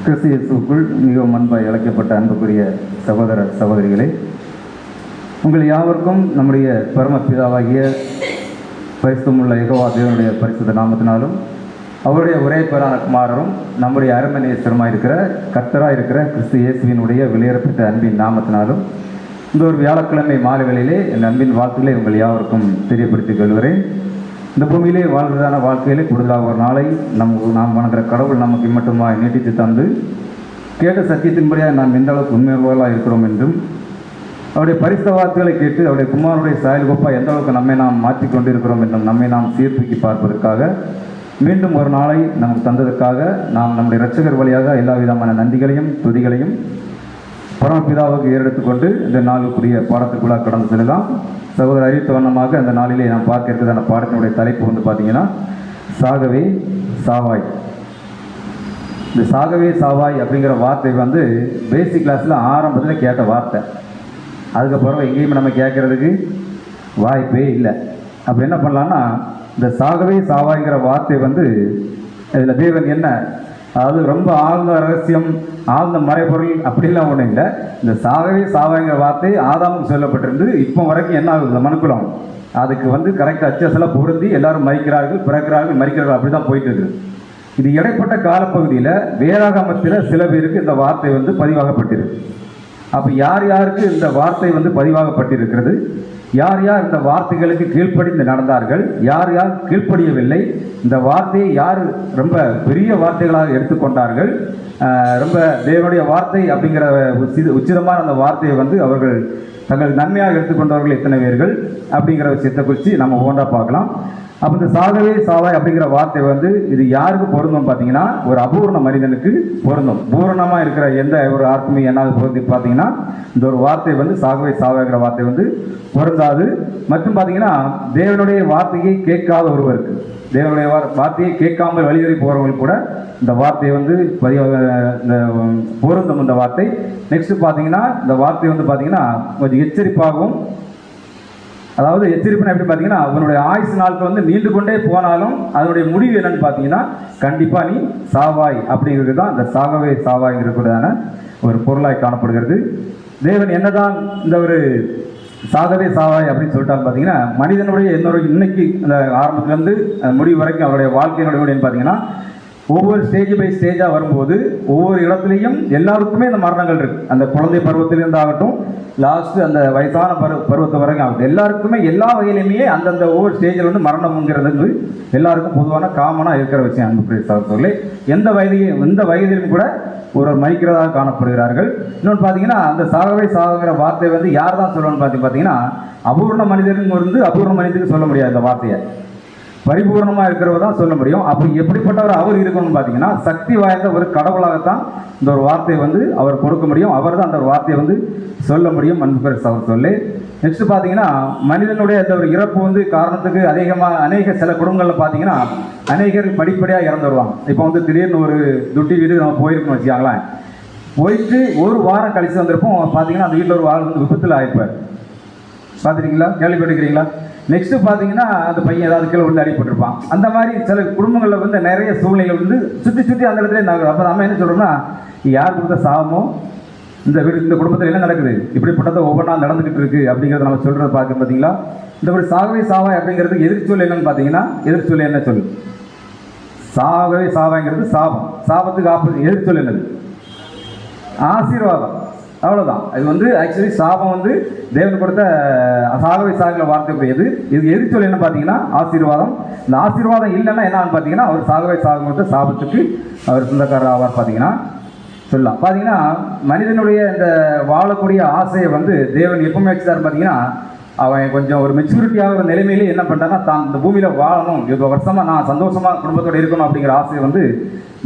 கிறிஸ்து இயேசுவுக்குள் மிகவும் அன்பாய் அழைக்கப்பட்ட அன்புக்குரிய சகோதர சகோதரிகளே, உங்கள் யாவருக்கும் நம்முடைய பரமபிதாவாகிய பரிசுத்தமுள்ள யெகோவா தேவனுடைய பரிசுத்த நாமத்தினாலும் அவருடைய ஒரே பேரான குமாரரும் நம்முடைய அரண்மனையேஸ்வரமாக இருக்கிற கர்த்தராக இருக்கிற கிறிஸ்து இயேசுவினுடைய வெளியேறப்பட்ட அன்பின் நாமத்தினாலும் இந்த ஒரு வியாழக்கிழமை மாலைகளிலே என் அன்பின் வாழ்க்கையிலே உங்கள் யாவருக்கும் தெரியப்படுத்திக் கொள்கிறேன். இந்த பூமியிலே வாழ்கிறதான வாழ்க்கையிலே கூடுதலாக ஒரு நாளை நாம் வணங்குற கடவுள் நமக்கு மட்டுமாய் நீட்டித்து தந்து கேட்ட சத்தியத்தின்படியாக நாம் எந்த அளவுக்கு உண்மையுள்ளவர்களாக இருக்கிறோம் என்றும் அவருடைய பரிசுத்த வார்த்தைகளை கேட்டு அவருடைய குமாரனுடைய சாயல்கொப்பா எந்த அளவுக்கு நம்மை நாம் மாற்றிக்கொண்டு இருக்கிறோம் என்றும் நம்மை நாம் சீர்தூக்கி பார்ப்பதற்காக மீண்டும் ஒரு நாளை நமக்கு தந்ததற்காக நாம் நம்முடைய இரட்சகர் வழியாக எல்லா விதமான நன்றிகளையும் துதிகளையும் பரமபிதாவுக்கு ஏறெடுத்துக்கொண்டு இந்த நாளுக்குரிய பாடத்துக்குள்ளாக கடந்து செல்லலாம். சகோதரர் அறிவித்த வண்ணமாக அந்த நாளிலே நாம் பார்க்க இருக்கிறதான பாடத்தினுடைய தலைப்பு வந்து பார்த்தீங்கன்னா சாகவே சாவாய். இந்த சாகவே சாவாய் அப்படிங்கிற வார்த்தை வந்து பேசிக் கிளாஸில் ஆரம்பத்தில் கேட்ட வார்த்தை. அதுக்கப்புறம் எங்கேயுமே நம்ம கேட்கறதுக்கு வாய்ப்பே இல்லை. அப்போ என்ன பண்ணலான்னா, இந்த சாகவே சாவாய்ங்கிற வார்த்தை வந்து இதில் தேவன் என்ன, அதாவது ரொம்ப ஆழ்ந்த ரகசியம், ஆழ்ந்த மறைபொருள் அப்படிலாம் ஒன்றும் இல்லை. இந்த சாகவே சாவாய்ங்கிற வார்த்தை ஆதாமுக்கு சொல்லப்பட்டிருந்து இப்போ வரைக்கும் என்ன ஆகுது, மனுக்குலம் அதுக்கு வந்து கரெக்டாக அச்சஸெல்லாம் பொருந்தி எல்லாரும் மறிக்கிறார்கள், பிறக்கிறார்கள், மறிக்கிறார்கள், அப்படி தான் போயிட்டு இருக்குது. இது இடைப்பட்ட காலப்பகுதியில் வேதாகமத்தில் சில பேருக்கு இந்த வார்த்தை வந்து பதிவாகப்பட்டிருக்கு. அப்போ யார் யாருக்கு இந்த வார்த்தை வந்து பதிவாகப்பட்டிருக்கிறது, யார் யார் இந்த வார்த்தைகளுக்கு கீழ்ப்படிந்து நடந்தார்கள், யார் யார் கீழ்ப்படியவில்லை, இந்த வார்த்தையை யார் ரொம்ப பெரிய வார்த்தைகளாக எடுத்துக்கொண்டார்கள், ரொம்ப தேவனுடைய வார்த்தை அப்படிங்கிற உச்சிதமான அந்த வார்த்தையை வந்து அவர்கள் தங்கள் நன்மையாக எடுத்துக்கொண்டவர்கள் எத்தனை பேர்கள் அப்படிங்கிற விஷயத்தை குறித்து நம்ம ஒவ்வொன்றா பார்க்கலாம். அப்போ இந்த சாகவே சாவாய் அப்படிங்கிற வார்த்தை வந்து இது யாருக்கு பொருந்தும் பார்த்தீங்கன்னா, ஒரு அபூர்ண மனிதனுக்கு பொருந்தும். பூரணமாக இருக்கிற எந்த ஒரு ஆத்மீ என்னாவது பொருந்தி பார்த்தீங்கன்னா இந்த ஒரு வார்த்தை வந்து சாகவே சாவாய்ங்கிற வார்த்தை வந்து பொருந்தாது. மற்றும் பார்த்தீங்கன்னா தேவனுடைய வார்த்தையை கேட்காத ஒருவருக்கு, தேவனுடைய வார்த்தையை கேட்காமல் வழிதறி போகிறவங்களுக்கு கூட இந்த வார்த்தையை வந்து இந்த பொருந்தும் இந்த வார்த்தை. நெக்ஸ்ட் பார்த்தீங்கன்னா இந்த வார்த்தை வந்து பார்த்தீங்கன்னா கொஞ்சம் எச்சரிப்பாகவும், அதாவது எச்சரிப்புனா எப்படி பார்த்தீங்கன்னா, அவனுடைய ஆயுசு நாட்கள் வந்து நீண்டு கொண்டே போனாலும் அதனுடைய முடிவு என்னன்னு பார்த்தீங்கன்னா கண்டிப்பாக நீ சாவாய் அப்படிங்கிறது தான் இந்த சாகவே சாவாய்ங்கிறதான ஒரு பொருளாய் காணப்படுகிறது. தேவன் என்னதான் இந்த ஒரு சாகவே சாவாய் அப்படின்னு சொல்லிட்டாலும் பார்த்தீங்கன்னா, மனிதனுடைய இன்னைக்கு அந்த ஆரம்பத்துலேருந்து முடிவு வரைக்கும் அவருடைய வாழ்க்கையினுடைய முடிவுன்னு பார்த்தீங்கன்னா ஒவ்வொரு ஸ்டேஜ் பை ஸ்டேஜாக வரும்போது ஒவ்வொரு இடத்துலையும் எல்லாருக்குமே இந்த மரணங்கள் இருக்குது. அந்த குழந்தை பருவத்திலிருந்து ஆகட்டும், லாஸ்ட்டு அந்த வயசான பருவத்தை வரைக்கும் ஆகட்டும், எல்லாருக்குமே எல்லா வகையிலுமே அந்தந்த ஒவ்வொரு ஸ்டேஜில் வந்து மரணம்ங்கிறது எல்லாருக்கும் பொதுவான காமனாக இருக்கிற விஷயம். அன்பு சகோதரர்களே, எந்த வயதிலும் கூட ஒரு மறிக்கிறதாக காணப்படுகிறார்கள். இன்னொன்று பார்த்தீங்கன்னா அந்த சாகவே சாகுங்கிற வார்த்தை வந்து யார் தான் சொல்லணும்னு பார்த்தீங்கன்னா அபூர்ண மனிதனுக்கு வந்து அபூர்ண மனிதனுக்கு சொல்ல முடியாது. இந்த வார்த்தையை பரிபூர்ணமாக இருக்கிறவர் தான் சொல்ல முடியும். அப்போ எப்படிப்பட்டவர் அவர் இருக்கணும்னு பார்த்தீங்கன்னா சக்தி வாய்ந்த ஒரு கடவுளாகத்தான் இந்த ஒரு வார்த்தையை வந்து அவர் கொடுக்க முடியும். அவர் தான் அந்த ஒரு வார்த்தையை வந்து சொல்ல முடியும். அன்பு அவர் சொல்லு. நெக்ஸ்ட் பார்த்தீங்கன்னா மனிதனுடைய அந்த ஒரு இறப்பு வந்து காரணத்துக்கு அநேக சில குடும்பங்களில் பார்த்தீங்கன்னா அநேகர் படிப்படியாக இறந்து வருவாங்க. இப்போ வந்து திடீர்னு ஒரு துட்டி வீடு நம்ம போயிருக்கோம்னு வச்சுக்காங்களேன், போயிட்டு ஒரு வாரம் கழித்து வந்திருப்போம், பார்த்தீங்கன்னா அந்த வீட்டில் ஒரு வாரம் வந்து விபத்தில் ஆகிப்பார். பார்த்துருக்கீங்களா, கேள்விப்பட்டிருக்கிறீங்களா? நெக்ஸ்ட்டு பார்த்தீங்கன்னா அந்த பையன் ஏதாவது கீழே வந்து அடிபட்டிருப்பான். அந்த மாதிரி சில குடும்பங்களில் வந்து நிறைய சூழ்நிலைகள் வந்து சுற்றி அந்த இடத்துல இருந்தாங்க. அப்போ நம்ம என்ன சொல்கிறோம்னா, யார் கொடுத்த சாபமோ இந்த குடும்பத்தில் என்ன நடக்குது, இப்படிப்பட்டதை ஒவ்வொன்றா நடந்துக்கிட்டு இருக்குது அப்படிங்கிறத நம்ம சொல்கிறத பார்க்க. பார்த்தீங்களா, இந்த ஒரு சாகவே சாவாய் அப்படிங்கிறதுக்கு எதிர்ச்சொல் என்னன்னு பார்த்தீங்கன்னா, எதிர்ச்சொல் என்ன சொல்லு, சாகவே சாவாய்ங்கிறது சாபம். சாபத்துக்கு எதிர்ச்சொல் என்னது, ஆசீர்வாதம். அவ்வளோதான். இது வந்து ஆக்சுவலி சாபம் வந்து தேவன் கொடுத்த சாகவே சாகிற வார்த்தைக்குரியது. இதுக்கு எதிர்ச்சொல் என்ன பார்த்தீங்கன்னா ஆசீர்வாதம். இந்த ஆசீர்வாதம் இல்லைன்னா என்னன்னு பார்த்தீங்கன்னா அவர் சாகவே சாகும்போது சாபத்துக்கு அவர் சொந்தக்காரர் ஆவார் பார்த்தீங்கன்னா சொல்லலாம். பார்த்தீங்கன்னா மனிதனுடைய இந்த வாழக்கூடிய ஆசையை வந்து தேவன் எப்பவுமே வச்சுட்டார் பார்த்தீங்கன்னா, அவன் கொஞ்சம் ஒரு மெச்சூரிட்டியாக ஒரு நிலைமையிலே என்ன பண்ணுறான்னா, தான் இந்த பூமியில் வாழணும், இப்போ வருஷமாக நான் சந்தோஷமாக குடும்பத்தோடு இருக்கணும் அப்படிங்கிற ஆசையை வந்து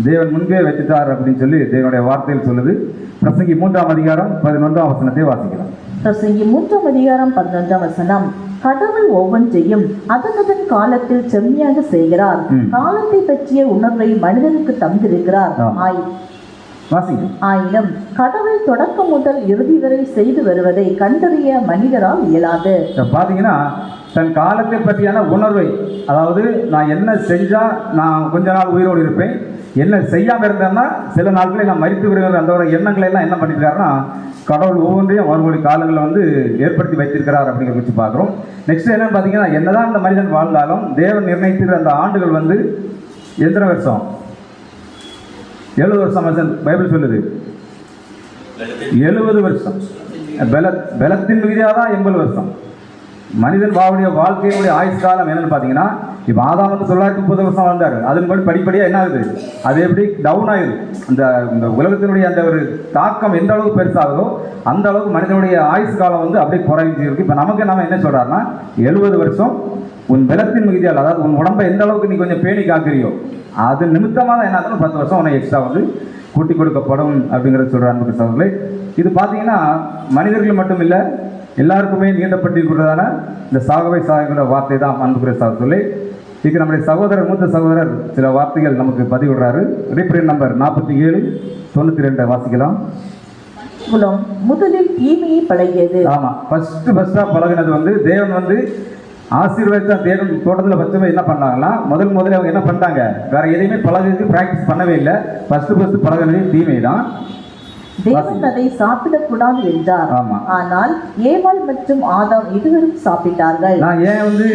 தேவன் முன்பே வச்சுட்டார் அப்படின்னு சொல்லி தேவனுடைய வார்த்தையில் சொல்லுது. பிரசங்கி 3ஆம் அதிகாரம் 11ஆம் வசனத்தை வாசிக்கலாம். பிரசங்கி 3ஆம் அதிகாரம் 11ஆம் வசனம். கடவுள் ஒவ்வொன்றையும் அதன் காலத்தில் செம்மையாக செய்கிறார். காலத்தை பற்றிய உணர்வை மனிதனுக்கு தந்திருக்கிறார். வாசிங்க. ஆயினும் கடவுள் தொடக்கம் முதல் இறுதி வரை செய்து வருவதை கண்டறிய மனிதரால் இயலாது. பார்த்தீங்கன்னா தன் காலத்தை பற்றியான உணர்வை, அதாவது நான் என்ன செஞ்சால் நான் கொஞ்ச நாள் உயிரோடு இருப்பேன், என்ன செய்யாமல் இருந்தேன்னா சில நாட்களில் நான் மரித்து விடுவேன், அந்த ஒரு எண்ணங்களை எல்லாம் என்ன பண்ணியிருக்காருன்னா கடவுள் ஒவ்வொன்றையும் அவர்களுடைய காலங்களில் வந்து ஏற்படுத்தி வைத்திருக்கிறார் அப்படிங்கிறத வச்சு பார்க்குறோம். நெக்ஸ்ட் என்னன்னு பார்த்தீங்கன்னா, என்னதான் அந்த மனிதன் வாழ்ந்தாலும் தேவன் நிர்ணயித்திருக்கிற அந்த ஆண்டுகள் வந்து எத்தனை வருஷம்? 70 வருஷம் பைபிள் சொல்லுது. 70 வருஷம். பலத்தின் விதியாக தான் 80 வருஷம். மனிதன் வாழுடைய வாழ்க்கையினுடைய ஆயுஷ் காலம் என்னன்னு பார்த்தீங்கன்னா, இப்போ ஆதாம் வந்து 930 வருஷம் வாழ்ந்தார். அதன்படி படிப்படியாக என்ன ஆகுது, அது எப்படி டவுன் ஆகுது. இந்த உலகத்தினுடைய அந்த ஒரு தாக்கம் எந்த அளவுக்கு பெருசாகுதோ அந்த அளவுக்கு மனிதனுடைய ஆயுஷ் காலம் வந்து அப்படியே குறைஞ்சி இருக்கு. இப்போ நமக்கு நம்ம என்ன சொல்கிறாருன்னா 70 வருஷம் உன் பலத்தின் மிகுதியால், அதாவது உன் உடம்பை எந்த அளவுக்கு நீ கொஞ்சம் பேணி காக்குறியோ அது நிமித்தமாக தான் என்ன ஆகுதுன்னு 10 வருஷம் உனக்கு எக்ஸ்ட்ரா வந்து கூட்டி கொடுக்கப்படும் அப்படிங்கிறத சொல்கிற அன்பு சகோதரர்களே. இது பார்த்தீங்கன்னா மனிதர்கள் மட்டும் இல்லை, எல்லாருக்குமே நீண்டப்பட்டிருக்கிறதான இந்த சாகவே சாகிற வார்த்தை தான் அன்புக்குரிய சகோதரர்களே. இதுக்கு நம்முடைய சகோதரர், மூத்த சகோதரர் சில வார்த்தைகள் நமக்கு பதிவிடுறாரு. ரீப்ரிண்ட் நம்பர் 4792 வாசிக்கலாம். முதலில் தீமையை பழகியது. ஆமாம், ஃபர்ஸ்டா பழகினது வந்து தேவன் வந்து ஆசீர்வாதத்தை தேவன் தோட்டத்தில் வச்சவங்க என்ன பண்ணாங்கன்னா முதல்ல அவங்க என்ன பண்ணிட்டாங்க, வேற எதையுமே பழகிறதுக்கு ப்ராக்டிஸ் பண்ணவே இல்லை. ஃபர்ஸ்ட் பழகினதே தீமை தான். தேவன் அதை சாப்பிடக்கூடாது என்றார். ஆனால் ஏவாள் மற்றும் ஆதாம் இருவரும் சாப்பிட்டார்கள். நான் ஏன் வந்து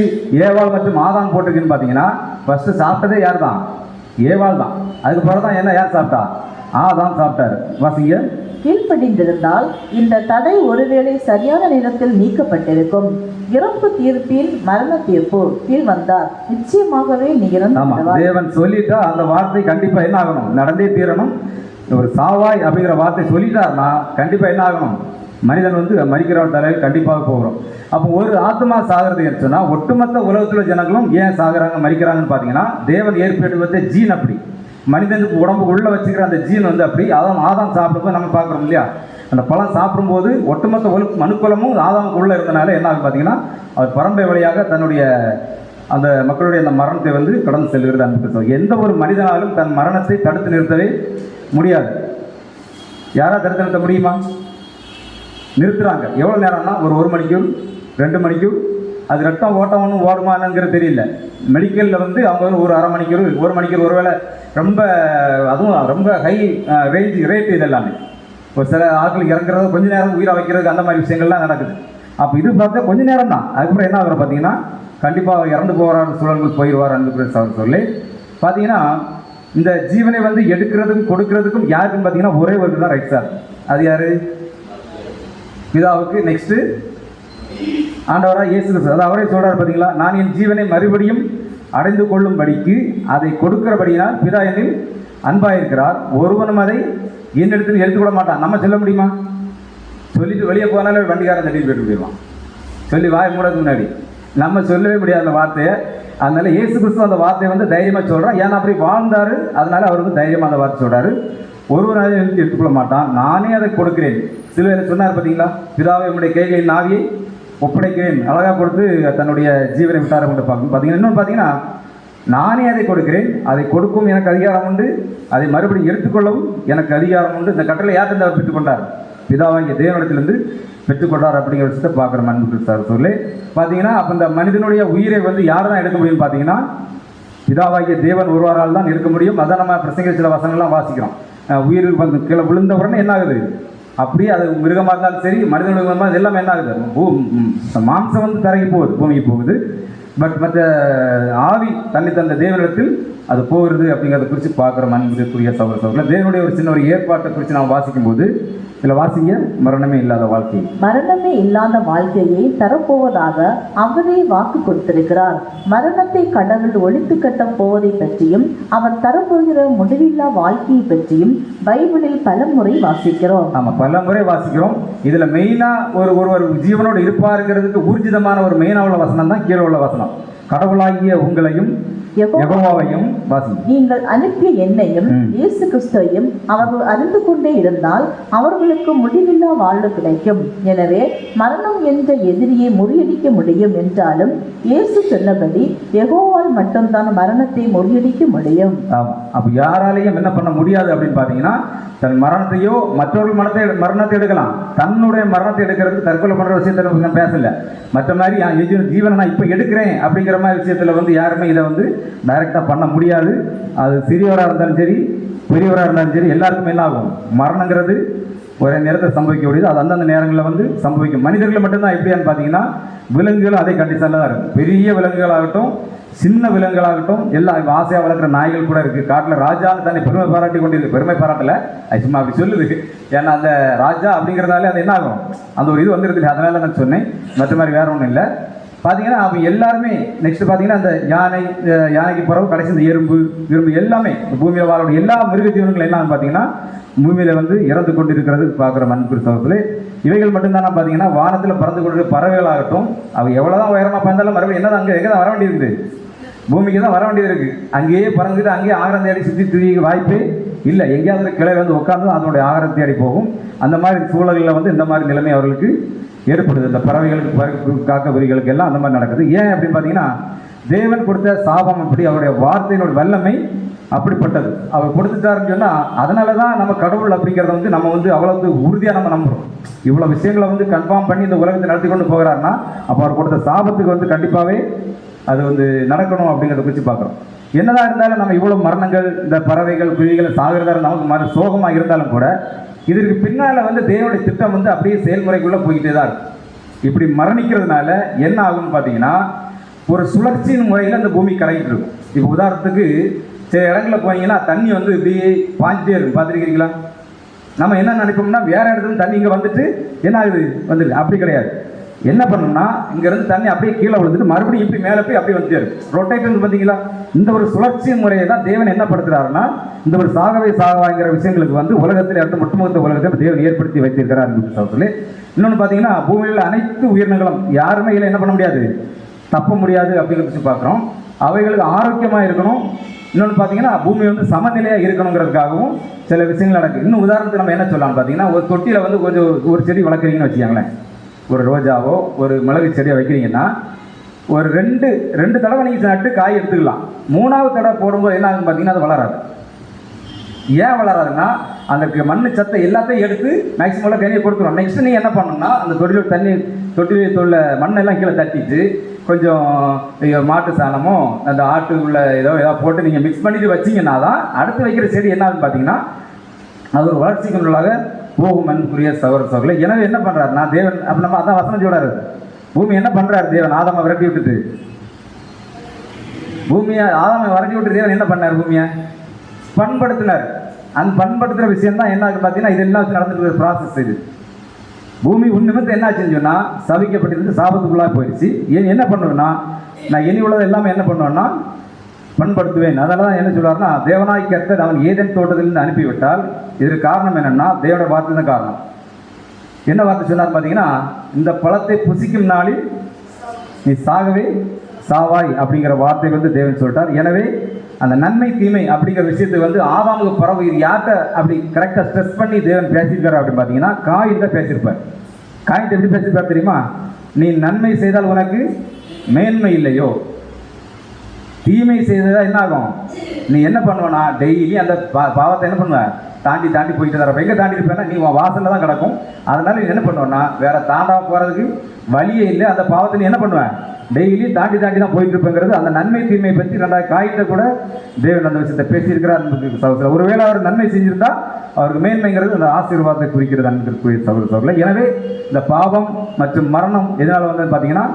ஏவாள் மற்றும் ஆதாம் போட்டிருக்குன்னு பார்த்தீங்கன்னா, ஃபர்ஸ்ட் சாப்பிட்டதே யார் தான்? ஏவாள் தான். அதுக்கு பிறகு தான் என்ன யார் சாப்பிட்டா? ஆதாம் சாப்பிட்டாரு. வாசிங்க. கீழ்ப்படிந்திருந்தால் இந்த தடை ஒருவேளை சரியான நேரத்தில் நீக்கப்பட்டிருக்கும். இறப்பு தீர்ப்பில் மரண தீர்ப்பு கீழ் வந்தார் நிச்சயமாகவே நீ இறந்து. தேவன் சொல்லிட்டா அந்த வார்த்தை கண்டிப்பா என்ன ஆகணும், நடந்தே தீரணும். ஒரு சாவாய் அப்படிங்கிற வார்த்தை சொல்லிட்டாருன்னா கண்டிப்பா என்ன ஆகணும், மனிதன் வந்து மரிக்கிற தலையில் கண்டிப்பாக போகிறோம். அப்போ ஒரு ஆத்மா சாகிறது சொன்னா ஒட்டுமொத்த உலகத்துல ஜனங்களும் ஏன் சாகுறாங்க மரிக்கிறாங்கன்னு பார்த்தீங்கன்னா, தேவன் ஏற்படுத்த ஜீன் அப்படி, மனிதனுக்கு உடம்பு உள்ள வச்சுக்கிற அந்த ஜீன் வந்து அப்படி. ஆதாம் சாப்பிடும்போது நம்ம பார்க்குறோம் இல்லையா, அந்த பழம் சாப்பிடும்போது ஒட்டுமொத்த மனுக்குலமும் ஆதாமுக்கு உள்ள இருந்தனால என்ன ஆகும் பார்த்தீங்கன்னா, அவர் பரம்பரை வழியாக தன்னுடைய அந்த மக்களுடைய அந்த மரணத்தை வந்து கடந்து செல்கிறது. அன்பு எந்த ஒரு மனிதனாலும் தன் மரணத்தை தடுத்து நிறுத்தவே முடியாது. யாரா தடுத்து நிறுத்த முடியுமா? நிறுத்துறாங்க. எவ்வளோ நேரம்னா ஒரு மணிக்கும் 2 மணிக்கும். அது ரத்தம் ஓட்டம் ஒன்றும் ஓடுமானுங்கிறது தெரியல. மெடிக்கலில் வந்து அவங்க வந்து ஒரு அரை மணிக்கூர் 1 மணிக்கூர் ஒருவேளை ரொம்ப, அதுவும் ரொம்ப ஹை ரேட் இதெல்லாமே. ஒரு சில ஆட்களுக்கு இறங்குறது கொஞ்ச நேரம் உயிரை வைக்கிறது அந்த மாதிரி விஷயங்கள்லாம் நடக்குது. அப்போ இது பார்த்தா கொஞ்ச நேரம் தான். அதுக்கப்புறம் என்ன ஆகுற பார்த்தீங்கன்னா கண்டிப்பாக இறந்து போகிறார், சூழல்கள் போயிடுவார் என்று சொல்லி பார்த்தீங்கன்னா, இந்த ஜீவனை வந்து எடுக்கிறதுக்கும் கொடுக்கறதுக்கும் யாருக்குன்னு பார்த்தீங்கன்னா ஒரே ஒரு தான் ரைட் சார். அது யாரு? பிதாவுக்கு. நெக்ஸ்ட்டு ஆண்டவராக இயேசு கிறிஸ்து. அது அவரே சொல்கிறார் பார்த்தீங்களா, நான் என் ஜீவனை மறுபடியும் அடைந்து கொள்ளும்படிக்கு அதை கொடுக்கிறபடியினால் பிதா என்னில் அன்பாயிருக்கிறார், ஒருவனும் அதை என்னிடத்தில் எடுத்துக்கொள்ள மாட்டான். நம்ம சொல்ல முடியுமா? சொல்லிட்டு வெளியே போனாலே வண்டிக்காரன் தட்டி போயிட்டு போயிடுவான். சொல்லி வாய் மூடக்கு முன்னாடி நம்ம சொல்லவே முடியாது அந்த வார்த்தையை. அதனால இயேசு கிறிஸ்து அந்த வார்த்தையை வந்து தைரியமாக சொல்கிறான். ஏன்னா அப்படி வாழ்ந்தாரு, அதனால அவர் வந்து தைரியமாக அந்த வார்த்தை சொல்கிறாரு. ஒருவன் அதை எடுத்துக்கொள்ள மாட்டான், நானே அதை கொடுக்கிறேன். சிலுவையில் சொன்னார் பார்த்தீங்களா, பிதாவை நம்முடைய கைகளின் ஆவியை ஒப்படைக்கிறேன், அழகாக கொடுத்து தன்னுடைய ஜீவனை விட்டார கொண்டு பார்க்கணும். பார்த்தீங்கன்னா இன்னொன்று பார்த்தீங்கன்னா, நானே அதை கொடுக்கிறேன், அதை கொடுக்கும் எனக்கு அதிகாரம் உண்டு, அதை மறுபடியும் எடுத்துக்கொள்ளவும் எனக்கு அதிகாரம் உண்டு. இந்த கட்டளை யார்கிட்ட அவர் பெற்றுக்கொண்டார்? பிதாவாகிய தேவனிடத்திலிருந்து பெற்றுக்கொண்டார் அப்படிங்கிற விஷயத்தை பார்க்குற அன்பு சார் சொல்லி பார்த்தீங்கன்னா, அப்போ இந்த மனிதனுடைய உயிரை வந்து யார் தான் எடுக்க முடியும்னு பார்த்தீங்கன்னா, பிதாவாகிய தேவன் ஒருவரால் தான் எடுக்க முடியும். அதான் நம்ம பிரசங்க சில வசனங்கள்லாம் வாசிக்கிறோம். உயிர் வந்து கீழே விழுந்த உடனே என்ன ஆகுது, அப்படியே அது மிருகமாக இருந்தாலும் சரி மனிதனுடைய அது எல்லாமே என்ன ஆகுது, மாம்சம் வந்து தரைக்கு போகுது, பூமிக்கு போகுது. பட் மற்ற ஆவி தன்னை தந்த தேவனிடத்தில் அது போகிறது அப்படிங்கிறத குறித்து பார்க்குற மனிதனுக்குரிய சகோதரர்கள். தேவனுடைய ஒரு சின்ன ஒரு ஏற்பாட்டை குறித்து நாம் வாசிக்கும்போது இதில் வாசிங்க, மரணமே இல்லாத வாழ்க்கை. மரணமே இல்லாத வாழ்க்கையை தரப்போவதாக அவரே வாக்கு கொடுத்திருக்கிறார். மரணத்தை கடவுள் ஒழித்து கட்டப் போவதை பற்றியும் அவர் தரப்போகிற முடிவில்லா வாழ்க்கையை பற்றியும் பைபிளில் பலமுறை வாசிக்கிறோம். ஆமாம், பலமுறை வாசிக்கிறோம். இதில் மெயினாக ஒரு ஜீவனோடு இருப்பாருங்கிறதுக்கு ஊர்ஜிதமான ஒரு மெயினாக உள்ள வசனம் தான் கீழே உள்ள வசனம். கடவுளாகிய உங்களையும் யெகோவாவையும் வாசி. நீங்கள் அனுப்பிய என்னையும் இயேசு கிறிஸ்துவையும் அவர்கள் அறிந்து கொண்டே இருந்தால் அவர்களுக்கு முடிவில்லா வாழ்வு கிடைக்கும். எனவே மரணம் என்ற எதிரியை முறியடிக்க முடியும் என்றாலும் இயேசு சொன்னபடி யெகோவால் மட்டும்தான் மரணத்தை முறியடிக்க முடியும். அப்ப யாராலையும் என்ன பண்ண முடியாது அப்படின்னு பாத்தீங்கன்னா, தன் மரணத்தையோ மற்றவர்கள் மரணத்தை எடுக்கலாம், தன்னுடைய மரணத்தை எடுக்கிறதுக்கு தற்கொலை பண்ற விஷயத்துல நான் பேசல. மற்ற மாதிரி ஜீவனை நான் இப்ப எடுக்கிறேன் அப்படிங்கிற மாதிரி விஷயத்துல வந்து யாருமே இதை வந்து டைரக்டா பண்ண முடியாது. அது சிறியவராக இருந்தாலும் சரி பெரியவராக இருந்தாலும் சரி எல்லாருக்குமே என்ன ஆகும், மரணங்கிறது ஒரே நேரத்தை சம்பவிக்கக்கூடியது. அது அந்தந்த நேரங்களில் வந்து சம்பவிக்கும். மனிதர்கள் மட்டும்தான் எப்படியான்னு பார்த்தீங்கன்னா, விலங்குகளும் அதே கண்டிஷனில் தான் இருக்கும். பெரிய விலங்குகளாகட்டும் சின்ன விலங்குகளாகட்டும் எல்லாம் ஆசையாக வளர்க்குற நாய்கள் கூட இருக்குது. காட்டில் ராஜான்னு தன்னை பெருமை பாராட்டி கொண்டிருக்கு. பெருமை பாராட்டலை, அது சும்மா அப்படி சொல்லுது. ஏன்னா அந்த ராஜா அப்படிங்கிறதாலே அது என்ன ஆகும், அந்த ஒரு இது வந்துருது. அதனால நான் சொன்னேன், மற்ற மாதிரி வேற ஒன்றும் இல்லை. பார்த்தீங்கன்னா அவங்க எல்லாருமே நெக்ஸ்ட் பார்த்தீங்கன்னா அந்த யானைக்கு பிறகு கடைசி இந்த எறும்பு எல்லாமே பூமியில் வாழக்கூடிய எல்லா மிருக ஜீவனங்கள் என்னன்னு பார்த்தீங்கன்னா பூமியில் வந்து இறந்து கொண்டு இருக்கிறது பார்க்குற மண்புரி சகோதரர்களே. இவைகள் மட்டும்தானே பார்த்தீங்கன்னா வானத்தில் பறந்து கொண்டு பறவைகளாகட்டும், அவை எவ்வளோதான் உயரமாக பறந்தாலும் மறுபடியும் என்னதான் அங்கே எங்கே தான் வர வேண்டியது, பூமிக்கு தான் வர வேண்டியது இருக்குது. அங்கேயே பறந்துட்டு அங்கேயே ஆகாரம் தேடி சுற்றி திரிய வாய்ப்பே இல்லை. எங்கேயாவது கிளை வந்து உட்காந்து அதனுடைய ஆகாரம் தேடி போகும். அந்த மாதிரி சூழலில் வந்து இந்த மாதிரி நிலைமை அவர்களுக்கு ஏற்படுது. இந்த பறவைகளுக்கு காக்கவிரிகளுக்கு எல்லாம் அந்த மாதிரி நடக்குது. ஏன் அப்படின்னு பார்த்தீங்கன்னா, தேவன் கொடுத்த சாபம் அப்படி, அவருடைய வார்த்தையினுடைய வல்லமை அப்படிப்பட்டது. அவர் கொடுத்துட்டாருன்னு சொன்னால் அதனால தான் நம்ம கடவுள் அப்படிங்கிறத வந்து நம்ம வந்து அவ்வளவு உறுதியாக நம்ம நம்புகிறோம். இவ்வளோ விஷயங்களை வந்து கன்ஃபார்ம் பண்ணி இந்த உலகத்தை நடத்தி கொண்டு போகிறாருன்னா அப்போ அவர் கொடுத்த சாபத்துக்கு வந்து கண்டிப்பாகவே அது வந்து நடக்கணும் அப்படிங்கிறத குறித்து பார்க்குறோம். என்னதான் இருந்தாலும் நம்ம இவ்வளோ மரணங்கள், இந்த பறவைகள் குருவிகள் சாகிறதா நமக்கு சோகமாக இருந்தாலும் கூட இதற்கு பின்னால் வந்து தேவனுடைய திட்டம் வந்து அப்படியே செயல்முறைக்குள்ளே போய்கிட்டே தான் இருக்கும். இப்படி மரணிக்கிறதுனால என்ன ஆகும்னு பார்த்தீங்கன்னா, ஒரு சுழற்சியின் முறையில் அந்த பூமி கரையிட்டு இருக்கும். இப்போ உதாரணத்துக்கு சில இடங்களில் போனீங்கன்னா தண்ணி வந்து இப்படியே பாஞ்சிட்டே இருக்கும், பார்த்துருக்கீங்களா? நம்ம என்ன நினைப்போம்னா வேற இடத்துல தண்ணி இங்கே வந்துட்டு என்ன ஆகுது வந்துடுது. அப்படி கிடையாது. என்ன பண்ணணும்னா இங்கேருந்து தண்ணி அப்படியே கீழே விழுந்துட்டு மறுபடியும் இப்படி மேலே போய் அப்படியே வந்துட்டே இருக்கும். ரொட்டேட் வந்து பார்த்தீங்களா? இந்த ஒரு சுழற்சி முறையை தான் தேவன் என்ன படுத்துறாருன்னா, இந்த ஒரு சாகவாங்கிற விஷயங்களுக்கு வந்து உலகத்தில் அடுத்த ஒட்டுமொத்த உலகத்தை தேவன் ஏற்படுத்தி வைத்திருக்கிறார். இன்னொன்று பார்த்தீங்கன்னா, பூமியில் அனைத்து உயிரினங்களும் யாருமே இதில் என்ன பண்ண முடியாது, தப்ப முடியாது அப்படிங்கிறது பார்க்குறோம். அவைகளுக்கு ஆரோக்கியமாக இருக்கணும். இன்னொன்று பார்த்தீங்கன்னா, பூமி வந்து சமநிலையாக இருக்கணுங்கிறதுக்காகவும் சில விஷயங்கள் நடக்குது. இன்னும் உதாரணத்துக்கு நம்ம என்ன சொல்லலாம்னு பார்த்தீங்கன்னா, ஒரு தொட்டியில் வந்து கொஞ்சம் ஒரு செடி வளர்க்குறீங்கன்னு வச்சுக்கோங்களேன். ஒரு ரோஜாவோ ஒரு மிளகு செடியை வைக்கிறீங்கன்னா ஒரு ரெண்டு தடவை நீங்கள் நட்டு காய் எடுத்துக்கலாம். மூணாவது தடவை போடும்போது என்ன ஆகுதுன்னு பார்த்தீங்கன்னா அது வளராது. ஏன் வளராதுன்னா, அந்த மண் சத்தை எல்லாத்தையும் எடுத்து மேக்ஸிமம் கையை கொடுத்துரும். நெக்ஸ்ட் நீங்கள் என்ன பண்ணணும்னா, அந்த தொட்டியில் உள்ள மண்ணெல்லாம் கீழே தட்டிட்டு கொஞ்சம் மாட்டு சாணமோ அந்த ஆட்டு உள்ள ஏதாவது போட்டு நீங்கள் மிக்ஸ் பண்ணிட்டு வச்சிங்கன்னா தான் அடுத்து வைக்கிற செடி என்ன ஆகுதுன்னு பார்த்தீங்கன்னா அது ஒரு வளர்ச்சிக்கு உள்ளாக போகும். அன்புக்குரிய சகோதரர்களே, எனவே என்ன பண்ணுறாருன்னா தேவன், அப்போ நம்ம அதான் வசனம் சொல்றாரு, பூமி என்ன பண்ணுறாரு, தேவன் ஆதாமை விரட்டி விட்டுட்டு ஆதாமை விரட்டி விட்டு தேவன் என்ன பண்ணார், பூமியை பண்படுத்தினார். அந்த பண்படுத்துகிற விஷயம் தான் என்ன ஆகுது பார்த்தீங்கன்னா, இது எல்லாம் நடந்துட்டு இருக்கிற ப்ராசஸ். இது பூமி உண்மைத்து என்ன ஆச்சுன்னு சொன்னால் சவிக்கப்பட்டிருந்து சாபத்துக்குள்ளாக போயிடுச்சு. என்ன பண்ணுவேன்னா, நான் இனி உள்ளது எல்லாமே என்ன பண்ணுவேன்னா பண்படுத்துவேன். அதனால தான் என்ன சொல்றாருன்னா, தேவனாய் கர்த்தர் அவன் ஏதேன் தோட்டத்திலிருந்து அனுப்பிவிட்டால் இதற்கு காரணம் என்னன்னா தேவனுடைய வார்த்தை தான் காரணம். என்ன வார்த்தை சொன்னார் பார்த்தீங்கன்னா, இந்த பழத்தை புசிக்கும் நாளில் நீ சாகவே சாவாய் அப்படிங்கிற வார்த்தை வந்து தேவன் சொல்லிட்டார். எனவே அந்த நன்மை தீமை அப்படிங்கிற விஷயத்துக்கு வந்து ஆதாமுக்கு பரவு இது யார்கிட்ட அப்படி கரெக்டாக ஸ்ட்ரெஸ் பண்ணி தேவன் பேசியிருக்காரு அப்படின்னு பார்த்தீங்கன்னா, காயின் தான் பேசியிருப்பார். காயின் எப்படி பேசியிருப்பார் தெரியுமா? நீ நன்மை செய்தால் உனக்கு மேன்மை இல்லையோ, தீமை செய்ததா என்ன ஆகும், நீ என்ன பண்ணுவனா டெய்லி அந்த பாவத்தை என்ன பண்ணுவ தாண்டி போயிட்டு தர. எங்கே தாண்டி இருப்பேன்னா நீ உன் வாசலில் தான் கிடக்கும். அதனால நீ என்ன பண்ணுவேன்னா வேற தாண்டா போகிறதுக்கு வழியே இல்லை. அந்த பாவத்தை நீ என்ன பண்ணுவேன் டெய்லி தாண்டி தான் போயிட்டு இருப்பேங்கிறது அந்த நன்மை தீமையை பற்றி ரெண்டாவது காய்கிட்ட கூட தேவன் அந்த விஷயத்தை பேசியிருக்கிறார். ஒருவேளை அவர் நன்மை செஞ்சிருந்தா அவருக்கு மேன்மைங்கிறது அந்த ஆசீர்வாதத்தை குறிக்கிறது அன்பிற்குரிய சகோதரர்களே. எனவே இந்த பாவம் மற்றும் மரணம் எதனால் வந்தது பார்த்தீங்கன்னா,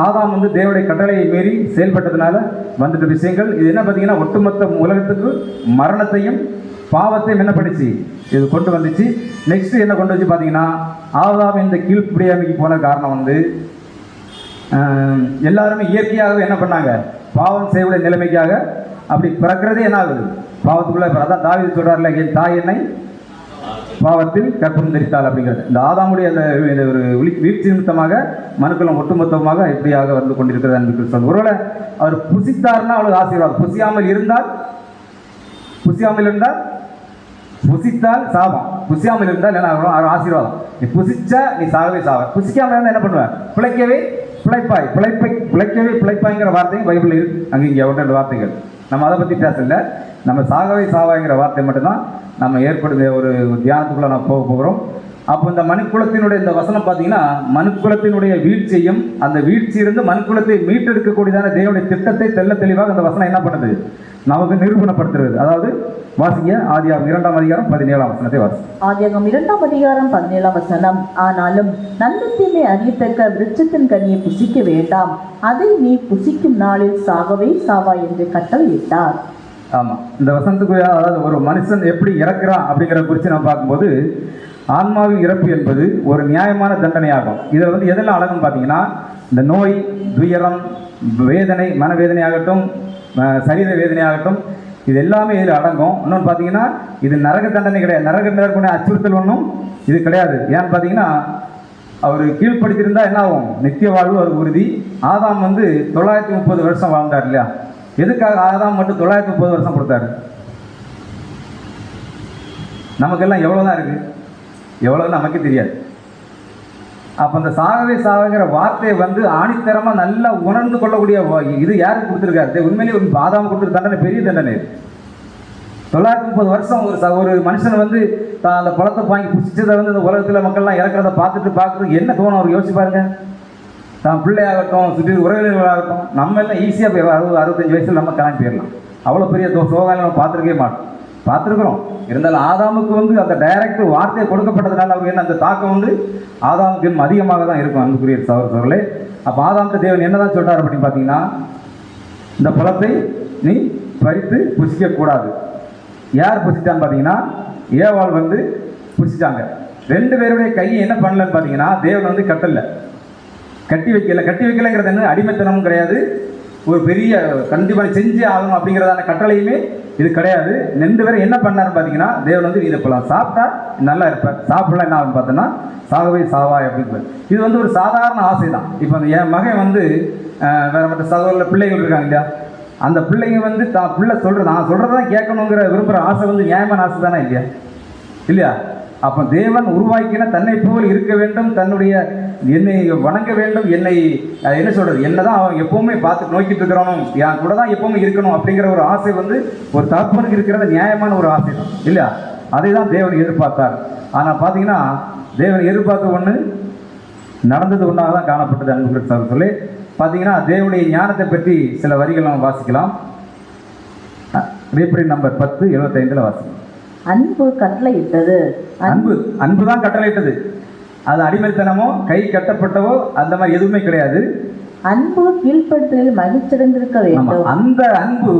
ஆதாம் வந்து தேவனுடைய கட்டளையை மீறி செயல்பட்டதுனால வந்துட்ட விஷயங்கள். இது என்ன பார்த்தீங்கன்னா, ஒட்டுமொத்த உலகத்துக்கு மரணத்தையும் பாவத்தையும் என்ன பண்ணிச்சு, இது கொண்டு வந்துச்சு. நெக்ஸ்ட் என்ன கொண்டு வச்சு பார்த்தீங்கன்னா, ஆதாம் இந்த கீழ்ப்படியாமைக்கு போன காரணம் வந்து எல்லாருமே இயற்கையாகவே என்ன பண்ணாங்க, பாவம் செய்யக்கூடிய நிலைமைக்காக அப்படி பிறக்கிறதே என்ன ஆகுது பாவத்துக்குள்ள. அதான் தாவீது சொல்றாருல, என் தாய் என்னை பாவத்தில் கற்பம் தரித்தாள் அப்படிங்கிறது. இந்த ஆதாமுடைய அந்த இந்த ஒரு வீழ்ச்சி நிமித்தமாக மனுக்குலம் ஒட்டுமொத்தமாக இப்படியாக வந்து கொண்டிருக்கிறது என்று சொல்லி, ஒருவேளை அவர் புசித்தார்னா அவளுக்கு ஆசீர்வாதம், புசியாமல் இருந்தால் புசித்தால் சாபம், புசியாமல் இருந்தால் என்ன ஆசீர்வாதம். நீ புசிச்சா நீ சாகவே சாவ, புசிக்காமல் இருந்தால் என்ன பண்ணுவேன், பிழைக்கவே பிழைப்பாய்ங்கிற வார்த்தையும் பைபிளில் இருக்கு. அங்கே இங்கே ஒன்று ரெண்டு வார்த்தைகள், நம்ம அதை பற்றி பேசல. நம்ம சாகவே சாவாய்ங்கிற வார்த்தை மட்டும்தான் நம்ம ஏற்படுத்த ஒரு தியானத்துக்குள்ளே நம்ம போகிறோம். அப்போ இந்த மனுக்குலத்தினுடைய இந்த வசனம் பார்த்தீங்கன்னா, மனுக்குலத்தினுடைய வீழ்ச்சியும் அந்த வீழ்ச்சியிலிருந்து மனுக்குலத்தை மீட்டெடுக்கக்கூடியதான தேவனுடைய திட்டத்தை தெளிவாக அந்த வசனம் என்ன பண்ணுது, நமக்கு நிரூபணப்படுத்துறது. அதாவது வாசிங்க, ஆதியாகமம் 2ஆம் அதிகாரம் 17ஆம் வசனத்தை வாசி. ஆதியாகமம் 2ஆம் அதிகாரம் 17ஆம் வசனம். ஆனாலும் நன்மை தீமை அறியத்தக்க விருட்சத்தின் கனியை புசிக்க வேண்டாம், அதை நீ புசிக்கும் நாளில் சாகவே சாவாய் என்று கட்டளையிட்டார். ஆமாம், இந்த வசனத்துக்கு அதாவது ஒரு மனுஷன் எப்படி இறக்குறான் அப்படிங்கிறத குறித்து நம்ம பார்க்கும்போது, ஆன்மாவின் இறப்பு என்பது ஒரு நியாயமான தண்டனையாகும். இதில் வந்து எதெல்லாம் அடங்கும்னு பார்த்தீங்கன்னா, இந்த நோய், துயரம், வேதனை, மனவேதனை ஆகட்டும், சரீர வேதனை ஆகட்டும், இது எல்லாமே இதில் அடங்கும். இன்னொன்று பார்த்தீங்கன்னா, இது நரக தண்டனை கிடையாது, நரக நேர்கொண்ட அச்சுறுத்தல் ஒன்றும் இது கிடையாது. ஏன்னு பார்த்தீங்கன்னா, அவர் கீழ்ப்படுத்தியிருந்தா என்ன ஆகும், நித்திய வாழ்வு அவருக்கு உறுதி. ஆதாம் வந்து 930 வருஷம் வாழ்ந்தார் இல்லையா? எதுக்காக ஆதாம் மட்டும் 930 வருஷம் கொடுத்தாரு? நமக்கெல்லாம் எவ்வளோதான் இருக்குது, எவ்வளோ நமக்கு தெரியாது. அப்போ அந்த சாகவே சாவுங்கிற வார்த்தையை வந்து ஆணித்தரமாக நல்லா உணர்ந்து கொள்ளக்கூடிய இது யாருக்கு கொடுத்துருக்காரு? உண்மையிலேயே ஆதாம் கொடுத்துருக்க தண்டனை பெரிய தண்டனை. 930 வருஷம் ஒரு மனுஷன் வந்து அந்த பழத்தை வாங்கி புசிச்சதை வந்து இந்த உலகத்தில் மக்கள்லாம் இறக்கிறத பார்க்குறதுக்கு என்ன தோணும் அவருக்கு? யோசிச்சு பாருங்க. தான் பிள்ளையாகட்டும், சுற்றி உறவினர்களாகட்டும், நம்ம எல்லாம் ஈஸியாக போய் 65 வயசில் நம்ம கிளம்பி போயிடலாம். அவ்வளோ பெரிய சோகாலம் நம்ம பார்த்துருக்கவே மாட்டோம், பார்த்துருக்குறோம். இருந்தாலும் ஆதாமுக்கு வந்து அந்த டைரக்ட் வார்த்தையை கொடுக்கப்பட்டதுனால அவருக்கு என்ன அந்த தாக்கம் வந்து ஆதாமுக்கு இன்னும் அதிகமாக தான் இருக்கும். அன்புக்குரிய சகோதரர்களே, அப்போ ஆதாமுக்கு தேவன் என்ன தான் சொல்கிறார் அப்படின்னு பார்த்தீங்கன்னா, இந்த பழத்தை நீ பறித்து புசிக்கக்கூடாது. யார் புசிச்சான்னு பார்த்தீங்கன்னா, ஏவாள் வந்து புசிச்சாங்க. 2 பேருடைய கையை என்ன பண்ணலன்னு பார்த்தீங்கன்னா, தேவன் வந்து கட்டி வைக்கலைங்கிறது என்ன அடிமைத்தனமும் கிடையாது, ஒரு பெரிய கண்டிப்பாக செஞ்சே ஆகணும் அப்படிங்கிறதான கட்டளையுமே இது கிடையாது. 2 பேரும் என்ன பண்ணாருன்னு பார்த்தீங்கன்னா, தேவன் வந்து இதை போலாம் சாப்பிட்டா நல்லா இருப்பார், சாப்பிடலாம் என்ன ஆகுன்னு பார்த்தோன்னா சாகவே சாவாய் அப்படின்னு. இது வந்து ஒரு சாதாரண ஆசை தான். இப்போ என் மகன் வந்து வேறு மற்ற சகோதரில் பிள்ளைகள் இருக்காங்க இல்லையா, அந்த பிள்ளைங்க வந்து தான் பிள்ளை நான் சொல்கிறதான் கேட்கணுங்கிற விரும்புகிற ஆசை வந்து நியாயமான ஆசை தானே இல்லையா? அப்போ தேவன் உருவாக்கின தன்னை போல் இருக்க வேண்டும், தன்னுடைய என்னை வணங்க வேண்டும், என்னை என்ன சொல்கிறது, என்ன தான் அவன் எப்போவுமே பார்த்து நோக்கிட்டு இருக்கிறானோ, என் கூட தான் எப்போவுமே இருக்கணும் அப்படிங்கிற ஒரு ஆசை வந்து ஒரு தகப்பனுக்கு இருக்கிறது நியாயமான ஒரு ஆசை தான் இல்லையா? அதை தான் தேவன் எதிர்பார்த்தார். ஆனால் பார்த்தீங்கன்னா, தேவன் எதிர்பார்த்த ஒன்று நடந்தது ஒன்றாக தான் காணப்பட்டது. அன்புகள் சொல்லி பார்த்தீங்கன்னா, தேவனுடைய ஞானத்தை பற்றி சில வரிகள் நம்ம வாசிக்கலாம். ரீப்ரிண்ட் நம்பர் 10:75 வாசிக்கலாம். அன்பு கட்டளையிட்டது. அன்பு தான் கட்டளையிட்டது. அது அடிமைத்தனமோ கை கட்டப்பட்டவோ அந்த மாதிரி எதுவுமே கிடையாது. அன்பு கீழ்ப்படுத்தலில் மகிழ்ச்சியடைந்திருக்க வேண்டும். அந்த அன்பு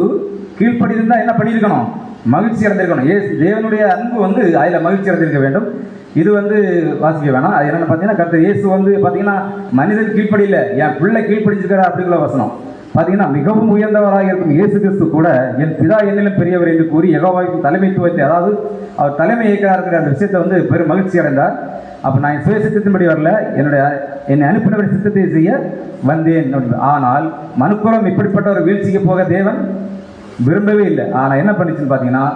கீழ்ப்படி இருந்தால் என்ன பண்ணியிருக்கணும், மகிழ்ச்சி அடைந்திருக்கணும். தேவனுடைய அன்பு வந்து அதில் மகிழ்ச்சி அடைந்திருக்க வேண்டும். இது வந்து வாசிக்க வேணாம். அது என்னென்னு பார்த்தீங்கன்னா, கர்த்தர் இயேசு வந்து பார்த்தீங்கன்னா மனிதன் கீழ்ப்படியில் என் பிள்ளை கீழ்ப்படிச்சிருக்காரு அப்படிங்கிற வசனம் பார்த்தீங்கன்னா, மிகவும் உயர்ந்தவராக இருக்கும் இயேசு கிறிஸ்து கூட என் பிதா என்னிலும் பெரியவர் என்று கூறி யெகோவாவின் தலைமைத்துவத்தை, அதாவது அவர் தலைமை இயக்கிறாருங்கிற அந்த விஷயத்தை வந்து பெரும் மகிழ்ச்சி அடைந்தார். அப்போ நான் சுய சித்தத்தின்படி வரல, என்னை அனுப்பினவர் சித்தத்தை செய்ய வந்தேன். ஆனால் மனுக்குலம் இப்படிப்பட்ட ஒரு வீழ்ச்சிக்கு போக தேவன் விரும்பவே இல்லை. ஆனால் என்ன பண்ணிச்சுன்னு பார்த்தீங்கன்னா,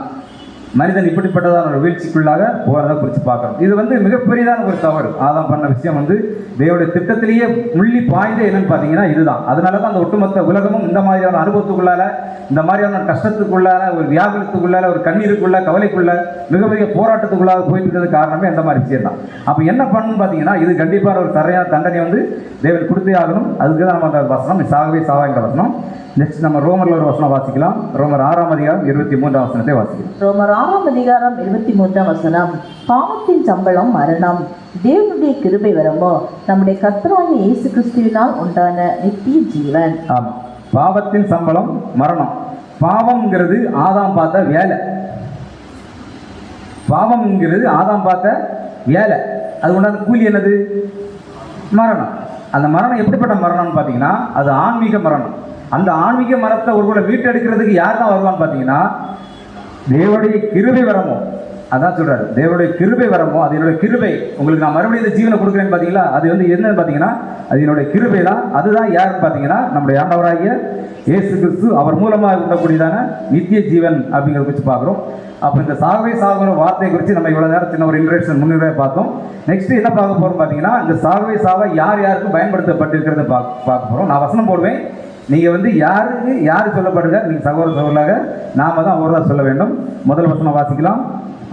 மனிதன் இப்படிப்பட்டதான ஒரு வீழ்ச்சிக்குள்ளாக போகிறத குறித்து பார்க்கணும். இது வந்து மிகப்பெரியதான ஒரு தவறு. ஆதாம் பண்ண விஷயம் வந்து தேவனுடைய திட்டத்திலேயே முள்ளி பாய்ந்து என்னன்னு பார்த்தீங்கன்னா இதுதான். அதனால தான் அந்த ஒட்டுமொத்த உலகமும் இந்த மாதிரியான அனுபவத்துக்குள்ளால, இந்த மாதிரியான கஷ்டத்துக்குள்ளால, ஒரு வியாகுலத்துக்குள்ளால, ஒரு கண்ணீருக்குள்ள, கவலைக்குள்ள, மிகப்பெரிய போராட்டத்துக்குள்ளாக போயிட்டு இருக்கிறது காரணமே இந்த மாதிரி விஷயம் தான். அப்போ என்ன பண்ணணும்னு பார்த்தீங்கன்னா, இது கண்டிப்பான ஒரு சரியான தண்டனை வந்து தேவன் கொடுத்தே ஆகணும். அதுக்கு தான் நம்ம அந்த வசனம் சாகவே சாவாங்கிற வசனம். நெக்ஸ்ட் நம்ம ரோமர்ல ஒரு வசனம் வாசிக்கலாம். ரோமர் 6ஆம் அதிகாரம் 23ஆம் வசனத்தை வாசிக்கலாம். ரோமர் 6ஆம் அதிகாரம் 23ஆம் வசனம். பாவத்தின் சம்பளம் மரணம், தேவனுடைய கிருபை வரமோ நம்முடைய கர்த்தராகிய இயேசு கிறிஸ்துவினால் உண்டான நித்திய ஜீவன். ஆமாம், பாவத்தின் சம்பளம் மரணம். பாவம்ங்கிறது ஆதாம் பார்த்த வேலை. பாவம்ங்கிறது ஆதாம் பார்த்த வேலை. அது உண்டான கூலி என்னது? மரணம். அந்த மரணம் எப்படிப்பட்ட மரணம்னு பார்த்தீங்கன்னா, அது ஆன்மீக மரணம். அந்த ஆன்மீக மரத்தை ஒருவேளை மீட்டெடுக்கிறதுக்கு யார் தான் வருவான்னு பார்த்தீங்கன்னா, தேவனுடைய கிருபை வரமோ அதான் சொல்றாரு, தேவனுடைய கிருபை வரமோ அது என்னுடைய கிருபை, உங்களுக்கு நான் மறுபடியும் இந்த ஜீவனை கொடுக்குறேன்னு பார்த்தீங்களா, அது வந்து என்னன்னு பார்த்தீங்கன்னா அது என்னுடைய கிருபை தான். அதுதான் யாருன்னு பார்த்தீங்கன்னா நம்முடைய ஆண்டவராகிய இயேசு கிறிஸ்து, அவர் மூலமாக ఉండக்கூடியதான நித்திய ஜீவன் அப்படிங்கிறத குறித்து பார்க்குறோம். அப்போ இந்த சாகவே சாகுற வார்த்தையை குறித்து நம்ம இவ்வளோ நேரம் சின்ன ஒரு இன்ட்ரடக்ஷன் முன்னுரையை பார்த்தோம். நெக்ஸ்ட் என்ன பார்க்க போகிறோம் பார்த்தீங்கன்னா, இந்த சாகவே சாவை யார் யாருக்கும் பயன்படுத்தப்பட்டிருக்கிறத பார்க்க போகிறோம். நான் வசனம் போடுவேன், நீங்கள் வந்து யார் சொல்லப்படுங்க, நீங்கள் சகோதர சகோதராக நாம தான் அவர் தான் சொல்ல வேண்டும். முதல் வசனம் வாசிக்கலாம்.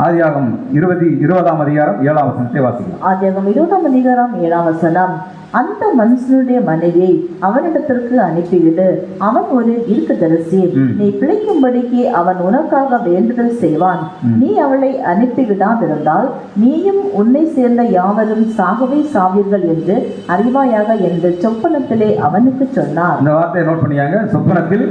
ஆதியாகமம் 20ஆம் அதிகாரம் 7ஆம் வசனத்தை வாசிக்கலாம். ஆதியாகமம் 20ஆம் அதிகாரம் 7ஆம் வசனம். அந்த மனுஷனுடைய மனைவியை அவனிடத்திற்கு அனுப்பிவிடு, அவன் ஒரு தீர்க்கதரிசி, நீ பிழைக்கும்படிக்கு அவன் உனக்காக வேண்டுதல் செய்வான். நீ அவளை அனுப்பிவிடாதிருந்தால் நீயும் உன்னை சேர்ந்த யாவரும் சாகவே சாவீர்கள் என்று அறிவாயாக என்று சொப்பனத்திலே அவனுக்கு சொன்னார். இந்த வார்த்தையை நோட் பண்ணியாங்க, சொப்பனத்தில்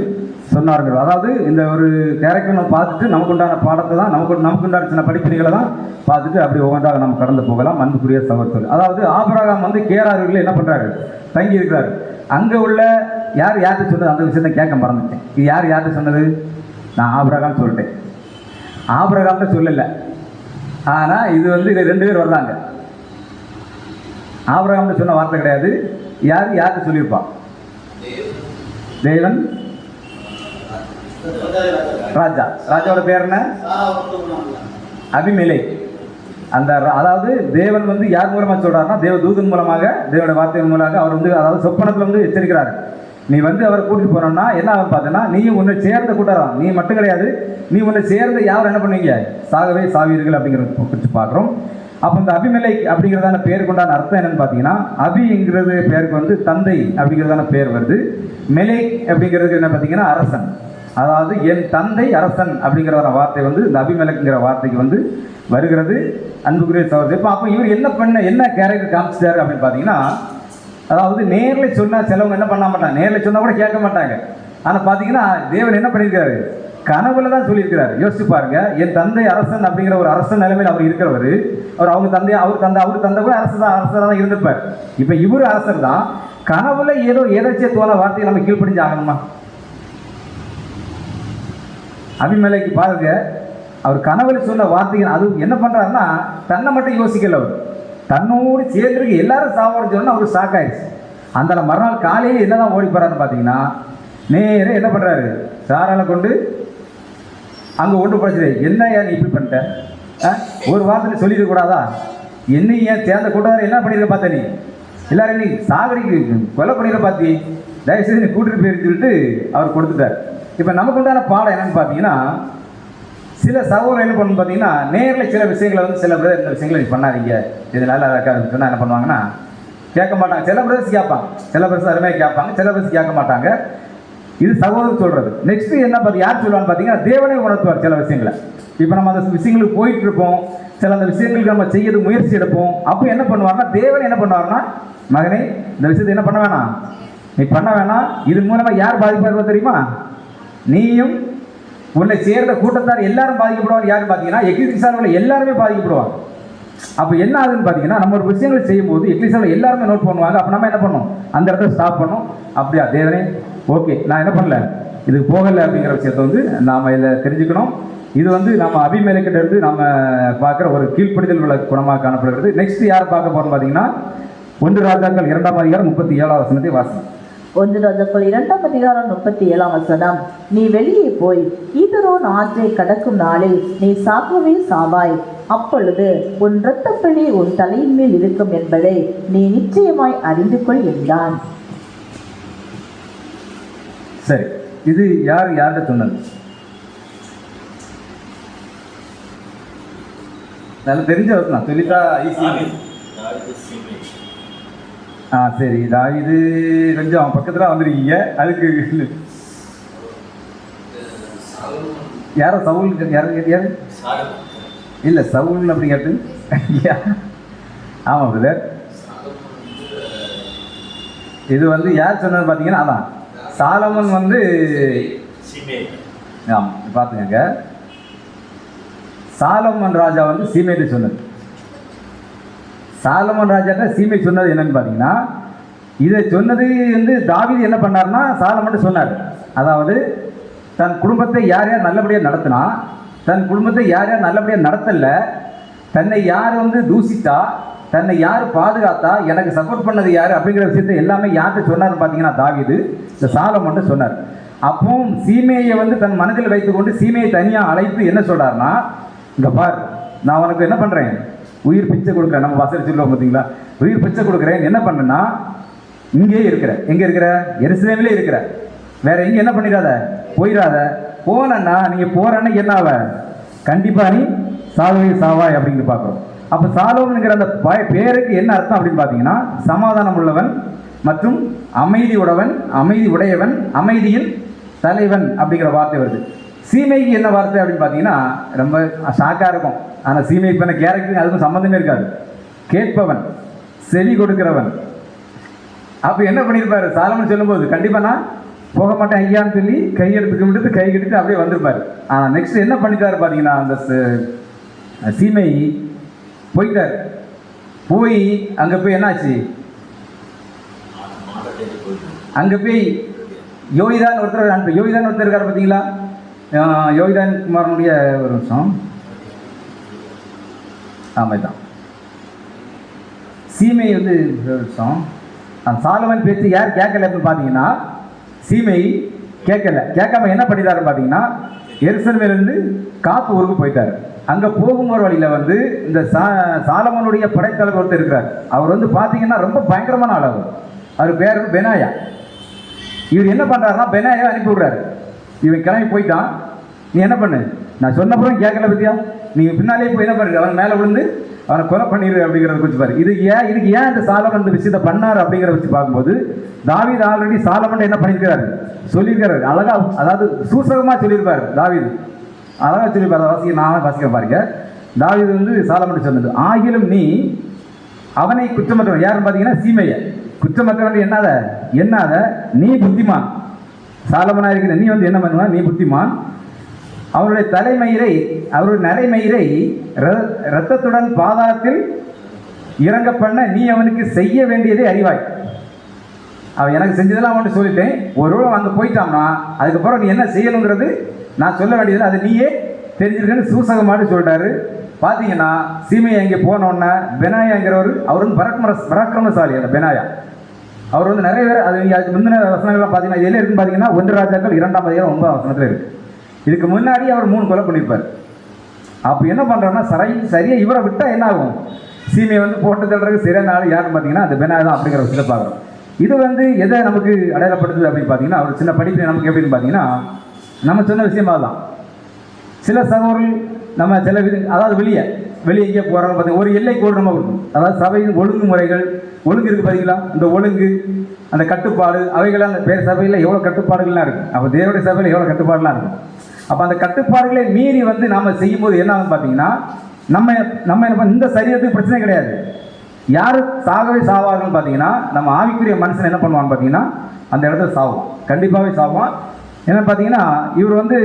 சொன்னார்கள். அதாவது இந்த ஒரு கேரக்டர் நம்ம பார்த்துட்டு நமக்கு உண்டான பாடத்தை தான் நமக்கு உண்டான சின்ன படிப்பினைகளை தான் பார்த்துட்டு அப்படி ஒவ்வொன்றாக நம்ம கடந்து போகலாம். அன்புக்குரிய சகோதரர்கள், அதாவது ஆபிரகாம் வந்து கேராரில் என்ன பண்ணுறாரு, தங்கி இருக்கிறாரு. அங்கே உள்ள யார்கிட்ட சொன்னது அந்த விஷயத்தை கேட்க மறந்துட்டேன். இது யார்கிட்ட சொன்னது, நான் ஆபிரகாம் சொல்லிட்டேன், ஆபிரகாம்கிட்ட சொல்லலை. ஆனால் இது வந்து இது 2 பேர் வர்றாங்க. ஆபிரகாம்கிட்ட சொன்ன வார்த்தை கிடையாது. யார்கிட்ட சொல்லியிருப்பான், தேவன் ராஜாவோட பேர் என்ன, அபிமெலேக். அந்த அதாவது தேவன் வந்து யார் மூலமாக சொல்றாருன்னா தேவதூதன் மூலமாக, தேவனுடைய வார்த்தையின் மூலமாக அவர் வந்து அதாவது சொப்பனத்தில் வந்து எச்சரிக்கிறாரு. நீ வந்து அவரை கூட்டிட்டு போனோம்னா என்ன ஆகும் பார்த்தீங்கன்னா, நீயும் உன்னை சேர்ந்த கூட்டம், நீ மட்டும் கிடையாது, நீ உன்னை சேர்ந்த யாரும் என்ன பண்ணுவீங்க, சாகவே சாவீர்கள் அப்படிங்கிறத குறித்து பார்க்குறோம். அப்போ இந்த அபிமெலேக் அப்படிங்கிறதான பேருக்கு உண்டான அர்த்தம் என்னன்னு பார்த்தீங்கன்னா, அபிங்கிறது பேருக்கு வந்து தந்தை அப்படிங்கிறதான பேர் வருது. மெலேக் அப்படிங்கிறதுக்கு என்ன பார்த்தீங்கன்னா அரசன், அதாவது என் தந்தை அரசன் அப்படிங்கிற வார்த்தை வந்து இந்த அபிமெலேக்குங்கிற வார்த்தைக்கு வந்து வருகிறது. அன்புக்குரிய சகோதரர், இப்போ அப்போ இவர் என்ன கேரக்டர் காமிச்சிட்டாரு அப்படின்னு பார்த்தீங்கன்னா, அதாவது நேரில் சொன்னால் சிலவங்க என்ன பண்ண மாட்டாங்க, நேரில் சொன்னால் கூட கேட்க மாட்டாங்க. ஆனால் பார்த்தீங்கன்னா தேவன் என்ன பண்ணியிருக்காரு, கனவுல தான் சொல்லியிருக்கிறாரு. யோசிச்சு பாருங்க, என் தந்தை அரசன் அப்படிங்கிற ஒரு அரசன் நிலைமையில் அவர் இருக்கிறவர். அவர் தந்தை கூட அரசராக தான் இருந்திருப்பார். இப்போ இவர் அரசர் தான், கனவுல ஏதோ ஏதாச்சும் தோண வார்த்தையை நம்ம கீழ்ப்படிஞ்சு ஆகணுமா? அபிமெலேக்கு பாருங்க, அவர் கனவுல சொன்ன வார்த்தைகள் அது என்ன பண்றாருன்னா, தன்னை மட்டும் யோசிக்கல, அவர் தன்னோடு சேர்ந்துருக்கு எல்லாரும் சாப்பாடு சொன்னா அவரு ஷாக் ஆயிடுச்சு. அந்த மறுநாள் காலையில் என்னதான் ஓடி போறாருன்னு பார்த்தீங்கன்னா, நேரே என்ன பண்றாரு, சாரால கொண்டு அங்கே ஒன்று படிச்சது, என்ன ஏன் இப்படி பண்ணிட்ட, ஒரு வார்த்தை சொல்லிட கூடாதா, என்ன ஏன் சேர்ந்த கூட்டாளர் என்ன பண்ணிருக்க பார்த்த, நீ எல்லாரும் நீ சாகடிக்கு கொலை பண்ணிட பார்த்தி, தயவுசெய்து நீ கூட்டிட்டு போயிருக்கு சொல்லிட்டு அவர் கொடுத்துட்டார். இப்போ நமக்கு உண்டான பாடம் என்னன்னு பார்த்தீங்கன்னா, சில சகோதரர் என்ன பண்ணணும் பார்த்தீங்கன்னா, நேரில் சில விஷயங்களை வந்து சில பேர் இந்த விஷயங்களை நீ பண்ணாதீங்க, இதனால சொன்னால் என்ன பண்ணுவாங்கன்னா கேட்க மாட்டாங்க. சில பிரதர்ஸ் கேட்பாங்க, சில பிரதர்ஸ் அருமையாக கேட்பாங்க, சில பிரதர்ஸ் கேட்க மாட்டாங்க. இது சகோதரர் சொல்கிறது. நெக்ஸ்ட் என்ன பார்த்து யார் சொல்லுவான்னு பார்த்தீங்கன்னா, தேவனே உணர்த்துவார் சில விஷயங்களை. இப்போ நம்ம அந்த விஷயங்களுக்கு போயிட்டு இருப்போம், சில அந்த விஷயங்களுக்கு நம்ம செய்யறது முயற்சி எடுப்போம். அப்போ என்ன பண்ணுவார்னா, தேவன் என்ன பண்ணுவார்னா, மகனே இந்த விஷயத்தை என்ன பண்ண வேணாம், நீ பண்ண வேணாம், இது மூலமாக யார் பாதிப்பார்கள் தெரியுமா, நீயும் உன்னை சேர்ந்த கூட்டத்தார் எல்லாரும் பாதிக்கப்படுவாங்க. யாரும் பார்த்தீங்கன்னா எக்லிசியாவில் எல்லாருமே பாதிக்கப்படுவாங்க. அப்போ என்ன ஆகுதுன்னு பார்த்தீங்கன்னா, நம்ம ஒரு விஷயங்கள் செய்யும்போது எக்லிசியாவில் எல்லாருமே நோட் பண்ணுவாங்க. அப்போ நம்ம என்ன பண்ணணும், அந்த இடத்துல ஸ்டாப் பண்ணணும். அப்படியா தேவனே, ஓகே நான் என்ன பண்ணல, இது போகலை அப்படிங்கிற விஷயத்தை வந்து நாம் இதில் தெரிஞ்சுக்கணும். இது வந்து நம்ம அபிமெலேக்கிட்ட இருந்து நம்ம பார்க்குற ஒரு கீழ்ப்படிதல் உள்ள குணமாக காணப்படுகிறது. நெக்ஸ்ட் யார் பார்க்க போகிறோம் பார்த்தீங்கன்னா, 1 ராஜாக்கள் 2ஆம் அதிகாரம் 37ஆம் வசனத்தை வாசிக்கும். 1 ராஜாக்கள் 2ஆம் அதிகாரம் 37ஆம் வசனம். நீ வெளியே போய் கீதரோன் ஆற்றை கடக்கும் நாளில் நீ சாகவே சாவாய், அப்பொழுது உன் இரத்தப்பழி உன் தலையின் மேல் இருக்கும் என்பதை நீ நிச்சயமாய் அறிந்து கொள் என்றான். சரி, இது யார்கிட்ட சொன்னது, நல்லா தெரிஞ்ச வசனம் சொல்லிட்டா ஈஸி. சரி, தாவீது கொஞ்சம் பக்கத்தில் வந்துருக்கீங்க. அதுக்கு யாரோ சவுல் யாரு இல்லை சவுல் அப்படி கேட்டு ஆமாம் பிரதர். இது வந்து யார் சொன்னது பார்த்தீங்கன்னா, அதான் சாலமன் வந்து ஆமாம் பார்த்துக்கங்க, சாலமன் ராஜா வந்து சீமேட்டு சொன்னது. சாலமன் ராஜாட்ட சீமை சொன்னது என்னன்னு பார்த்தீங்கன்னா, இதை சொன்னது வந்து தாவீது என்ன பண்ணார்னா, சாலமன் சொன்னார், அதாவது தன் குடும்பத்தை யார் யார் நல்லபடியாக நடத்தினா தன் குடும்பத்தை யார் யார் நல்லபடியாக நடத்தல, தன்னை யார் வந்து தூசித்தா, தன்னை யார் பாதுகாத்தா, எனக்கு சப்போர்ட் பண்ணது யார் அப்படிங்கிற விஷயத்தை எல்லாமே யார்கிட்ட சொன்னார்னு பார்த்தீங்கன்னா தாவீது இந்த சாலமோன் சொன்னார். அப்போ சீமையை வந்து தன் மனதில் வைத்துக்கொண்டு சீமையை தனியாக அழைத்து என்ன சொல்றாருன்னா, இங்கே பார், நான் உனக்கு என்ன பண்ணுறேன், உயிர் பிச்சை கொடுக்குறேன். நம்ம வசதி சொல்லுவோம் பார்த்தீங்களா, உயிர் பிச்சை கொடுக்குறேன். என்ன பண்ணுன்னா, இங்கே இருக்கிற, எங்கே இருக்கிற, எருசலேமிலே இருக்கிற, வேற எங்கே என்ன பண்ணிடாத, போயிடாத. போனன்னா நீங்கள் போறன்னா என்ன ஆவ, கண்டிப்பாக நீ சாகவே சாவாய் அப்படின்னு பார்க்குறோம். அப்போ சாலோமோன்ங்கிற அந்த பேருக்கு என்ன அர்த்தம் அப்படின்னு பார்த்தீங்கன்னா, சமாதானம் உள்ளவன் மற்றும் அமைதி உடையவன், அமைதி உடையவன், அமைதியின் தலைவன் அப்படிங்கிற வார்த்தை வருது. சீமைக்கு என்ன வார்த்தை அப்படின்னு பார்த்தீங்கன்னா ரொம்ப ஷாக்காக இருக்கும். ஆனால் சீமை இப்போ கேரக்டருக்கு அதுக்கும் சம்மந்தமே இருக்காது. கேட்பவன், செவி கொடுக்கிறவன். அப்போ என்ன பண்ணியிருப்பாரு சாலமோன் சொல்லும்போது, கண்டிப்பாக நான் போக மாட்டேன் ஐயான்னு சொல்லி கையெடுத்துக்கு விட்டு கை கட்டிட்டு அப்படியே வந்திருப்பாரு. ஆனால் நெக்ஸ்ட் என்ன பண்ணிட்டாரு பார்த்தீங்கன்னா, அந்த சீமை போயிட்டார். போய் அங்கே போய் என்னாச்சு, அங்கே போய் யோகிதான் ஒருத்தர் யோகிதான் ஒருத்தர் இருக்கார் பார்த்தீங்களா, யோகிதான் குமாரனுடைய ஒரு நிமிஷம், ஆமாம் தான் சீமை வந்து ஒரு நிமிஷம், சாலமன் பேச்சு யார் கேட்கல அப்படின்னு பார்த்தீங்கன்னா சீமை கேட்கல. கேட்காம என்ன பண்ணிட்டாரு பார்த்தீங்கன்னா, எருசலேமிலிருந்து காத்து ஊருக்கு போயிட்டார். அங்கே போகும்போது வழியில் வந்து இந்த சாலமோனுடைய படைத்தலைவர் ஒருத்தர் இருக்கிறார். அவர் வந்து பார்த்தீங்கன்னா ரொம்ப பயங்கரமான ஆள். அவர் பேர் பெனாயா. இவர் என்ன பண்ணுறாருன்னா பெனாயா அனுப்பி விடுறாரு. இவன் கிளம்பி போயிட்டான், நீ என்ன பண்ணு, நான் சொன்னப்பறம் கேட்கல பத்தியா, நீங்கள் பின்னாலே போய் என்ன பண்ணுறது, அவன் மேலே விழுந்து அவனை கொலை பண்ணிடு அப்படிங்கிறத குறித்து பாரு. இதுக்கு ஏன் இந்த சாலமன் இந்த விஷயத்தை பண்ணார் அப்படிங்கிறத வச்சு பார்க்கும்போது, தாவீது ஆல்ரெடி சாலமன் என்ன பண்ணியிருக்கிறாரு சொல்லியிருக்கிறாரு. அழகா, அதாவது சூசகமாக சொல்லியிருப்பார் தாவீது, அழகாக சொல்லியிருப்பார். நான் வாசிக்க பாருங்க. தாவீது வந்து சாலமன் சொன்னது, ஆகிலும் நீ அவனை குற்றமற்றவன், யாருன்னு பார்த்தீங்கன்னா சீமையை குற்றமற்றவன் என்னாத நீ புத்திமான். சாலமனாக இருக்கிற நீ வந்து என்ன பண்ணுவ, நீ புத்திமான். அவருடைய தலைமயிரை, அவருடைய நடைமயிரை இரத்தத்துடன் பாதாளத்தில் இறங்க பண்ண நீ அவனுக்கு செய்ய வேண்டியதை அறிவாய். அவன் எனக்கு செஞ்சதெல்லாம் அவன்கிட்ட சொல்லிட்டேன். ஒருவேளை அங்கே போயிட்டான்னா அதுக்கப்புறம் நீ என்ன செய்யணுங்கிறது நான் சொல்ல வேண்டியது அது நீயே தெரிஞ்சிருக்கேன்னு சூசகமாட்டு சொல்லிட்டாரு. பார்த்தீங்கன்னா சீமையை இங்கே போனோன்னே பெனாயாங்கிறவர், அவர் வந்து பராக்கிரமசாலி. அந்த பெனாயா அவர் வந்து நிறைய பேர், அது அதுக்கு முந்தின வசனங்கள்லாம் பார்த்தீங்கன்னா இது என்ன இருக்குன்னு பார்த்தீங்கன்னா 1 ராஜாக்கள் 2ஆம் அதிகாரம் 9ஆம் வசனத்தில் இருக்குது. இதுக்கு முன்னாடி அவர் 3 கொலை பண்ணியிருப்பார். அப்போ என்ன பண்ணுறோன்னா சரியாக இவரை விட்டால் என்ன ஆகும், சீமையை வந்து போட்டு தள்ளுறதுக்கு சரியான ஆள் யாருன்னு பார்த்தீங்கன்னா அந்த பெனாயா தான் அப்படிங்கிற விஷயத்தை பார்க்குறோம். இது வந்து எதை நமக்கு அடையாளப்படுத்துது அப்படின்னு பார்த்தீங்கன்னா, அவர் சின்ன படிப்பு நமக்கு எப்படின்னு பார்த்தீங்கன்னா, நம்ம சொன்ன விஷயமாக தான் சில சகோதரர்கள் நம்ம சில அதாவது வெளியே எங்கே போகிறாங்க பார்த்தீங்கன்னா ஒரு எல்லை கோடு நம்ம கொடுக்கணும். அதாவது சபையின் ஒழுங்குமுறைகள் ஒழுங்கு இருக்குது பார்த்தீங்களா, இந்த ஒழுங்கு அந்த கட்டுப்பாடு அவைகளாம் அந்த பேர் சபையில் எவ்வளோ கட்டுப்பாடுகள்லாம் இருக்குது. அப்போ தேவனுடைய சபையில் எவ்வளோ கட்டுப்பாடுலாம் இருக்கும். அப்போ அந்த கட்டுப்பாடுகளை மீறி வந்து நாம் செய்யும்போது என்ன ஆகும் பார்த்தீங்கன்னா, நம்ம இந்த சரீரத்துக்கு பிரச்சனை கிடையாது. யார் சாகவே சாவார்கள் பார்த்தீங்கன்னா, நம்ம ஆவிக்குரிய மனுஷன் என்ன பண்ணுவான்னு பார்த்தீங்கன்னா அந்த இடத்துல சாவும், கண்டிப்பாகவே சாவான். என்ன பார்த்தீங்கன்னா இவர் வந்து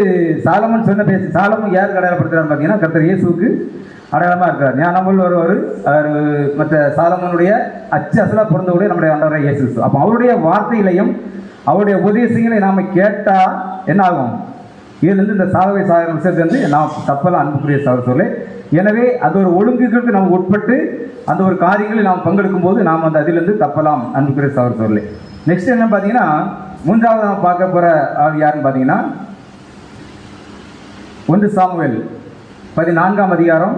சாலமன் சொன்ன பேசி, சாலமன் யாருக்கு அடையாளப்படுத்துறாரு பார்த்தீங்கன்னா கர்த்தர் இயேசுவுக்கு அடையாளமாக இருக்கிறார். ஞானமுள்ள ஒருவர் மற்ற சாலமனுடைய அசலாக பிறந்தவருடைய நம்முடைய ஆண்டவராகிய இயேசு. அப்போ அவருடைய வார்த்தைகளையும் அவருடைய உபதேசங்களை நாம் கேட்டால் என்ன ஆகும், இதுலேருந்து இந்த சாகவே சாகிற விஷயத்துலேருந்து நாம் தப்பெல்லாம் அன்புக்குரிய சொல்ல. எனவே அது ஒரு ஒழுங்குகளுக்கு நாம் உட்பட்டு அந்த ஒரு காரியங்களில் நாம் பங்கெடுக்கும் போது நாம் அந்த அதிலிருந்து தப்பலாம் அன்புக்குரிய சொல்ல. நெக்ஸ்ட் என்ன பார்த்தீங்கன்னா, மூன்றாவது நாம் பார்க்க போகிற ஆள் யாருன்னு பார்த்தீங்கன்னா 1 சாமுவேல் 14ஆம் அதிகாரம்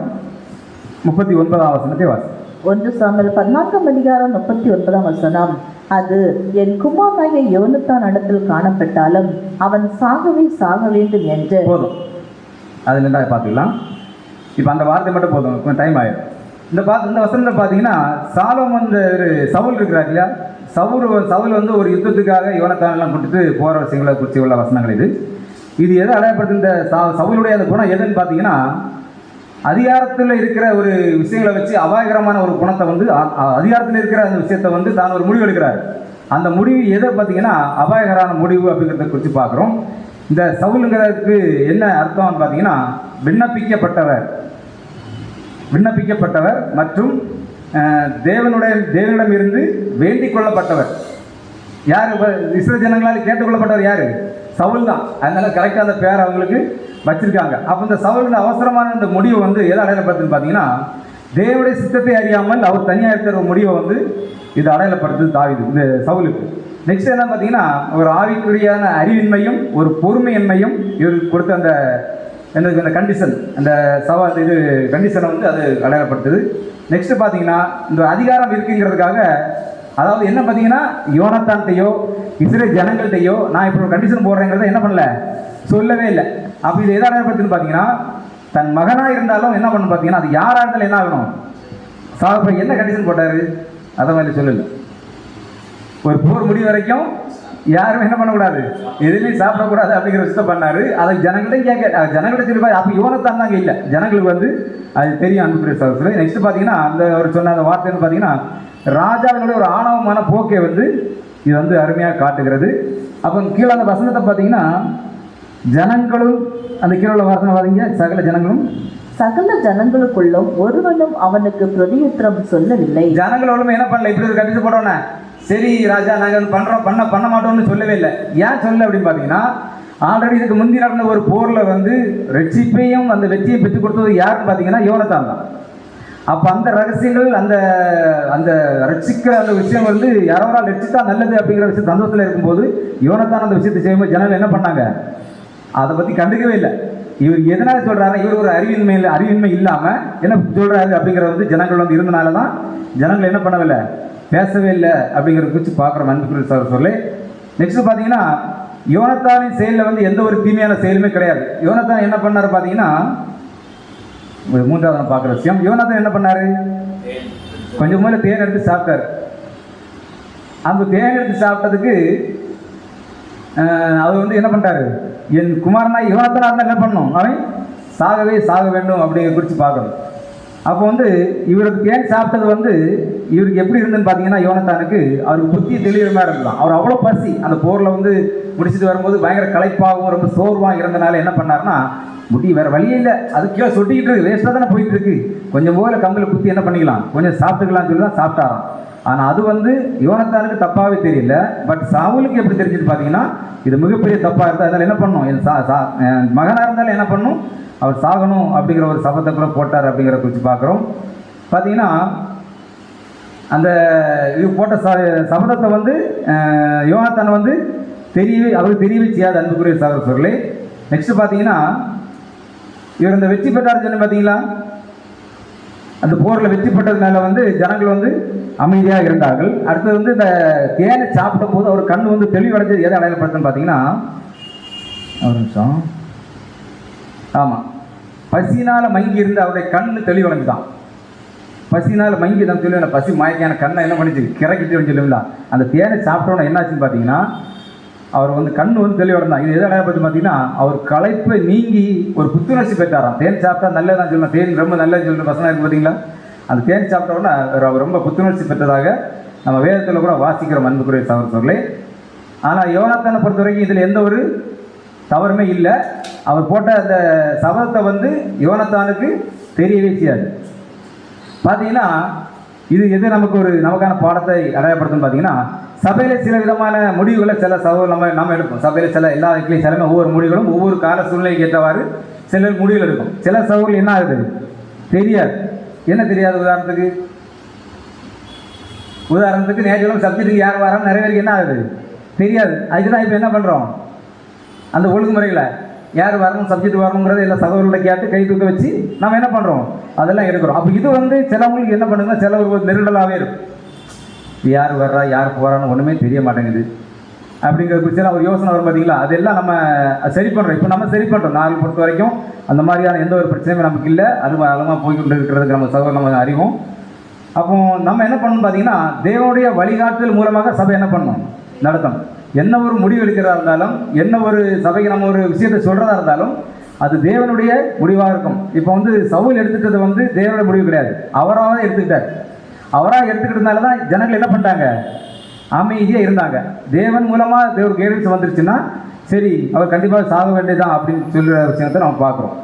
39ஆம் வசனத்தை வாசி. 1 சாமுவேல் 14ஆம் அதிகாரம் 39ஆம் வசனம். அது என் குமாரனாகிய யோனத்தான் இடத்தில் காணப்பட்டாலும் அவன் சாகவே சாக வேண்டும் என்று. போதும், அதுல இருந்தால் பார்த்துக்கலாம். இப்போ அந்த வார்த்தை மட்டும் போதும், கொஞ்சம் டைம் ஆயிடும். இந்த வசனத்தில் பார்த்தீங்கன்னா சாலோமோன் ஒரு சவுல் இருக்கிறார் இல்லையா, சவுல் வந்து ஒரு யுத்தத்துக்காக யோனத்தானெல்லாம் கொடுத்துட்டு போகிற விஷயங்களை குறித்து உள்ள வசனங்கள் இது எதை அடையாளப்படுத்த இந்த சவுலுடைய அந்த குணம் எதுன்னு பார்த்தீங்கன்னா, அதிகாரத்தில் இருக்கிற ஒரு விஷயங்களை வச்சு அபாயகரமான ஒரு குணத்தை வந்து அதிகாரத்தில் இருக்கிற அந்த விஷயத்தை வந்து தான் ஒரு முடிவு எடுக்கிறார். அந்த முடிவு எதை பார்த்தீங்கன்னா அபாயகரமான முடிவு அப்படிங்கிறத குறித்து பார்க்குறோம். இந்த சவுலுங்கிறதுக்கு என்ன அர்த்தம்னு பார்த்தீங்கன்னா விண்ணப்பிக்கப்பட்டவர் மற்றும் தேவனிடம் இருந்து வேண்டிக் கொள்ளப்பட்டவர். யார்? இஸ்ரவேல் ஜனங்களால் கேட்டுக்கொள்ளப்பட்டவர் யார்? சவுல் தான். அதனால கரெக்டாக அந்த பேர் அவங்களுக்கு வச்சிருக்காங்க. அப்போ இந்த சவுலுடைய அவசரமான இந்த முடிவை வந்து எதை அடையாளப்படுத்துன்னு பார்த்தீங்கன்னா, தேவனுடைய சித்தத்தை அறியாமல் அவர் தனியாக இருக்கிற முடிவை வந்து இது அடையாளப்படுத்துது தாவீது இந்த சவுலுக்கு. நெக்ஸ்ட் என்ன பார்த்தீங்கன்னா, ஒரு ஆவிக்குரியான அறிவின்மையும் ஒரு பொறுமையின்மையும் இவருக்கு கொடுத்த அந்த அந்த கண்டிஷன், அந்த சவால் இது கண்டிஷனை வந்து அது அடையாளப்படுத்துது. நெக்ஸ்ட் பார்த்தீங்கன்னா, இந்த அதிகாரம் இருக்குங்கிறதுக்காக, அதாவது என்ன பார்த்தீங்கன்னா, யோனத்தான்ட்டையோ இஸ்ரேல் ஜனங்கள்கிட்டையோ நான் இப்போ ஒரு கண்டிஷன் போடுறேங்கிறத என்ன பண்ணல, சொல்லவே இல்லை. அப்போ இது எதை அடையாளப்படுத்துன்னு பார்த்தீங்கன்னா, தன் மகனாக இருந்தாலும் என்ன பண்ணணும் பார்த்தீங்கன்னா, அது யாராக இருந்தாலும் என்ன ஆகணும், சாகுபடி என்ன கண்டிஷன் போட்டார் அதை மாதிரி சொல்லலை. ஒரு போர் முடிவு வரைக்கும் யாரும் என்ன பண்ணக்கூடாது, எதுவுமே சாப்பிடக்கூடாது அப்படிங்கிற விஷயத்தை பண்ணார். அதை ஜனங்கள்டையும் ஜனங்கள்ட்ட சொல்லி, அப்போ யோனத்தான் தாங்க இல்லை, ஜனங்களுக்கு வந்து அது தெரியும் அன்புக்குரிய சகோதரர்களே. நெக்ஸ்ட் பார்த்தீங்கன்னா, அந்த ஒரு சொன்ன அந்த வார்த்தைன்னு பார்த்தீங்கன்னா, ராஜாவினுடைய ஒரு ஆணவமான போக்கை வந்து இது வந்து அருமையாக காட்டுகிறது. அப்போ கீழே அந்த வசனத்தை பார்த்தீங்கன்னா, ஜனங்களும் அந்த கீழே உள்ள வார்த்தை பார்த்தீங்க, சகல ஜனங்களுக்குள்ளும் ஒருவனும் அவனுக்கு பிரதியுத்தரம் சொல்லவில்லை. ஜனங்களோடும் என்ன பண்ணல, இப்படி ஒரு கண்டிஷன் போட்டோன்னே சரி ராஜா நாங்கள் பண்ண மாட்டோம்னு சொல்லவே இல்லை. ஏன் சொல்ல அப்படின்னு பார்த்தீங்கன்னா, ஆல்ரெடி இதுக்கு முந்தி நடந்த ஒரு போரில் வந்து ரட்சிப்பையும் அந்த வெற்றியை பெற்றுக் கொடுத்தது யாருன்னு பார்த்தீங்கன்னா யோனத்தான் தான். அப்போ அந்த ரகசியங்கள் அந்த அந்த ரட்சிக்கிற அந்த விஷயம் வந்து யாராவது ரட்சித்தா நல்லது அப்படிங்கிற விஷயம் சந்தோஷத்தில் இருக்கும்போது யோனத்தான் அந்த விஷயத்தை செய்யும்போது ஜனங்கள் என்ன பண்ணாங்க, அதை பற்றி கண்டுக்கவே இல்லை. இவர் எதனால சொல்கிறாரு, இவர் ஒரு அறிவின்மை இல்லாமல் என்ன சொல்கிறாரு அப்படிங்கிற வந்து ஜனங்கள் வந்து இருந்தனால தான் ஜனங்கள் என்ன பண்ணவில்லை, பேசவே இல்லை அப்படிங்கிறத குறித்து பார்க்குற அன்புக்குரிய சொல்லி. நெக்ஸ்ட் பார்த்தீங்கன்னா, யோனத்தானின் செயலில் வந்து எந்த ஒரு தீமையான செயலுமே கிடையாது. யோனத்தான் என்ன பண்ணார் பார்த்தீங்கன்னா, மூன்றாவது பார்க்குற விஷயம், யோனத்தான் என்ன பண்ணார், கொஞ்சம் முதல்ல தேன் எடுத்து சாப்பிட்டார். அந்த தேன் எடுத்து சாப்பிட்டதுக்கு அவர் வந்து என்ன பண்ணிட்டாரு, என் குமாரனா யோனத்தானா இருந்தால் என்ன பண்ணணும், அவன் சாக வேண்டும் அப்படிங்கிற குறித்து பார்க்கணும். அப்போ வந்து இவருக்கு தேன் சாப்பிட்டது வந்து இவருக்கு எப்படி இருந்துன்னு பார்த்தீங்கன்னா, யோனத்தானுக்கு அவருக்கு புத்தி தெளிவுற மாதிரி இருக்கலாம். அவர் அவ்வளோ பசி, அந்த போரில் வந்து முடிச்சுட்டு வரும்போது பயங்கர களைப்பாகவும் ரொம்ப சோர்வாக இருந்தனால என்ன பண்ணார்னா, முட்டி வேறு வழியே இல்லை, அது கீழே சொட்டிக்கிட்டு இருக்கு, வேஸ்ட்டாக தானே போயிட்டு இருக்கு, கொஞ்சம் போல கம்பில் குத்தி என்ன பண்ணிக்கலாம், கொஞ்சம் சாப்பிட்டுக்கலாம்னு சொல்லி தான் சாப்பிட்டாராம். ஆனால் அது வந்து யோனத்தானுக்கு தப்பாகவே தெரியல. பட் சவுலுக்கு எப்படி தெரிஞ்சுட்டு பார்த்தீங்கன்னா, இது மிகப்பெரிய தப்பாக இருந்தால் அதனால் என்ன பண்ணணும், என் மகனாக இருந்தாலும் என்ன பண்ணணும், அவர் சாகணும் அப்படிங்கிற ஒரு சபத்தை கூட போட்டார் அப்படிங்கிற குறித்து பார்க்குறோம். பார்த்தீங்கன்னா, அந்த இது போட்ட சபதத்தை வந்து யோனத்தான் வந்து அவருக்கு தெரியவே செய்யாது அன்புக்குரிய சகோதரர்களே. நெக்ஸ்ட் பார்த்தீங்கன்னா, இவர் இந்த வெற்றி பெற்றார் சொன்ன பார்த்தீங்களா, அந்த போரில் வெற்றி பெற்றதுனால வந்து ஜனங்கள் வந்து அமைதியாக இருந்தார்கள். அடுத்தது வந்து இந்த தேனை சாப்பிட்ட போது அவர் கண் வந்து தெளிவடைஞ்சது எதை அடையாளப்படுத்துன்னு பார்த்தீங்கன்னா, ஒரு நிமிஷம், ஆமாம், பசினால் மங்கி இருந்து அவருடைய கண்ணு தெளிவடைஞ்சுதான். பசினால் மங்கி தான் தெளிவான பசி மயக்கான கண்ணை என்ன பண்ணிச்சு, கிறக்கிட்டு சொல்லுங்களா. அந்த தேனை சாப்பிட்டோன்னா என்னாச்சுன்னு பார்த்தீங்கன்னா, அவர் வந்து கண் வந்து தெளிவடைந்தான். இது எதை அடையாளப்படுத்தி பார்த்தீங்கன்னா, அவர் களைப்பை நீங்கி ஒரு புத்துணர்ச்சி பெற்றாராம். தேன் சாப்பிட்டா நல்லதான் சொல்லணும், தேன் ரொம்ப நல்லதுன்னு சொல்லிட்டு பசங்க இருக்குது பார்த்தீங்களா. அந்த தேன் சாப்பிட்டோன்னா அவர் ரொம்ப புத்துணர்ச்சி பெற்றதாக நம்ம வேதத்தில் கூட வாசிக்கிறோம் அன்புக்குரிய சகோதரர்களே. ஆனால் யோனத்தானை பொறுத்த வரைக்கும் இதில் எந்த ஒரு தவறுமே இல்லை. அவர் போட்ட அந்த சபதத்தை வந்து யோனத்தானுக்கு தெரியவே செய்யாது. பார்த்தீங்கன்னா, இது எது நமக்கான பாடத்தை அடையாளப்படுத்துன்னு பார்த்தீங்கன்னா, சபையில் சில விதமான முடிவுகளை சில சகோதரர் நம்ம எடுப்போம். சபையில் சில எல்லா இடத்துலையும் சில ஒவ்வொரு முடிவுகளும் ஒவ்வொரு கால சூழ்நிலைக்கு ஏற்றவாறு சில முடிவுகள் எடுக்கும். சில சகோதரர்கள் என்ன ஆகுது தெரியாது. என்ன தெரியாது, உதாரணத்துக்கு நேற்று சப்ஜெக்ட்டுக்கு யார் வரான்னு நிறைய பேருக்கு என்ன ஆகுது தெரியாது. அதுக்கு தான் இப்போ என்ன பண்ணுறோம், அந்த ஒழுங்குமுறைகளை யார் வரணும், சப்ஜெக்ட் வரணுங்கிறத எல்லா சகோதரர்களை கேட்டு கை தூக்க வச்சு நம்ம என்ன பண்ணுறோம், அதெல்லாம் எடுக்கிறோம். அப்போ இது வந்து சிலவங்களுக்கு என்ன பண்ணுங்கன்னா, சில ஒரு நெருடலாகவே இருக்கும். யார் வர்றா யார் போகிறான்னு ஒன்றுமே தெரிய மாட்டேங்குது அப்படிங்கிற குறிச்செல்லாம் ஒரு யோசனை வரும் பார்த்தீங்களா. அதெல்லாம் நம்ம சரி பண்ணுறோம். இப்போ நம்ம சரி பண்ணுறோம். நாளை பொறுத்த வரைக்கும் அந்த மாதிரியான எந்த ஒரு பிரச்சனையுமே நமக்கு இல்லை. அது அளவாக போய்கொண்டு இருக்கிறதுக்கு நம்ம சகோதரர் நம்ம அறிவோம். அப்போ நம்ம என்ன பண்ணணும் பார்த்தீங்கன்னா, தேவனுடைய வழிகாட்டுதல் மூலமாக சபை என்ன பண்ணணும், நடத்தணும். என்ன ஒரு முடிவு எடுக்கிறதா இருந்தாலும், என்ன ஒரு சபைக்கு நம்ம ஒரு விஷயத்தை சொல்கிறதா இருந்தாலும் அது தேவனுடைய முடிவாக இருக்கும். இப்போ வந்து சவுல் எடுத்துக்கிட்டது வந்து தேவனுடைய முடிவு கிடையாது, அவராக எடுத்துக்கிட்டார். அவராக எடுத்துக்கிட்டதுனால தான் ஜனங்கள் என்ன பண்ணிட்டாங்க, அமைதியாக இருந்தாங்க. தேவன் மூலமாக தேவர் கைடன்ஸ் வந்துருச்சுன்னா சரி அவர் கண்டிப்பாக சாக வேண்டியதான் அப்படின்னு சொல்கிற விஷயத்தை நம்ம பார்க்குறோம்.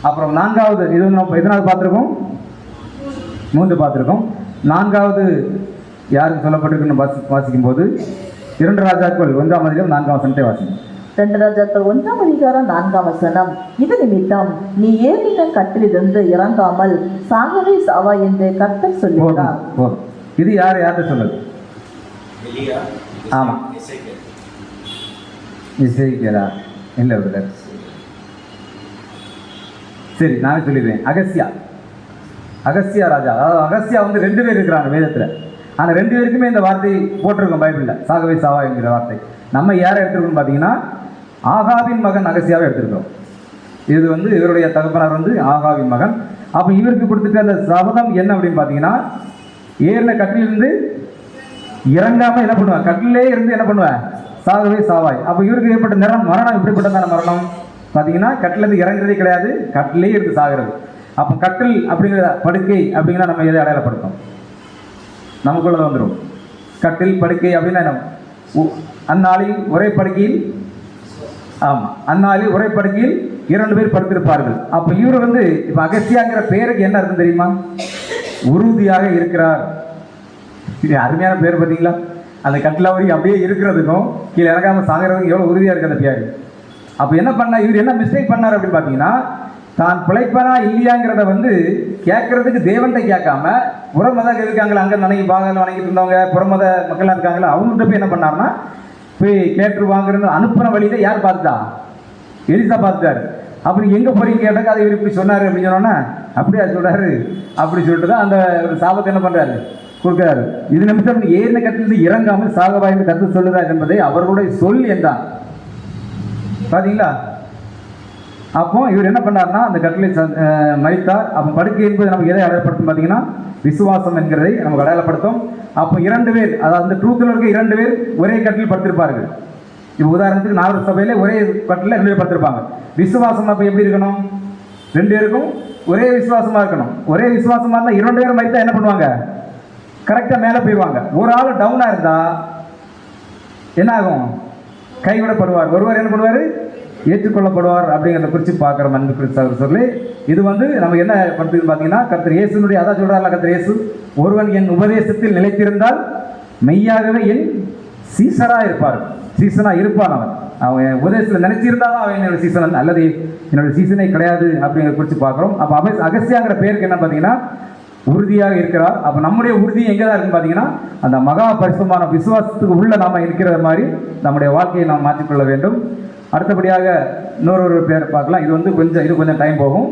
அப்புறம் நான்காவது, இது வந்து நம்ம எதனாவது பார்த்துருக்கோம், 3 பார்த்துருக்கோம். நான்காவது யாருக்கு சொல்லப்பட்டிருக்குன்னு வாசிக்கும் போது 2 ராஜாக்கள் 1ஆம் அதிகாரம் 4ஆம் வசனத்தை வாசிக்கும். 2 ராஜாக்கள் 1ஆம் அதிகாரம் 4ஆம் வசனம். இது நிமித்தம் நீ ஏறின கட்டிலிருந்து இறங்காமல் சாகவே சாவா என்று கர்த்தர் சொல்லுகிறார். இது யார்கிட்ட சொல்லுது? ஆமா, இசைக்கேலா இல்லை விட. சரி, நானே சொல்லிடுவேன். அகஸ்தியா ராஜா. அதாவது அகஸ்தியா வந்து 2 பேர் இருக்கிறாங்க வேதத்தில். ஆனால் 2 பேருக்குமே இந்த வார்த்தை போட்டிருக்கோம் பைபிளில், சாகவே சாவா என்கிற வார்த்தை. நம்ம யாரை எடுத்துருக்கோம்னு பார்த்தீங்கன்னா ஆகாவின் மகன் அகஸ்தியாவை எடுத்திருக்கிறோம். இது வந்து இவருடைய தகப்பனார் வந்து ஆகாவின் மகன். அப்போ இவருக்கு கொடுத்துட்டு அந்த சபதம் என்ன அப்படின்னு பார்த்தீங்கன்னா, ஏறின கட்டிலிருந்து இறங்காமல் என்ன பண்ணுவேன், கட்டிலே இருந்து என்ன பண்ணுவேன், சாகவே சாவாய். அப்போ இவருக்கு ஏற்பட்ட மரணம் எப்படிப்பட்டதான மரணம் பார்த்தீங்கன்னா, கட்டிலேருந்து இறங்குறதே கிடையாது, கட்டிலே இருந்து சாகிறது. அப்போ கட்டில் அப்படிங்கிற படுக்கை அப்படிங்கிற நம்ம எதை அடையாளப்படுத்தோம், நமக்குள்ள வந்துடும். கட்டில் படுக்கை அப்படின்னா அந்நாளில் ஒரே படுக்கையில், ஆமாம், அந்நாளில் ஒரே படுக்கையில் 2 பேர் படுத்திருப்பார்கள். அப்போ இவர் வந்து இப்போ அகஸ்தியாங்கிற பேருக்கு என்ன அர்த்தம் தெரியுமா? உறுதியாக இருக்கிறார். இது அருமையான பேர் பார்த்தீங்களா? அந்த கட்டிலாவரி அப்படியே இருக்கிறதுக்கும் கீழே இறங்காமல் சாகிறதுக்கும் எவ்வளோ உறுதியாக இருக்குது அந்த பேர். அப்போ என்ன பண்ணார் இவர், என்ன மிஸ்டேக் பண்ணார் அப்படின்னு பார்த்தீங்கன்னா, தான் பிழைப்பானா இல்லையாங்கிறத வந்து கேட்கறதுக்கு தேவன்கிட்ட கேட்காம புறமத இருக்காங்களா, அங்கே பாகங்கள் வணங்கிட்டு இருந்தவங்க புறமத மக்கள்லாம் இருக்காங்களா, அவங்கள்ட்ட போய் என்ன பண்ணார்னா போய் கேட்டுருவாங்கிறது அனுப்புன வழியில யார் பார்த்துட்டா? எலிசா பார்த்துட்டாரு. அப்படி எங்கே போறீங்க கேட்டாக்க அதை இவர் இப்படி சொன்னார் அப்படின்னு சொன்னோன்னா, அப்படியா சொல்றாரு அப்படி சொல்லிட்டு தான் அந்த ஒரு சாபத்தை என்ன பண்ணுறாரு, கொடுக்குறாரு. இது நிமிஷம் ஏறின கட்டிலிருந்து இறங்காமல் சாகவாய்ந்து கற்று சொல்லுறார் என்பதை அவர்களுடைய சொல் என்றான். பார்த்தீங்களா? அப்போ இவர் என்ன பண்ணார்னா அந்த கட்டளை மறித்தார். அப்போ படுக்கை என்பது நமக்கு எதை அடையாளப்படுத்தும் பார்த்தீங்கன்னா, விசுவாசம் என்கிறதை நமக்கு அடையாளப்படுத்தும். அப்போ 2 பேர், அதாவது அந்த ட்ரூத்தில் இருக்க 2 பேர் ஒரே கட்டில் படுத்திருப்பார்கள். இப்போ உதாரணத்துக்கு 4 சபையில் ஒரே கட்டில் 2 பேர் படுத்திருப்பாங்க. விசுவாசம் அப்போ எப்படி இருக்கணும்? 2 பேருக்கும் ஒரே விசுவாசமாக இருக்கணும். ஒரே விசுவாசமாக இருந்தால் 2 பேரும் மறித்தா என்ன பண்ணுவாங்க, கரெக்டாக மேலே போயிடுவாங்க. ஒரு ஆள் டவுனாக இருந்தால் என்ன ஆகும், கைவிடப்படுவார். ஒருவர் என்ன பண்ணுவார், ஏற்றுக்கொள்ளப்படுவார். அப்படிங்கிறத குறித்து பார்க்குற அன்பு கிறிஸ்தவர் சொல்லி, இது வந்து நமக்கு என்ன பண்ணுறதுன்னு பார்த்தீங்கன்னா, கர்த்தர் இயேசுனுடைய அதான் சொல்கிறார்ல, கர்த்தர் இயேசு, ஒருவன் என் உபதேசத்தில் நிலைத்திருந்தால் மெய்யாகவே என் சீசராக இருப்பார். சீசனாக இருப்பான். அவன் என் உபதேசத்தில் நினைச்சிருந்தாலும் அவன் என்னோட சீசன் அல்லது என்னோட சீசனே கிடையாது அப்படிங்கிற குறித்து பார்க்குறோம். அப்போ அகஸ்தியாங்கிற பேருக்கு என்ன பார்த்தீங்கன்னா, உறுதியாக இருக்கிறார். அப்போ நம்முடைய உறுதி எங்கே தான் இருக்குன்னு பார்த்தீங்கன்னா, அந்த மகா பரிசுத்தமான விசுவாசத்துக்கு உள்ள நாம் இருக்கிற மாதிரி நம்முடைய வாழ்க்கையை நாம் மாற்றிக்கொள்ள வேண்டும். அடுத்தபடியாக இன்னொரு பேர் பார்க்கலாம். இது வந்து கொஞ்சம் டைம் போகும்.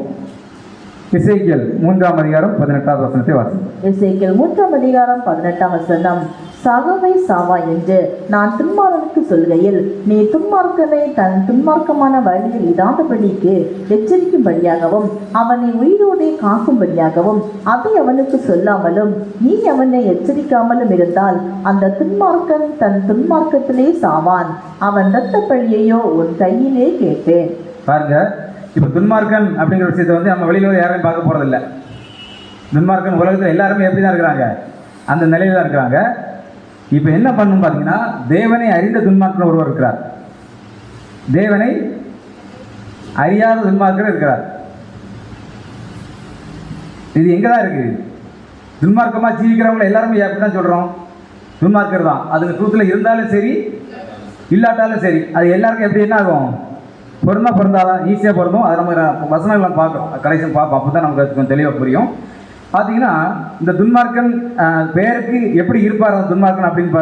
எசேக்கியேல் 3ஆம் அதிகாரம் 18ஆவது வசனத்தை வாசிப்போம். எசேக்கியேல் 3ஆம் அதிகாரம் 18ஆம் வசனம். சாகவே சாவா என்று நான் துன்மார்க்கனுக்கு சொல்கையில் நீ துன்மார்க்கனை தன் துன்மார்க்கமான வழியில் இடாதபடிக்கு எச்சரிக்கும்படியாகவும் அவனை உயிரோடே காக்கும்படியாகவும் அதை அவனுக்கு சொல்லாமலும் நீ அவனை எச்சரிக்காமலும் இருந்தால் அந்த துன்மார்க்கன் தன் துன்மார்க்கத்திலே சாவான், அவன் இரத்த பழியையோ உன் கையிலே கேட்பேன். பாருங்க, இப்போ துன்மார்க்கன் அப்படிங்கிற விஷயத்தை வந்து நம்ம வெளியில் யாரையும் பார்க்க போகிறதில்ல. துன்மார்க்கன் உலகத்தில் எல்லாருமே எப்படி தான் இருக்கிறாங்க, அந்த நிலையில் தான் இருக்கிறாங்க. இப்போ என்ன பண்ணணும் பார்த்தீங்கன்னா, தேவனை அறிந்த துன்மார்க்கன் ஒருவர் இருக்கிறார், தேவனை அறியாத துன்மார்க்கன் இருக்கிறார். இது எங்கே தான் இருக்குது? துன்மார்க்கமாக ஜீவிக்கிறவங்களை எல்லாருமே எப்படி தான் சொல்கிறோம், துன்மார்க்கர் தான். அதுக்கு ட்ரூத்தில் இருந்தாலும் சரி இல்லாட்டாலும் சரி, அது எல்லாருக்கும் எப்படி என்ன ஆகும், பொருந்தாதான் ஈஸியாக பொருந்தும். அதை நம்ம வசனங்கள் பார்க்குறோம், கடைசியாக பார்ப்போம். அப்போ தான் நமக்கு கொஞ்சம் தெளிவாக புரியும். பார்த்தீங்கன்னா இந்த துன்மார்க்கன் பேருக்கு எப்படி இருப்பார் அந்த துன்மார்க்கன் அப்படின்னு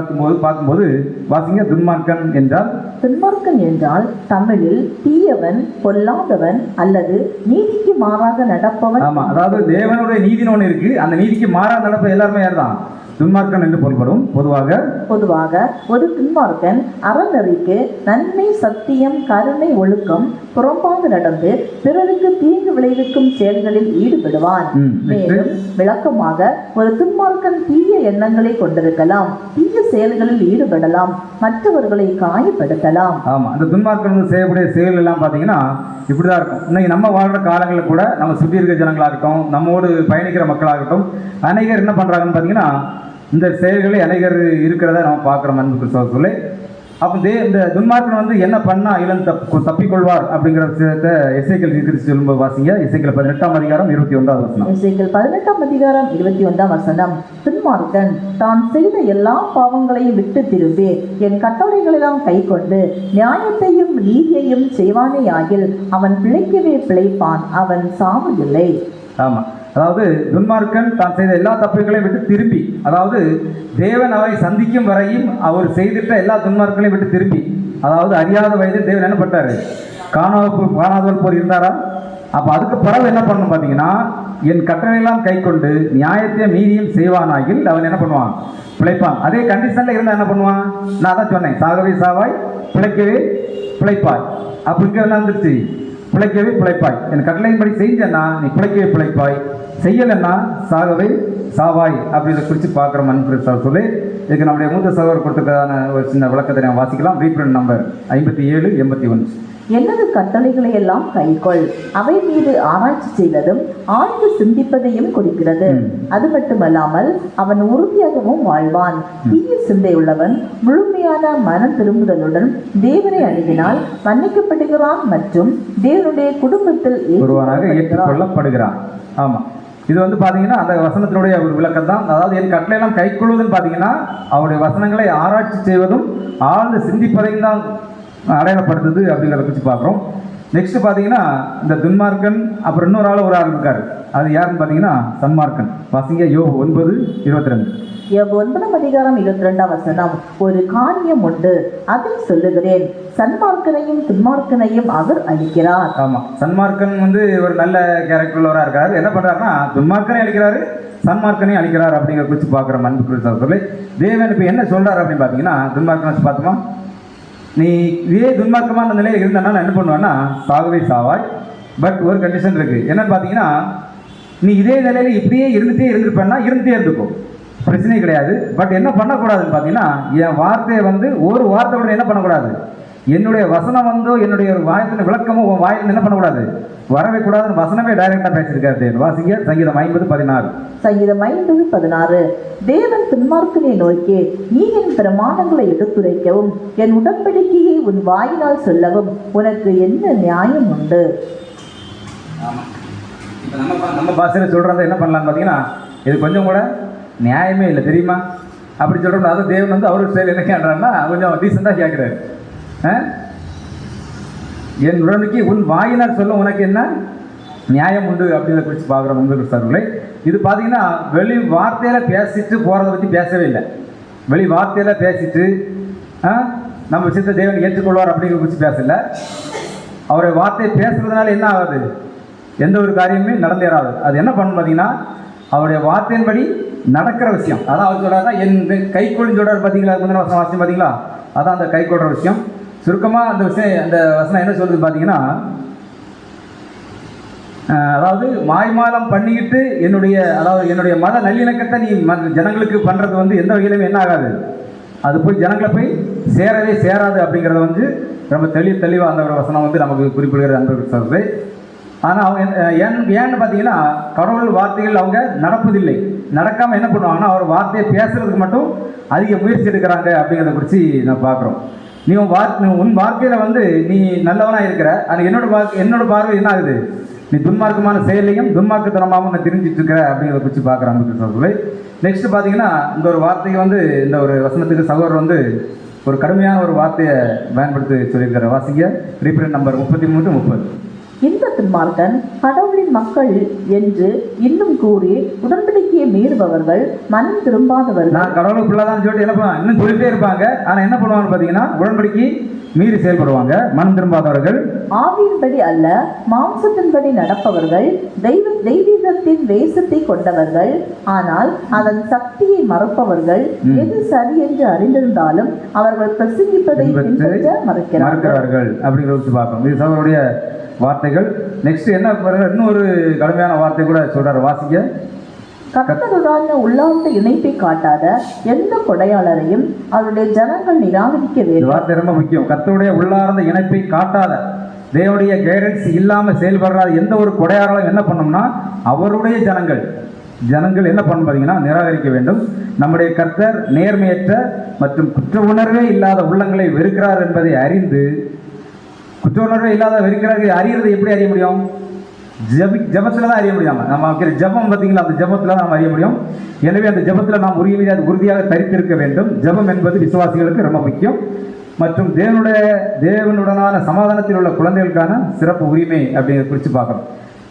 பார்க்கும்போது வாசிங்க. துன்மார்க்கன் என்றால், துன்மார்க்கன் என்றால் தமிழில் தீயவன், பொல்லாதவன் அல்லது நீதிக்கு மாறாக நடப்பவன். ஆமாம், அதாவது தேவனுடைய நீதினு ஒன்று இருக்கு, அந்த நீதிக்கு மாறாக நடப்ப எல்லாருமே யார் தான் துன்மார்க்கன் என்று பொருள்படும். பொதுவாக ஒரு துன்மார்க்கன் அறநெறிக்கு நன்மை, சத்தியம், கருணை, ஒழுக்கம் புறம்பாக நடந்து பிறருக்கு தீங்கு விளைவிக்கும் செயல்களில் ஈடுபடுவான். மேலும் விளக்கமாக ஒரு துன்மார்க்கன் தீய எண்ணங்களை கொண்டிருக்கலாம், தீய செயல்களில் ஈடுபடலாம், மற்றவர்களை காயப்படுத்தலாம். ஆமா, அந்த துன்மார்க்கன் செய்யக்கூடிய செயல் எல்லாம் பார்த்தீங்கன்னா இப்படிதான் இருக்கும். இன்னைக்கு நம்ம வாழ்ற காலங்களில் கூட நம்ம சுற்றி இருக்கிற ஜனங்களாகட்டும், நம்மோடு பயணிக்கிற மக்களாகட்டும், அநேகர் என்ன பண்றாங்கன்னு பார்த்தீங்கன்னா இந்த செயல்களை அநேகர் இருக்கிறத நம்ம பார்க்குறோம். அன்பு கிறிஸ்தவர்களே, அப்போ இந்த துன்மார்க்கன் வந்து என்ன பண்ணா இளம் தப்பிக்கொள்வார் அப்படிங்கிற விஷயத்தை எசேக்கியேல் தீர்க்கதரிசி சொல்லும்போது வாசிங்க. எசேக்கியேல் 18ஆம் அதிகாரம் 21வது வசனம். எசேக்கியேல் 18ஆம் அதிகாரம் 21ஆம் வசனம். துன்மார்க்கன் தான் செய்த எல்லா பாவங்களையும் விட்டு திரும்பி என் கட்டளைகளெல்லாம் கை கொண்டு நியாயத்தையும் நீதியையும் செய்வானேயாகில் அவன் பிழைக்கவே பிழைப்பான், அவன் சாவதில்லை. ஆமா, அதாவது துன்மார்க்கன் தான் செய்த எல்லா தப்புகளையும் விட்டு திரும்பி, அதாவது தேவன் அவரை சந்திக்கும் வரையும் அவர் செய்திட்ட எல்லா துன்மார்க்கங்களையும் விட்டு திரும்பி, அதாவது அறியாத வயதில் தேவன் என்ன பண்ணாரு, காணாதவர் போல் இருந்தாரா. அப்போ அதுக்கு பிறகு என்ன பண்ணணும் பார்த்தீங்கன்னா, என் கட்டளையெல்லாம் கை கொண்டு நியாயத்தையும் நீதியும் செய்வானாகில் அவன் என்ன பண்ணுவான், பிழைப்பான். அதே கண்டிஷனில் இருந்தால் என்ன பண்ணுவான், நான் தான் சொன்னேன், சாகவே சாவாய் பிழைக்கவே பிழைப்பாய். அப்போ இங்கே என்ன வந்துருச்சு, பிழைக்கவே பிழைப்பாய். என் கட்டளையின்படி செஞ்சேன்னா நீ பிழைக்கவே பிழைப்பாய், செய்யலைன்னா சாகவே சாவாய் அப்படின்றத குறித்து பார்க்குற அன்பு சொல்லி இதுக்கு நம்முடைய மூத்த சகோதரர் கொடுத்ததுக்கான ஒரு சின்ன விளக்கத்தை நான் வாசிக்கலாம். Reprint number 5781. எனது கட்டளைகளை எல்லாம் கைக்கொள், அவை மீது ஆராய்ச்சி செய்வதும் ஆழ்ந்து சிந்திப்பதையும் குறிக்கிறது. அது மட்டுமல்லாமல் அவன் உறுதியாகவும் வாழ்வான். தீய சிந்தையுள்ளவன் முழுமையான மனம் திரும்புதலுடன் தேவனை அணுகினால் மன்னிக்கப்படுகிறான் மற்றும் தேவனுடைய குடும்பத்தில் ஏற்றுக்கொள்ளப்படுகிறான். ஆமா, இது வந்து பார்த்தீங்கன்னா அந்த வசனத்தினுடைய ஒரு விளக்கம் தான். அதாவது என் கட்டளையெல்லாம் கை கொள்வதுன்னு பார்த்தீங்கன்னா அவருடைய வசனங்களை ஆராய்ச்சி செய்வதும் ஆழ்ந்து சிந்திப்பதையும் தான் அடையாளப்படுத்துது அப்படிங்கிறத பற்றி பார்க்குறோம். நெக்ஸ்ட் பார்த்தீங்கன்னா இந்த துன்மார்க்கன், அப்புறம் இன்னொரு ஒரு ஆள் இருக்காரு, அது யாருன்னு பார்த்தீங்கன்னா சன்மார்க்கன். வாசிங்க யோபு 9:22. யோபு 9ஆம் அதிகாரம் 22ஆம் வசனம். ஒரு காரியம் உண்டு, அதை சொல்லுகிறேன், சன்மார்க்கனையும் துன்மார்க்கனையும் அவர் அழிக்கிறார். ஆமா, சன்மார்க்கன் வந்து ஒரு நல்ல கேரக்டர் உள்ளவராக இருக்காரு. என்ன பண்றாருன்னா துன்மார்க்கனை அழிக்கிறாரு, சன்மார்க்கனையும் அழிக்கிறார் அப்படிங்கிற குறித்து பார்க்குற அன்புக்குரிய சகோதரர்களே, தேவன் இப்போ என்ன சொல்றாரு அப்படின்னு பார்த்தீங்கன்னா, துன்மார்க்கனை பார்த்தோமா, நீ இதே துன்மார்க்கமான நிலையில் இருந்தனா என்ன பண்ணுவேன்னா சாகவே சாவாய். பட் ஒரு கண்டிஷன் இருக்கு, என்னன்னு பார்த்தீங்கன்னா, நீ இதே நிலையில இப்படியே இருந்துட்டே இருந்துக்கும், பிரச்சனையே கிடையாது. பட் என்ன பண்ணக்கூடாதுன்னு பார்த்தீங்கன்னா, என் வார்த்தையை வந்து ஒரு வார்த்தை கூட என்ன பண்ணக்கூடாது, என்னுடைய வசனம் வந்தோ என்னுடைய ஒரு வாயத்தின் விளக்கமோ உன் வாயில் என்ன பண்ணக்கூடாது, வரவே கூடாதுன்னு வசனமே டைரக்டா பேசியிருக்காரு. வாசிங்க சங்கீதம் 50:16. சங்கீதம் 50:16. தேவன் துன்மார்க்கனை நோக்கி, நீ என் பிரமாணங்களை எடுத்துரைக்கவும் என் உடன்படிக்கையை உன் வாயினால் சொல்லவும் உனக்கு என்ன நியாயம் உண்டு. நம்ம பாஷையில் சொல்றது என்ன பண்ணலான்னு பார்த்தீங்கன்னா, இது கொஞ்சம் கூட நியாயமே இல்லை தெரியுமா அப்படி சொல்கிறோம். அது தேவன் வந்து அவரு செயல் என்ன கேட்குறாருன்னா கொஞ்சம் டீசெண்டாக கேட்குறாரு. என் உடனுக்கு உன் வாயினார் சொல்ல உனக்கு என்ன நியாயம் உண்டு அப்படின்றத குறித்து பார்க்குறோம் உங்களுக்கு சார்களை. இது பார்த்தீங்கன்னா வெளி வார்த்தையில் பேசிட்டு போகிறத பற்றி பேசவே இல்லை. வெளி வார்த்தையில் பேசிட்டு நம்ம விஷயத்தை தேவன் ஏற்றுக்கொள்வார் அப்படிங்கிற குறித்து பேசல. அவருடைய வார்த்தையை பேசுறதுனால என்ன ஆகாது, எந்த ஒரு காரியமே நடந்தேறாது. அது என்ன பண்ணணும் பார்த்தீங்கன்னா, அவருடைய வார்த்தையின்படி நடக்கிற விஷயம். அதான் அவர் சொல்கிறாருன்னா என் கை கொள்ளுன்னு சொல்கிறார் பார்த்தீங்களா, முந்தின வசனம் வாசியம் பார்த்தீங்களா, அதான் அந்த கை கொள்கிற விஷயம். சுருக்கமாக அந்த விஷயம், அந்த வசனம் என்ன சொல்லுது பார்த்தீங்கன்னா, அதாவது மாய்மாலம் பண்ணிக்கிட்டு என்னுடைய மத நல்லிணக்கத்தை நீ ஜனங்களுக்கு பண்ணுறது வந்து எந்த வகையிலுமே என்ன ஆகாது, அது போய் ஜனங்களை போய் சேரவே சேராது அப்படிங்கிறத வந்து ரொம்ப தெளிவாக அந்த ஒரு வசனம் வந்து நமக்கு குறிப்பிடுகிறது அன்பர்கள் சொல்றது. ஆனால் அவங்க ஏன்னு பார்த்தீங்கன்னா, கடவுள் வார்த்தைகள் அவங்க நடப்பதில்லை. நடக்காமல் என்ன பண்ணுவாங்கன்னா அவர் வார்த்தையை பேசுறதுக்கு மட்டும் அதிக முயற்சி எடுக்கிறாங்க அப்படிங்கிறத குறித்து நான் பார்க்குறோம். நீ உன் வாழ்க்கையில் வந்து நீ நல்லவனாக இருக்கிற, ஆனால் என்னோட பார்வை என்ன ஆகுது, நீ துன்மார்க்கமான செயலையும் துன்மார்க்கத்தனமாகவும் நான் தெரிஞ்சிட்டு இருக்கிற அப்படிங்கிறத குறித்து பார்க்குறாங்க. நெக்ஸ்ட் பார்த்தீங்கன்னா, இந்த ஒரு வார்த்தைக்கு வந்து இந்த ஒரு வசனத்துக்கு சகோதரர் வந்து ஒரு கடுமையான ஒரு வார்த்தையை பயன்படுத்தி சொல்லியிருக்கிற. வாசிங்க ரீப்ரிண்ட் நம்பர் 33:30. இந்த துன்மார்க்கன் கடவுளின் மக்கள் என்று இன்னும் கூறி உடன்படிக்கையை மீறுபவர்கள், மனம் திரும்பாதவர்கள். நான் கடவுளுக்கு பிள்ளைதான் சொல்லிட்டு என்ன பண்ணுவாங்க, இன்னும் சொல்லிட்டே இருப்பாங்க. ஆனால் என்ன பண்ணுவாங்க பார்த்தீங்கன்னா, உடன்படிக்கை மீறி செயல்படுவாங்க, மனம் திரும்பாதவர்கள், ஆவியின்படி அல்ல மாம்சத்தின்படி நடப்பவர்கள், தெய்வீகத்தின் வேஷத்தை கொண்டவர்கள், ஆனால் அதன் சக்தியை மறப்பவர்கள், எது சரி என்று அறிந்திருந்தாலும் அவர்கள் பிரசங்கிப்பதை பின்பற்ற மறுக்கிறார்கள் அப்படிங்கிறத பார்க்கணும். இது அவருடைய வார்த்தைகள். நெக்ஸ்ட் என்ன இன்னொரு கடுமையான வார்த்தை கூட சொல்றாரு. வாசிக்க கர்த்தருடான உள்ளார்ந்த இணைப்பை காட்டாத எந்த கொடையாளரையும் அவருடைய ஜனங்கள் நிராகரிக்க வேண்டும். வார்த்தை ரொம்ப முக்கியம். கர்த்தருடைய உள்ளார்ந்த இணைப்பை காட்டாத, தேவனுடைய கைடன்ஸ் இல்லாமல் செயல்படுறாத எந்த ஒரு கொடையாளரும் என்ன பண்ணோம்னா அவருடைய ஜனங்கள், ஜனங்கள் என்ன பண்ணணும் பார்த்தீங்கன்னா நிராகரிக்க வேண்டும். நம்முடைய கர்த்தர் நேர்மையற்ற மற்றும் குற்ற உணர்வே இல்லாத உள்ளங்களை வெறுக்கிறார் என்பதை அறிந்து, குற்ற உணர்வே இல்லாத வெறுக்கிறார்கள் அறியறது எப்படி அறிய முடியும்? ஜபத்தில் தான் அறிய முடியாம நம்ம வைக்கிற ஜபம் பார்த்தீங்களா, அந்த ஜபத்தில் தான் நம்ம அறிய முடியும். எனவே அந்த ஜபத்தில் நாம் உறுதியாக தரித்திருக்க வேண்டும். ஜபம் என்பது விசுவாசிகளுக்கு ரொம்ப முக்கியம் மற்றும் தேவனுடனான சமாதானத்தில் உள்ள குழந்தைகளுக்கான சிறப்பு உரிமை அப்படிங்கிறத குறித்து பார்க்குறோம்.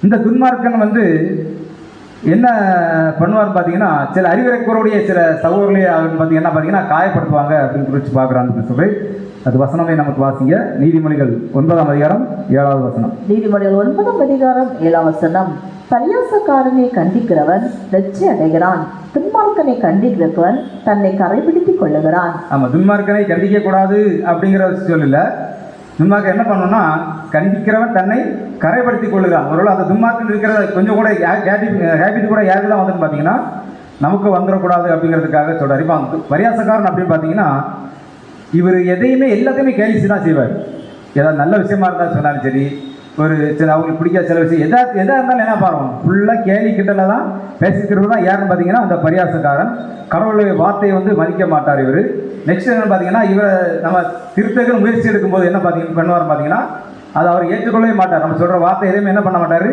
இந்த துன்மார்க்கன் என்ன பண்ணுவார்னு பார்த்தீங்கன்னா, சில அறிவுரைக்கூறக்கூடிய சில சகோதரர்களே என்ன பார்த்தீங்கன்னா காயப்படுத்துவாங்க அப்படின்னு குறித்து பார்க்குறான்னு சொல்லி அது வசனமே நமக்கு வாசிங்க. நீதிமொழிகள் 9ஆம் அதிகாரம் 7வது வசனம். நீதிமொழிகள் 9ஆம் அதிகாரம் 7ஆம் வசனம். பரியாசக்காரனை கண்டிக்கிறவன் வெற்றி அடைகிறான், துன்மார்க்கனை கண்டிக்கிறவன் தன்னை கரைபிடித்துக் கொள்ளுகிறான். ஆமாம், துன்மார்க்கனை கண்டிக்க கூடாது அப்படிங்கிற சொல்லல. துன்மார்க்கன் என்ன பண்ணணும்னா, கண்டிக்கிறவன் தன்னை கரைப்படுத்திக் கொள்ளுகிறான். ஒருவேளை அந்த துன்மார்க்கன் இருக்கிறத கொஞ்சம் கூட ஹேபிட் கூட யாருக்கு தான் வந்துன்னு பார்த்தீங்கன்னா நமக்கு வந்துடக்கூடாது அப்படிங்கிறதுக்காக சொல்கிறார். இப்போ பரியாசக்காரன் அப்படின்னு பார்த்தீங்கன்னா இவர் எல்லாத்தையுமே கேலிச்சு தான் செய்வார். ஏதாவது நல்ல விஷயமா இருந்தால் சொன்னாலும் சரி, ஒரு சில அவங்களுக்கு பிடிக்காத சில விஷயம் எதாக இருந்தாலும் என்ன பாருவோம், ஃபுல்லாக கேலி கிட்டல தான் பேசிக்கிறது தான் யாருன்னு பார்த்தீங்கன்னா அந்த பரியாசக்காரன். கடவுளுடைய வார்த்தையை மதிக்க மாட்டார் இவர். நெக்ஸ்ட் என்னன்னு பார்த்தீங்கன்னா, இவரை நம்ம திருத்தக முயற்சி எடுக்கும்போது என்ன பண்ணுவார் பார்த்தீங்கன்னா அதை அவர் ஏற்றுக்கொள்ளவே மாட்டார். நம்ம சொல்கிற வார்த்தை எதுவுமே என்ன பண்ண மாட்டார்,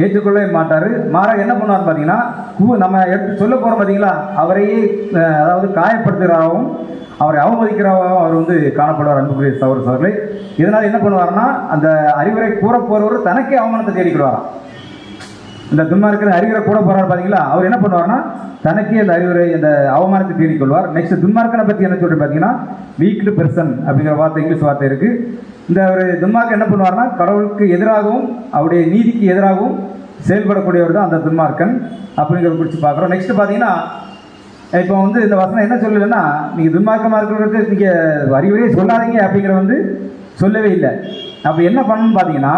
ஏற்றுக்கொள்ளவே மாட்டார். மாறாக என்ன பண்ணுவார் பார்த்தீங்கன்னா, நம்ம எடுத்து சொல்ல போகிறோம் பார்த்தீங்களா, அவரையே அதாவது காயப்படுத்துகிறாகவும் அவரை அவமதிக்கிறவாகவும் அவர் காணப்படுவார். அன்புக்குரிய சகோதரர்களே, இதனால் என்ன பண்ணுவார்னா, அந்த அறிவுரை கூற போகிறவர் தனக்கே அவமானத்தை தேடிக்கிடுவாராம். இந்த துன்மார்க்கன் அறிவுரை கூட போகிறார் பார்த்தீங்களா, அவர் என்ன பண்ணுவார்னா தனக்கே அந்த அறிவுரை அந்த அவமானத்தை தேடிக்கொள்வார். நெக்ஸ்ட் துன்மார்க்கனை பற்றி என்ன சொல்கிறேன் பார்த்தீங்கன்னா, வீக்டு பெர்சன் அப்படிங்கிற வார்த்தை இங்கிலீஷ் வார்த்தை இருக்குது. இந்த ஒரு துன்மார்க்கன் என்ன பண்ணுவார்னா, கடவுளுக்கு எதிராகவும் அவருடைய நீதிக்கு எதிராகவும் செயல்படக்கூடியவர் தான் அந்த துன்மார்க்கன் அப்படிங்கிறத குறித்து பார்க்குறோம். நெக்ஸ்ட் பார்த்தீங்கன்னா, இப்போ இந்த வசனம் என்ன சொல்லலைன்னா, நீங்கள் துன்மார்க்கமாக இருக்கிறவங்களுக்கு நீங்கள் அறிவுரையே சொல்லாதீங்க அப்படிங்கிற சொல்லவே இல்லை. அப்போ என்ன பண்ணணும்னு பார்த்தீங்கன்னா,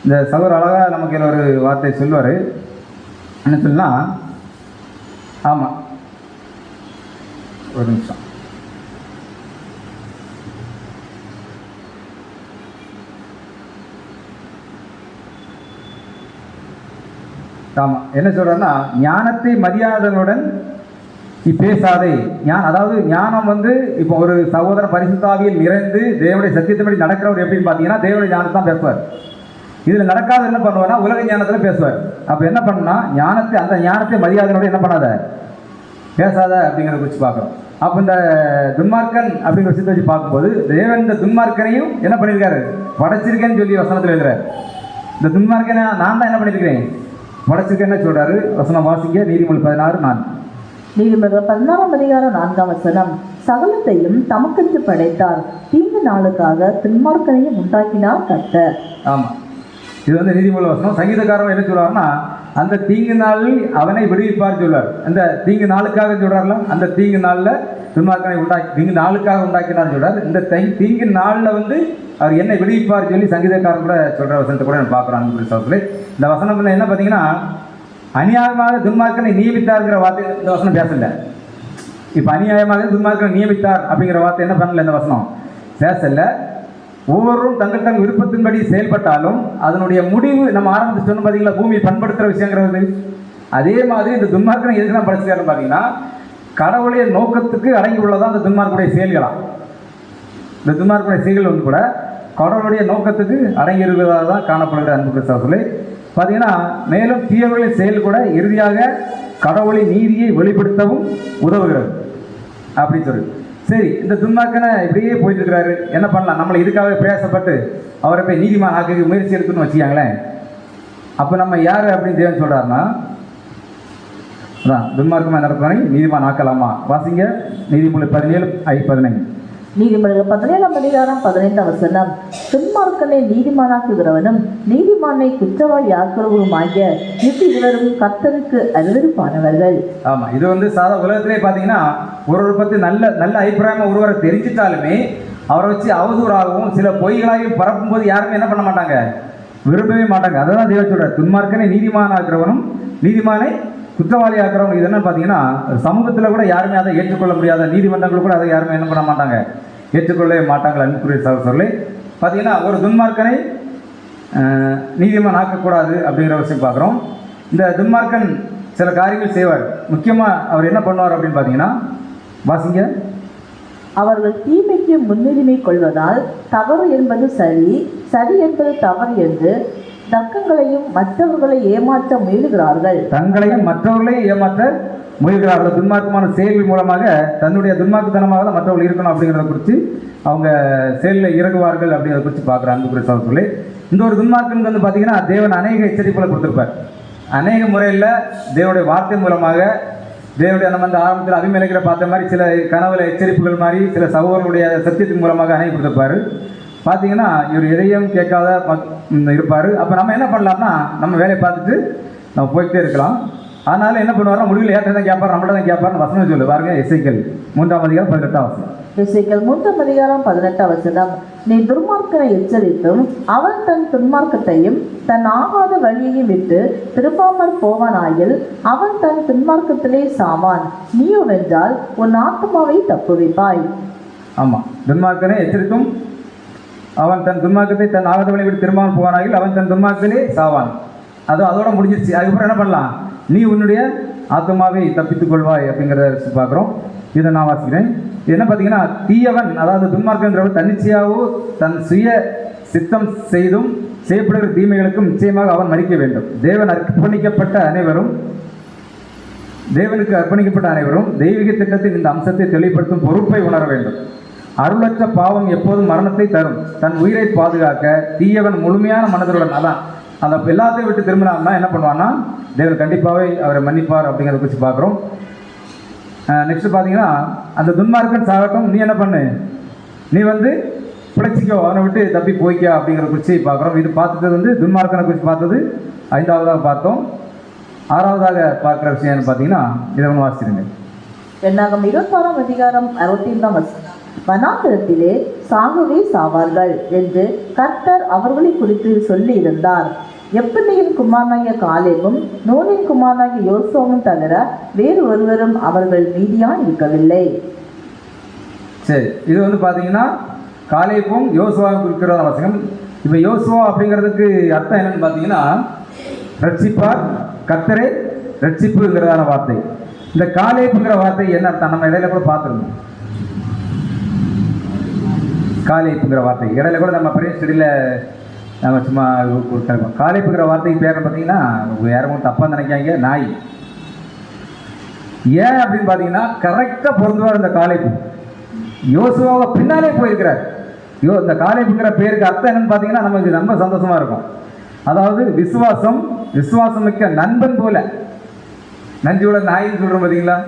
இந்த சகோதரர் அழகாக நமக்கு ஒரு வார்த்தை சொல்லுவார். என்ன சொல்லலாம், ஆமாம் ஒரு நிமிஷம். ஆமாம், என்ன சொல்கிறாருன்னா, ஞானத்தை மரியாதையுடன் நீ பேசாதே. அதாவது ஞானம் இப்போ ஒரு சகோதர பரிசுத்தாவியில் நிறைந்து தேவனுடைய சத்தியத்தின்படி நடக்கிறவர் எப்படின்னு பார்த்தீங்கன்னா தேவனுடைய ஞானத்தை தான் பேசுவார். இதில் நடக்காத என்ன பண்ணுவார்னா உலக ஞானத்தில் பேசுவார். அப்போ என்ன பண்ணுன்னா, அந்த ஞானத்தை மரியாதையோட என்ன பண்ணாத, பேசாத அப்படிங்கிறத குறித்து பார்க்குறோம். அப்போ இந்த துன்மார்க்கன் அப்படிங்கிற விஷயத்தை வச்சு பார்க்கும்போது தேவன் இந்த துன்மார்க்கனையும் என்ன பண்ணியிருக்காரு, படைச்சிருக்கேன்னு சொல்லி வசனத்தில் எழுதுறாரு. இந்த துன்மார்க்கனை நான் தான் என்ன பண்ணியிருக்கிறேன், படைச்சிருக்கேன்னு சொல்கிறாரு. வசனம் வாசிக்க. நீதிமொழி 16:4. நீதிமொழிகள் 16ஆம் அதிகாரம் 4ஆம் வசனம். சகலத்தையும் தமக்கென்று படைத்தார், தீங்கு நாளுக்காக துன்மார்க்கனையும் உண்டாக்கினார் கர்த்தர். ஆமாம், இது நீதிமொழி வசனம். சங்கீதக்காரன் என்ன சொல்றாருன்னா, அந்த தீங்கு நாளில் அவனை விடுவிப்பார் சொல்வார். அந்த தீங்கு நாளுக்காக சொல்றாருல, அந்த தீங்கு நாளில் துன்மார்க்கனை தீங்கு நாளுக்காக உண்டாக்கினார் சொல்றார். இந்த தீங்கு நாளில் அவர் என்னை விடுவிப்பார் சொல்லி சங்கீதக்காரன் கூட சொல்ற வசனத்தை கூட நான் பார்க்குறாங்க. இந்த வசனம் என்ன பார்த்தீங்கன்னா, அநியாயமாக துன்மார்க்கனை நியமித்தார்ங்கிற வார்த்தை இந்த வசனம் பேசல. இப்போ அநியாயமாக துன்மார்க்கனை நியமித்தார் அப்படிங்கிற வார்த்தை என்ன பண்ணல, இந்த வசனம் பேசல. ஒவ்வொருவரும் தங்கள் விருப்பத்தின்படி செயல்பட்டாலும் அதனுடைய முடிவு நம்ம ஆரம்பித்து சொன்ன பார்த்தீங்களா, பூமியை பண்படுத்துகிற விஷயங்கிறது. அதே மாதிரி இந்த துன்மார்க்கனை எதுக்கு படிச்சுக்காருன்னு பார்த்தீங்கன்னா, கடவுளுடைய நோக்கத்துக்கு அடங்கி உள்ளதான் இந்த துன்மார்க்குடைய செயல்களாம். இந்த துன்மார்க்குடைய செயல்கள் கூட கடவுளுடைய நோக்கத்துக்கு அடங்கி இருக்கிறதாக தான் காணப்படுகிற அன்புக்குரிய சகோதரர்களே. பார்த்தீங்கன்னா, மேலும் தீயவர்களின் செயல் கூட இறுதியாக கடவுளின் நீதியை வெளிப்படுத்தவும் உதவுகிறது அப்படின்னு சொல்லி. சரி, இந்த துன்மார்க்கனை இப்படியே போயிட்டு இருக்கிறாரு, என்ன பண்ணலாம், நம்மளை இதுக்காக பிரயாசப்பட்டு அவரை போய் நீதிமான் ஆக்க முயற்சி எடுத்துன்னு வச்சுக்காங்களேன். அப்போ நம்ம யார் அப்படின்னு தேவன் சொல்கிறாருன்னா, அதான் துன்மார்க்கமாக நடப்பவனை நீதிமான் ஆக்கலாமா? வாசிங்க. நீதிமொழி 17:15. நீதிமொழிகள் 17ஆம் அதிகாரம் 15ஆம் வசனம். துன்மார்க்கனை நீதிமானாக்குகிறவனும் நீதிமானை குற்றவாளி ஆக்குறவருமாகிய இருவரும் கர்த்தருக்கு அருவருப்பானவர்கள். ஆமா, இது சாதா உலகத்திலே பார்த்தீங்கன்னா ஒருவரை பற்றி நல்ல அபிப்பிராயமாக ஒருவரை தெரிஞ்சிட்டாலுமே அவரை வச்சு அவதூறாகவும் சில பொய்களாகவும் பரப்பும் போது யாருமே என்ன பண்ண மாட்டாங்க, விரும்பவே மாட்டாங்க. அதான் தேவன் சொல்றார், துன்மார்க்கனை நீதிமானாக்குறவனும் நீதிமானை குற்றவாளி ஆக்கிறவங்க. இது என்ன பார்த்தீங்கன்னா, சமூகத்தில் கூட யாருமே அதை ஏற்றுக்கொள்ள முடியாத, நீதிமன்றங்கள் கூட அதை யாருமே என்ன பண்ண மாட்டாங்க, ஏற்றுக்கொள்ளவே மாட்டாங்க. அன்புக்குரிய சகோதரர்களே, பார்த்தீங்கன்னா ஒரு துன்மார்க்கனை நீதிமான் ஆக்கக்கூடாது அப்படிங்கிற விஷயம் பார்க்குறோம். இந்த துன்மார்க்கன் சில காரியங்கள் செய்வார். முக்கியமாக அவர் என்ன பண்ணுவார் அப்படின்னு பார்த்தீங்கன்னா, வாசிங்க. அவர்கள் தீமைக்கு முன்னுரிமை கொள்வதால் தவறு என்பது சரி, சரி என்பது தவறு என்று தக்கங்களையும் மற்றவர்களை ஏமாற்ற முயலுகிறார்கள். தங்களையும் மற்றவர்களையும் ஏமாற்ற முயல்கிறார்கள். துன்மார்க்கமான செயல்கள் மூலமாக தன்னுடைய துன்மார்க்கத்தனமாக தான் மற்றவர்கள் இருக்கணும் அப்படிங்கிறத குறித்து அவங்க செயலில் இறங்குவார்கள் அப்படிங்கிறத குறித்து பார்க்குற அன்புக்குரிய சகோதரர்களே, இந்த ஒரு துன்மார்க்கனுக்கு வந்து பார்த்தீங்கன்னா தேவன் அநேக எச்சரிப்புகளை கொடுத்துருப்பார். அநேக முறையில் தேவனுடைய வார்த்தை மூலமாக, தேவனுடைய நம்ம அந்த ஆரம்பத்தில் அபிமெலேக்கில் பார்த்த மாதிரி சில கனவுல எச்சரிப்புகள் மாதிரி சில சகோதரர்களுடைய சத்தியத்தின் மூலமாக அநேக கொடுத்துருப்பார். பார்த்தீங்கன்னா இவர் எதையும் கேட்காத இருப்பார். அப்போ நம்ம என்ன பண்ணலாம்னா, நம்ம வேலையை பார்த்துட்டு நம்ம போய்கிட்டே இருக்கலாம். அதனால என்ன பண்ணுவாரோ முடிவில் ஏற்ற தான் கேட்பார், நம்மள்ட்ட தான் கேட்பார்னு வசனம் சொல்லு பாருங்க. எசேக்கியேல் 3ஆம் அதிகாரம் 18ஆம் வசனம். எசேக்கியேல் 3ஆம் அதிகாரம் 18ஆம் வசனம். நீ துன்மார்க்கனை எச்சரித்தும் அவன் தன் துன்மார்க்கத்தையும் தன் ஆகாத வழியையும் விட்டு திரும்பாமற் போவானாயில் அவன் தன் துன்மார்க்கத்திலே சாவான். நீயோ வென்றால் உன் ஆத்துமாவை தப்புவிப்பாய். ஆமாம், துன்மார்க்கனை எச்சரித்தும் அவன் தன் துன்மார்க்கத்தை தன் ஆகாத வழியை விட்டு திரும்பாமல் போவானாயில் அவன் தன் துன்மார்க்கத்திலே சாவான். அதோட முடிஞ்சிருச்சு. அதுக்கப்புறம் என்ன பண்ணலாம், நீ உன்னுடைய ஆத்மாவை தப்பித்துக் கொள்வாய் அப்படிங்கிறத பார்க்குறோம். இதை நான் வாசிக்கிறேன். இது என்ன பார்த்தீங்கன்னா, தீயவன் அதாவது துன்மார்க்கன்றவர் தன்னிச்சையாகவும் தன் சுய சித்தம் செய்தும் செய்யப்படுகிற தீமைகளுக்கும் நிச்சயமாக அவன் மறிக்க வேண்டும். தேவனுக்கு அர்ப்பணிக்கப்பட்ட அனைவரும் தெய்வீக திட்டத்தின் இந்த அம்சத்தை தெளிவுபடுத்தும் பொறுப்பை உணர வேண்டும். அருளற்ற பாவம் எப்போதும் மரணத்தை தரும். தன் உயிரை பாதுகாக்க தீயவன் முழுமையான மனதுடன் அதான் அந்த எல்லாத்தையும் விட்டு திரும்பினான்னா என்ன பண்ணுவான்னா, தேவன் கண்டிப்பாகவே அவரை மன்னிப்பார் அப்படிங்கிறத குறித்து பார்க்குறோம். நெக்ஸ்ட் பார்த்தீங்கன்னா, அந்த துன்மார்க்கன் சாகட்டும், நீ என்ன பண்ணு, நீ வந்து பிழைச்சிக்கோ, அவனை விட்டு தப்பி போய்க்க அப்படிங்கிறத குறித்து பார்க்குறோம். இது பார்த்தது வந்து துன்மார்க்கனை குறித்து பார்த்தது 5ஆவதாக பார்த்தோம். 6ஆவதாக பார்க்குற விஷயம் பார்த்தீங்கன்னா, இதை ஒன்று வாசிச்சிருங்க. என்னாகும் 26ஆம் அதிகாரம் 65ஆம் வசனம். வனாந்திரத்திலே சாகவே சாவார்கள் என்று கர்த்தர் அவர்களை குறித்து சொல்லி இருந்தார். எப்பெண்ணையின் குமாரனாகிய காலேபும் நூனின் குமாரனாகிய யோசுவாவும் தவிர வேறு ஒருவரும் அவர்கள் மீதியாய் இருக்கவில்லை. சரி, இது வந்து பார்த்தீங்கன்னா காலேபும் யோசுவாவும் குறிக்கிற வசனம். இப்போ யோசுவா அப்படிங்கிறதுக்கு அர்த்தம் என்னன்னு பார்த்தீங்கன்னா, ரட்சிப்பார், கர்த்தரே ரட்சிப்புங்கிறதான வார்த்தை. இந்த காலேபுங்கிற வார்த்தை என்ன அர்த்தம், நம்ம இடையில கூட பார்த்துருந்தோம். காலேப்புங்கிற வார்த்தை இடையில கூட நம்ம பெரிய ஸ்டடியில் நம்ம சும்மா கொடுத்துருக்கோம். காலேப்புங்கிற வார்த்தைக்கு பேர் பார்த்தீங்கன்னா யாரும் தப்பாக நினைக்காங்க, நாய். ஏன் அப்படின்னு பார்த்தீங்கன்னா, கரெக்டாக பொருந்துவார் இந்த காலேப்பு. யோசுவாவை பின்னாலே போயிருக்கிறார். இந்த காலேப்புங்கிற பேருக்கு அர்த்தம் என்னன்னு பார்த்தீங்கன்னா, நமக்கு ரொம்ப சந்தோஷமாக இருக்கும். அதாவது விசுவாசம் மிக்க நண்பன் போல. நஞ்சியோட நாயின்னு சொல்கிறோம் பார்த்தீங்களா,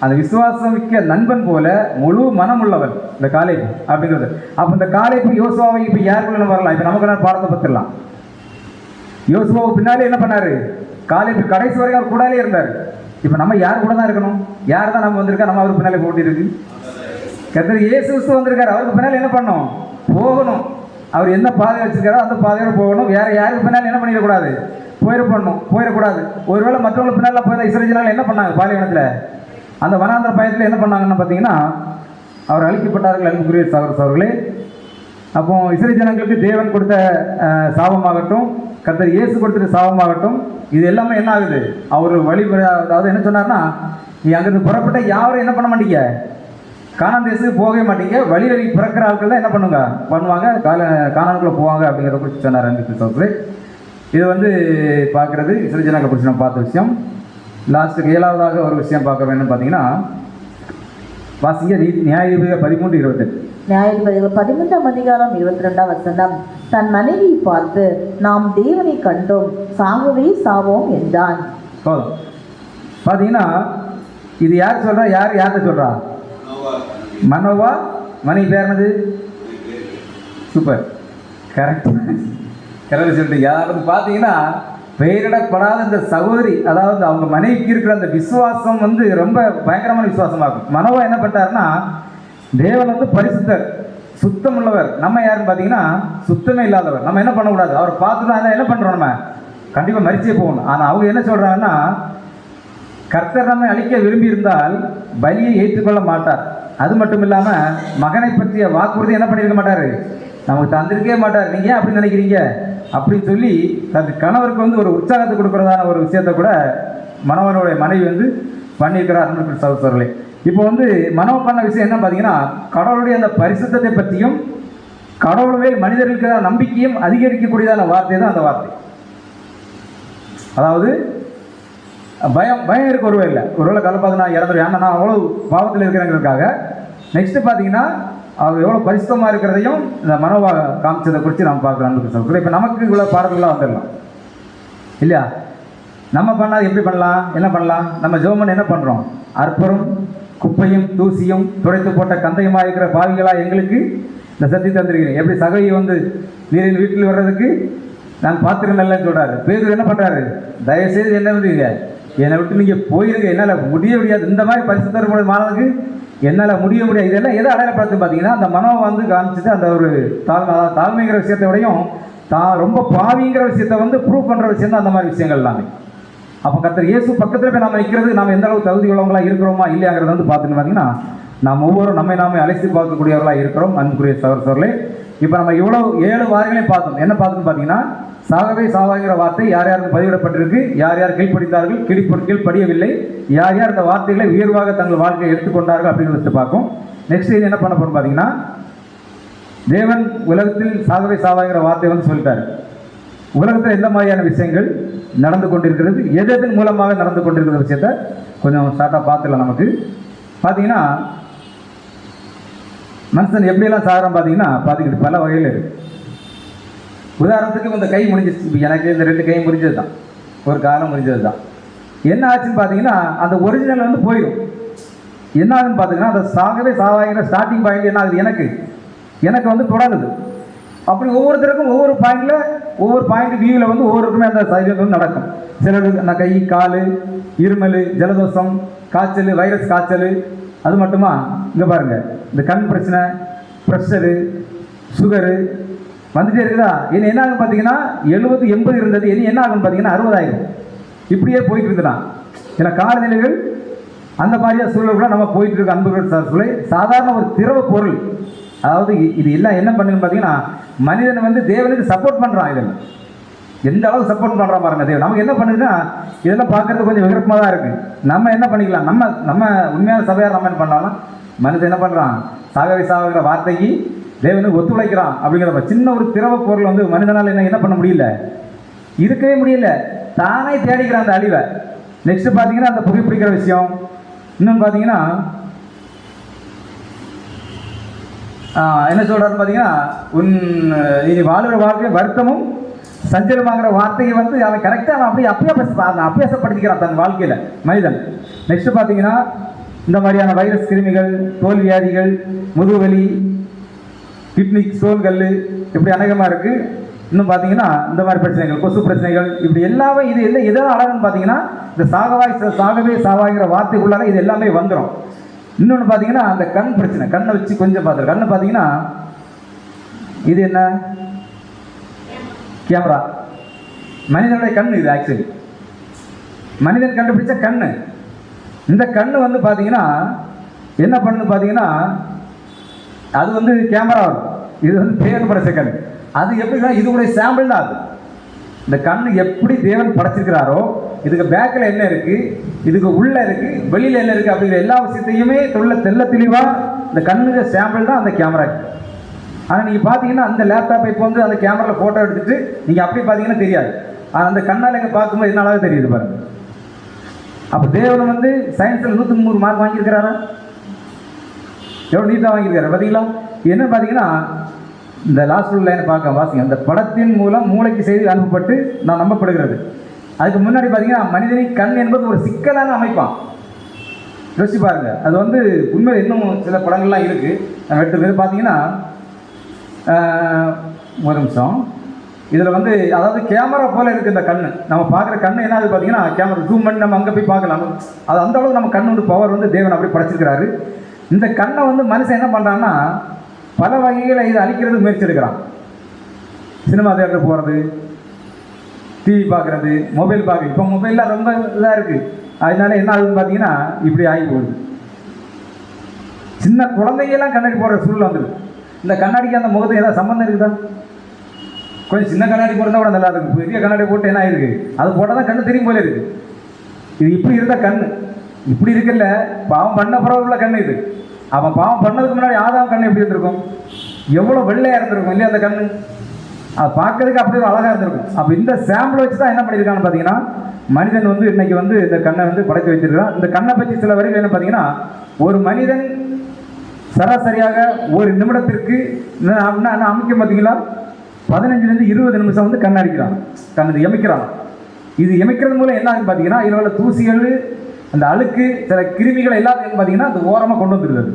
அந்த விசுவாசம் மிக்க நண்பன் போல முழு மனம் உள்ளவன் இந்த காலேப்பு அப்படிங்கிறது. அப்போ இந்த காலேப்பு யோசுவாவை இப்போ யாருக்குள்ள வரலாம், இப்போ நமக்கு நான் பாடத்தை பற்றிடலாம். யோசுவாவுக்கு பின்னாலே என்ன பண்ணாரு, காலேப்பு கடைசி வரைக்கும் அவர் கூடாலே இருந்தார். இப்போ நம்ம யார் கூட தான் இருக்கணும், யார் தான் நம்ம வந்திருக்கா, நம்ம அவருக்கு பின்னாலே போட்டி இருக்கு. கர்த்தர் இயேசு கிறிஸ்து வந்திருக்காரு, அவருக்கு பின்னாலே என்ன பண்ணணும், போகணும். அவர் என்ன பாதை வச்சிருக்காரோ அந்த பாதையோட போகணும். வேற யாருக்கு பின்னாலே என்ன பண்ணிடக்கூடாது, போயிடக்கூடாது. ஒருவேளை மற்றவங்களுக்கு பின்னால் போய் இஸ்ரவேல் என்ன பண்ணாங்க, பாலைவனத்தில் அந்த வனாந்திர பயத்தில் என்ன பண்ணாங்கன்னு பார்த்தீங்கன்னா, அவர் அழிக்கப்பட்டார்கள் அன்புக்குரிய சகோதரர்களே. அப்போ இஸ்ரவேல் ஜனங்களுக்கு தேவன் கொடுத்த சாபமாகட்டும், கர்த்தர் இயேசு கொடுத்த சாபமாகட்டும், இது எல்லாமே என்ன ஆகுது, அவர் வழிமுறை. அதாவது என்ன சொன்னார்னா, நீ அங்கிருந்து புறப்பட்ட யாரும் என்ன பண்ண மாட்டீங்க, கானான் தேசத்துக்கு போகவே மாட்டீங்க. வழி பிறக்கிற ஆட்கள் தான் என்ன பண்ணுவாங்க, கானானுக்குள்ளே போவாங்க அப்படிங்கிறத குறித்து சொன்னார் அன்புக்குரிய சகோதரர்களே. இது வந்து பார்க்குறது இஸ்ரவேல் ஜனங்களை குறித்து நம்ம பார்த்த விஷயம். லாஸ்ட்டுக்கு 7ஆவதாக ஒரு விஷயம் பார்க்குறோம். என்னன்னு பார்த்தீங்கன்னா, வாசிங்க நியாயாதிபதிகள் 13:28. நியாயாதிபதிகள் 13ஆம் அதிகாரம் 22ஆம் வசனம். தன் மனைவியை பார்த்து, நாம் தேவனை கண்டோம், சாகவே சாவோம் என்றான். போதும். பார்த்தீங்கன்னா இது யார் சொல்கிறா, யார்கிட்ட சொல்கிறா, மனோவா. மனைவி பேர் என்னது, சூப்பர், கரெக்ட் சொல்லிட்டு. யாராவது பார்த்தீங்கன்னா பெயரிடப்படாத இந்த சகோதரி, அதாவது அவங்க மனைவிக்கு இருக்கிற அந்த விசுவாசம் வந்து ரொம்ப பயங்கரமான விசுவாசமாக இருக்கும். மனோவா என்ன பண்ணிட்டாருன்னா, தேவன் வந்து பரிசுத்தர், சுத்தம் உள்ளவர். நம்ம யாருன்னு பார்த்தீங்கன்னா சுத்தமே இல்லாதவர். நம்ம என்ன பண்ணக்கூடாது, அவர் பார்த்துட்டு என்ன பண்ணுறோம், நம்ம கண்டிப்பாக மரிச்சே போகணும். ஆனால் அவங்க என்ன சொல்கிறாங்கன்னா, கர்த்தர் நம்மை அழிக்க விரும்பி இருந்தால் பலியை ஏற்றுக்கொள்ள மாட்டார். அது மட்டும் இல்லாமல் மகனை பற்றிய வாக்குறுதி என்ன பண்ணியிருக்க மாட்டார், நமக்கு தந்திருக்கவே மாட்டார். நீங்கள் ஏன் அப்படி நினைக்கிறீங்க அப்படின்னு சொல்லி தன் கணவருக்கு வந்து ஒரு உற்சாகத்தை கொடுக்குறதான ஒரு விஷயத்தை கூட மனோவனுடைய மனைவி வந்து பண்ணியிருக்கிறார் அன்பு சகோதரர்களே. இப்போ வந்து மனோ பண்ண விஷயம் என்ன பார்த்தீங்கன்னா, கடவுளுடைய அந்த பரிசுத்தத்தை பற்றியும் கடவுளுடைய மனிதர்களுக்கு நம்பிக்கையும் அதிகரிக்கக்கூடியதான வார்த்தை தான் அந்த வார்த்தை. அதாவது பயம் இருக்க ஒருவேளை கலப்பாது நான் இறந்துடும், ஏன்னா நான் அவ்வளோ பாவத்தில் இருக்கிறேங்கிறதுக்காக. நெக்ஸ்ட்டு பார்த்தீங்கன்னா அவர் எவ்வளோ பரிசுத்தமாக இருக்கிறதையும் இந்த மனோவா காமிச்சதை குறித்து நம்ம பார்க்கலாம் அன்பு சகோதரர்களே. இப்போ நமக்கு இவ்வளோ பாடல்களாக வந்துடலாம் இல்லையா? நம்ம பண்ணால் எப்படி பண்ணலாம், என்ன பண்ணலாம்? நம்ம ஜெபம் என்ன பண்ணுறோம்? அற்பரும் குப்பையும் தூசியும் துடைத்து போட்ட கந்தையுமாக இருக்கிற பாவிகளாக எங்களுக்கு இந்த சத்தி தந்திருக்கிறேன். எப்படி சகையை வந்து நீரின் வீட்டில் வர்றதுக்கு நான் பார்த்துருந்தேன்லன்னு சொல்கிறாரு. பேர் என்ன பண்ணுறாரு? தயவுசெய்து என்ன பண்ணுறீங்க, என்னை விட்டு நீங்கள் போயிருங்க, என்னால் முடியாது. இந்த மாதிரி பரிசுத்தர் மாணவனுக்கு என்னால் முடியாது. இதெல்லாம் எதை அடையாளப்படுத்து பார்த்தீங்கன்னா, அந்த மனம் வந்து காமிச்சிட்டு அந்த ஒரு தாழ்மைங்கிற விஷயத்தை விடையும் ரொம்ப பாவிங்கிற விஷயத்தை வந்து ப்ரூவ் பண்ணுற விஷயம் தான் அந்த மாதிரி விஷயங்கள் எல்லாமே. அப்போ கர்த்தர் இயேசு பக்கத்தில் போய் நம்ம நிற்கிறது நம்ம எந்த அளவுக்கு தகுதி உள்ளவங்களாக இருக்கிறோமா இல்லையாங்கிறத வந்து பார்த்துன்னு பார்த்தீங்கன்னா, நாம் ஒவ்வொரு நாமே அழைத்து பார்க்கக்கூடியவர்களாக இருக்கிறோம் அன்புக்குரிய சகோதரர்களே. இப்போ நம்ம இவ்வளோ 7 வாரங்களையும் பார்த்தோம். என்ன பார்த்தோம்னு பார்த்தீங்கன்னா, சாகவே சாவாங்கிற வார்த்தை யார் யாருக்கு பதிவிடப்பட்டிருக்கு, யார் யார் கீழ்ப்படித்தார்கள், கீழ்ப்படியவில்லை, யார் யார் இந்த வார்த்தைகளை உயர்வாக தங்கள் வாழ்க்கையை எடுத்துக்கொண்டார்கள் அப்படின்னு வச்சு பார்க்கும். நெக்ஸ்ட் இது என்ன பண்ண போகிறோம் பார்த்தீங்கன்னா, தேவன் உலகத்தில் சாகவே சாவாங்கிற வார்த்தை வந்து சொல்லிட்டாரு. உலகத்தில் எந்த மாதிரியான விஷயங்கள் நடந்து கொண்டிருக்கிறது, எதன் மூலமாக நடந்து கொண்டிருக்கிற விஷயத்த கொஞ்சம் ஷார்ட்டாக பார்த்துக்கலாம். நமக்கு பார்த்தீங்கன்னா மனுஷன் எப்படியெல்லாம் சாகிறான் பார்த்துக்கிட்டு பல வகையில் இருக்குது. உதாரணத்துக்கு இந்த கை முடிஞ்சிச்சு. இப்போ எனக்கு இந்த 2 கை முடிஞ்சது தான், ஒரு காலம் முடிஞ்சது தான். என்ன ஆச்சுன்னு பார்த்தீங்கன்னா, அந்த ஒரிஜினல் வந்து போயிடும். என்ன ஆகுதுன்னு பார்த்தீங்கன்னா, அந்த சாகவே சாவாங்கிற ஸ்டார்டிங் பாயிண்ட் என்ன ஆகுது, எனக்கு வந்து தொடருது. அப்படி ஒவ்வொருத்தருக்கும் ஒவ்வொரு பாயிண்டில் ஒவ்வொரு பாயிண்ட் வியூவில் வந்து ஒவ்வொருக்குமே அந்த சைடில் வந்து நடக்கும். சிலருக்கு அந்த கை கால் இருமல், ஜலதோஷம், காய்ச்சல், வைரஸ் காய்ச்சல். அது மட்டுமா, இங்கே பாருங்கள், இந்த கண் பிரச்சனை, ப்ரெஷரு, சுகரு வந்துட்டே இருக்குதா. இனி என்ன ஆகும் பார்த்தீங்கன்னா, 70 80 இருந்தது, இனி என்ன ஆகும்னு பார்த்தீங்கன்னா 60 ஆயிடும். இப்படியே போயிட்டு இருக்குதான். ஏன்னா காலநிலைகள் அந்த மாதிரியாக சூழல் கூட நம்ம போயிட்டு இருக்க அன்புகள் சார்புகளை சாதாரண ஒரு திரவ பொருள். அதாவது இது எல்லாம் என்ன பண்ணுன்னு பார்த்தீங்கன்னா, மனிதனை வந்து தேவனுக்கு சப்போர்ட் பண்ணுறான். இதெல்லாம் எந்த அளவுக்கு சப்போர்ட் பண்ணுறான் பாருங்க தேவன். நமக்கு என்ன பண்ணுதுன்னா, இதெல்லாம் பார்க்கறது கொஞ்சம் விருப்பமாக தான் இருக்குது. நம்ம என்ன பண்ணிக்கலாம், நம்ம உண்மையான சபையார் நம்ம என்ன பண்ணலாம்னா, மனிதன் என்ன பண்ணுறான், சாகவே சாகுகிற வார்த்தைக்கு தேவனுக்கு ஒத்துழைக்கிறான். அப்படிங்கிற சின்ன ஒரு திரவ பொருள் வந்து மனிதனால் என்ன பண்ண முடியல, இருக்கவே முடியல, தானே தேடிக்கிறான் அந்த அழிவை. நெக்ஸ்ட் பார்த்தீங்கன்னா, அந்த புகைப்பிடிக்கிற விஷயம். இன்னும் பார்த்தீங்கன்னா என்ன சொல்கிறாருன்னு பார்த்தீங்கன்னா, நீ வாழ்கிற வாழ்க்கை வருத்தமும் சஞ்சலமாகிற வார்த்தையை வந்து அவன் கரெக்டாக அவன் அப்படியே அபியாசப்படுத்திக்கிறான் தன் வாழ்க்கையில் மனிதன். நெக்ஸ்ட் பார்த்தீங்கன்னா, இந்த மாதிரியான வைரஸ் கிருமிகள், தோல் வியாதிகள், முதுகுவலி, கிட்னி ஸ்டோன்கள் இப்படி அநேகமாக இருக்குது. இன்னும் பார்த்தீங்கன்னா இந்த மாதிரி பிரச்சனைகள், கொசு பிரச்சனைகள், இப்படி எல்லாமே இது எல்லாம் எதாவது அழகுன்னு பார்த்தீங்கன்னா, இந்த சாகவே சாவாகிற வார்த்தைக்குள்ளார இது எல்லாமே வந்துடும். இன்னொன்று பார்த்தீங்கன்னா, அந்த கண் பிரச்சனை, கண்ணை வச்சு கொஞ்சம் பார்த்துரு. கண்ணை பார்த்தீங்கன்னா இது என்ன, கேமரா. மனிதனுடைய கண் இது. ஆக்சுவலி மனிதன் கண்டுபிடிச்ச கண்ணு. இந்த கண்ணு வந்து பார்த்தீங்கன்னா என்ன பண்ணுது பார்த்தீங்கன்னா, அது வந்து கேமரா வரும். இது வந்து தேவன் படைச்ச கண். அது எப்படின்னா, இதுடைய சாம்பிள் தான் அது. இந்த கண் எப்படி தேவன் படைச்சிருக்கிறாரோ, இதுக்கு பேக்கில் என்ன இருக்குது, இதுக்கு உள்ளே இருக்குது, வெளியில் என்ன இருக்குது அப்படிங்கிற எல்லா விஷயத்தையுமே தெள்ள தெளிவாக இந்த கண்ணுக்கு சாம்பிள் தான் அந்த கேமரா. ஆனால் நீங்கள் பார்த்தீங்கன்னா, அந்த லேப்டாப்பை இப்போ வந்து அந்த கேமராவில் ஃபோட்டோ எடுத்துகிட்டு நீங்கள் அப்படி பார்த்தீங்கன்னா தெரியாது. ஆனால் அந்த கண்ணால் எங்கே பார்க்கும்போது என்னால தெரியுது பாருங்க. அப்போ தேவன் வந்து சயின்ஸில் 103 மார்க் வாங்கியிருக்கிறாரா, எவ்வளோ நீட்டாக வாங்கியிருக்காரு பார்த்தீங்களா. என்ன பார்த்தீங்கன்னா, இந்த லாஸ்ட் லைனை பார்க்க வாசிங்க. அந்த படத்தின் மூலம் மூளைக்கு செய்தி அனுப்பப்பட்டு நான் நம்பப்படுகிறது. அதுக்கு முன்னாடி பார்த்தீங்கன்னா, மனிதனின் கண் என்பது ஒரு சிக்கலான அமைப்பான். யோசிச்சு பாருங்க. அது வந்து உண்மையில் இன்னும் சில படங்கள்லாம் இருக்குது. நம்ம எடுத்து பார்த்தீங்கன்னா, ஒரு நிமிஷம், இதில் வந்து அதாவது கேமரா போல் இருக்குது இந்த கண். நம்ம பார்க்குற கண் என்ன ஆகுது பார்த்தீங்கன்னா, கேமரா ஜூம் பண்ணி நம்ம அங்கே போய் பார்க்கலாம். அது அந்த அளவுக்கு நம்ம கண் வந்து பவர் வந்து தேவன் அப்படி படைச்சிருக்கிறாரு. இந்த கண்ணை வந்து மனுஷன் என்ன பண்ணுறான்னா, பல வகைகளை இதை அழிக்கிறதுக்கு முயற்சி எடுக்கிறான். சினிமா தேட்டர் போகிறது, டிவி பார்க்குறது, மொபைல் பார்க்குறது. இப்போ மொபைல்லாம் ரொம்ப இதாக இருக்குது. அதனால என்ன ஆகுதுன்னு பார்த்தீங்கன்னா, இப்படி ஆகி போகுது. சின்ன குழந்தைங்கெல்லாம் கண்ணாடி போடுற சூழ்நிலை வந்துருக்கு. இந்த கண்ணாடிக்கு அந்த முகத்துக்கு ஏதாவது சம்மந்தம் இருக்குதா? கொஞ்சம் சின்ன கண்ணாடி போட்டுருந்தா கூட நல்லா இருக்கும். பெரிய கண்ணாடி போட்டு என்ன ஆகிருக்கு, அது போட்டால் தான் கண்ணு தெரியும் போல இருக்குது. இது இப்படி இருந்த கண், இப்படி இருக்குல்ல, பாவம் பண்ண பிறகு உள்ள கண் இது. அவன் பாவம் பண்ணதுக்கு முன்னாடி ஆதாம் கண் எப்படி இருந்திருக்கும்? எவ்வளோ வெள்ளையாக இருந்திருக்கும் இல்லையா அந்த கண்? அது பார்க்கறதுக்கு அப்படியே அழகாக இருந்திருக்கும். அப்போ இந்த சாம்பிளை வச்சு தான் என்ன பண்ணியிருக்கான்னு பார்த்தீங்கன்னா, மனிதன் வந்து இன்னைக்கு வந்து இந்த கண்ணை வந்து படைத்து வச்சிருக்கான். இந்த கண்ணை பற்றி சில வரிகள் என்ன பார்த்தீங்கன்னா, ஒரு மனிதன் சராசரியாக ஒரு நிமிடத்திற்கு அமைக்க பார்த்தீங்களா 15லேருந்து 20 நிமிஷம் வந்து கண் அடிக்கிறான், கண் எமைக்கிறான். இது எமைக்கிறது மூலம் என்ன ஆகுன்னு பார்த்தீங்கன்னா, இதில் உள்ள தூசிகள், அந்த அழுக்கு, சில கிருமிகள் எல்லாத்தையும் பார்த்தீங்கன்னா அந்த ஓரமாக கொண்டு வந்துருது.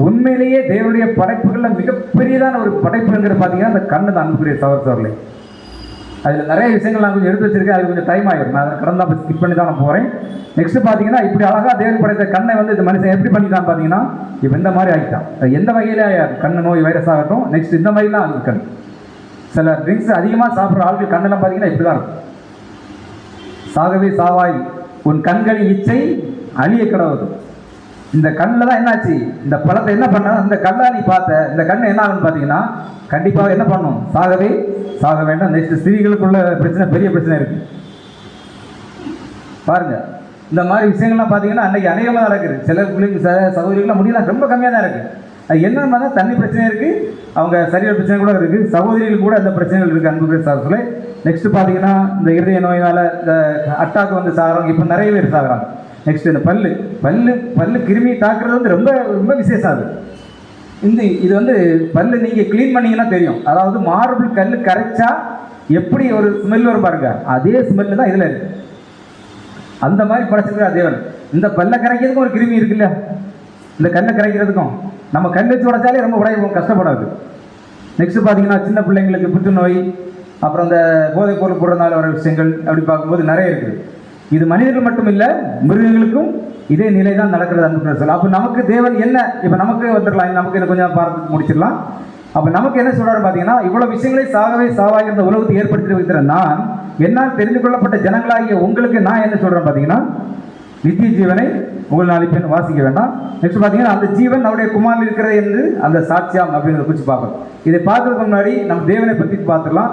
உண்மையிலேயே தேவனுடைய படைப்புகளில் மிகப்பெரியதான ஒரு படைப்புங்கிற பார்த்தீங்கன்னா அந்த கண்ணு தான் அன்புக்குரிய சகோதரர்களே. அதில் நிறைய விஷயங்கள் நான் கொஞ்சம் எடுத்து வச்சிருக்கேன். அது கொஞ்சம் டைம் ஆகிடும், நான் அதை கடந்து அப்போ ஸ்கிப் பண்ணி தான் நான் போகிறேன். நெக்ஸ்ட் பார்த்தீங்கன்னா, இப்படி அழகாக தேவன் படைத்த கண்ணை வந்து இந்த மனுஷன் எப்படி பண்ணிட்டான்னு பார்த்தீங்கன்னா, இப்போ இந்த மாதிரி ஆகிட்டான். எந்த வகையிலே கண் நோய் வைரஸ் ஆகட்டும், நெக்ஸ்ட் இந்த மாதிரிலாம் ஆகுது கண். சில ட்ரிங்க்ஸ் அதிகமாக சாப்பிட்ற ஆட்கள் கண்ணெல்லாம் பார்த்தீங்கன்னா இப்படி தான் இருக்கும். சாகவே சாவாய் உன் கண்களின் இச்சை அழிய கிடவுது. இந்த கண்ணில் தான் என்னாச்சு, இந்த பழத்தை என்ன பண்ண, இந்த கண்ணை நீ பார்த்த இந்த கண்ணை என்ன ஆகுன்னு பார்த்தீங்கன்னா கண்டிப்பாக என்ன பண்ணும், சாகவே சாக வேண்டாம். நெக்ஸ்ட் ஸ்திரீகளுக்குள்ள பிரச்சனை, பெரிய பிரச்சனை இருக்கு பாருங்க. இந்த மாதிரி விஷயங்கள்லாம் பார்த்தீங்கன்னா அன்றைக்கி அநேகமாக நடக்குது. சில பிள்ளைங்க சகோதரிகள்லாம் முடியலாம் ரொம்ப கம்மியாக தான் இருக்குது. அது என்னன்னு பார்த்தா தண்ணி பிரச்சனை இருக்குது, அவங்க சரீர பிரச்சனை கூட இருக்குது, சகோதரிகள் கூட அந்த பிரச்சனைகள் இருக்குது அன்புக்குரிய சகோதரர்களே. நெக்ஸ்ட் பார்த்தீங்கன்னா இந்த இருதய நோயினால் இந்த அட்டாக் வந்து சாகுறாங்க, இப்போ நிறைய பேர் சாகுறாங்க. நெக்ஸ்ட் இந்த பல்லு பல்லு பல்லு கிருமி தாக்குறது வந்து ரொம்ப ரொம்ப விசேஷம். அது இது வந்து பல்லு நீங்கள் க்ளீன் பண்ணிங்கன்னா தெரியும். அதாவது மார்பிள் கல் கரைச்சா எப்படி ஒரு ஸ்மெல் வரும் பாருங்க, அதே ஸ்மெல்லு தான் இதில் இருக்குது. அந்த மாதிரி படைச்சிருக்கிற தேவன். இந்த பல்லை கரைக்கிறதுக்கும் ஒரு கிருமி இருக்குல்ல, இந்த கல்லை கரைக்கிறதுக்கும் நம்ம கல் வச்சு உடைச்சாலே ரொம்ப உடைய கஷ்டப்படாது. நெக்ஸ்ட் பார்த்தீங்கன்னா சின்ன பிள்ளைங்களுக்கு புற்றுநோய், அப்புறம் இந்த போதைப் பொருள் போடுறதுனால வர விஷயங்கள் அப்படி பார்க்கும்போது நிறைய இருக்குது. இது மனிதர்கள் மட்டும் இல்லை, மிருகங்களுக்கும் இதே நிலை தான் நடக்கிறது அன்பு சொல்ல. அப்போ நமக்கு தேவன் என்ன, இப்போ நமக்கு வந்துடலாம், நமக்கு இதை கொஞ்சம் பார்த்து முடிச்சிடலாம். அப்போ நமக்கு என்ன சொல்கிறாரு பார்த்தீங்கன்னா, இவ்வளோ விஷயங்களை சாகவே சாவாக இந்த உலகத்தை ஏற்படுத்தி வைக்கிற நான், என்னால் தெரிந்து கொள்ளப்பட்ட ஜனங்களாகிய உங்களுக்கு நான் என்ன சொல்கிறேன் பார்த்தீங்கன்னா, நித்திய ஜீவனை உங்கள் நாளைக்கு வாசிக்க வேண்டாம். நெக்ஸ்ட் பார்த்தீங்கன்னா, அந்த ஜீவன் அவருடைய குமாரில் இருக்கிறது என்று அந்த சாட்சியம் அப்படிங்கிறத குறித்து பார்க்கணும். இதை பார்க்கறதுக்கு முன்னாடி நம்ம தேவனை பற்றி பார்த்துக்கலாம்.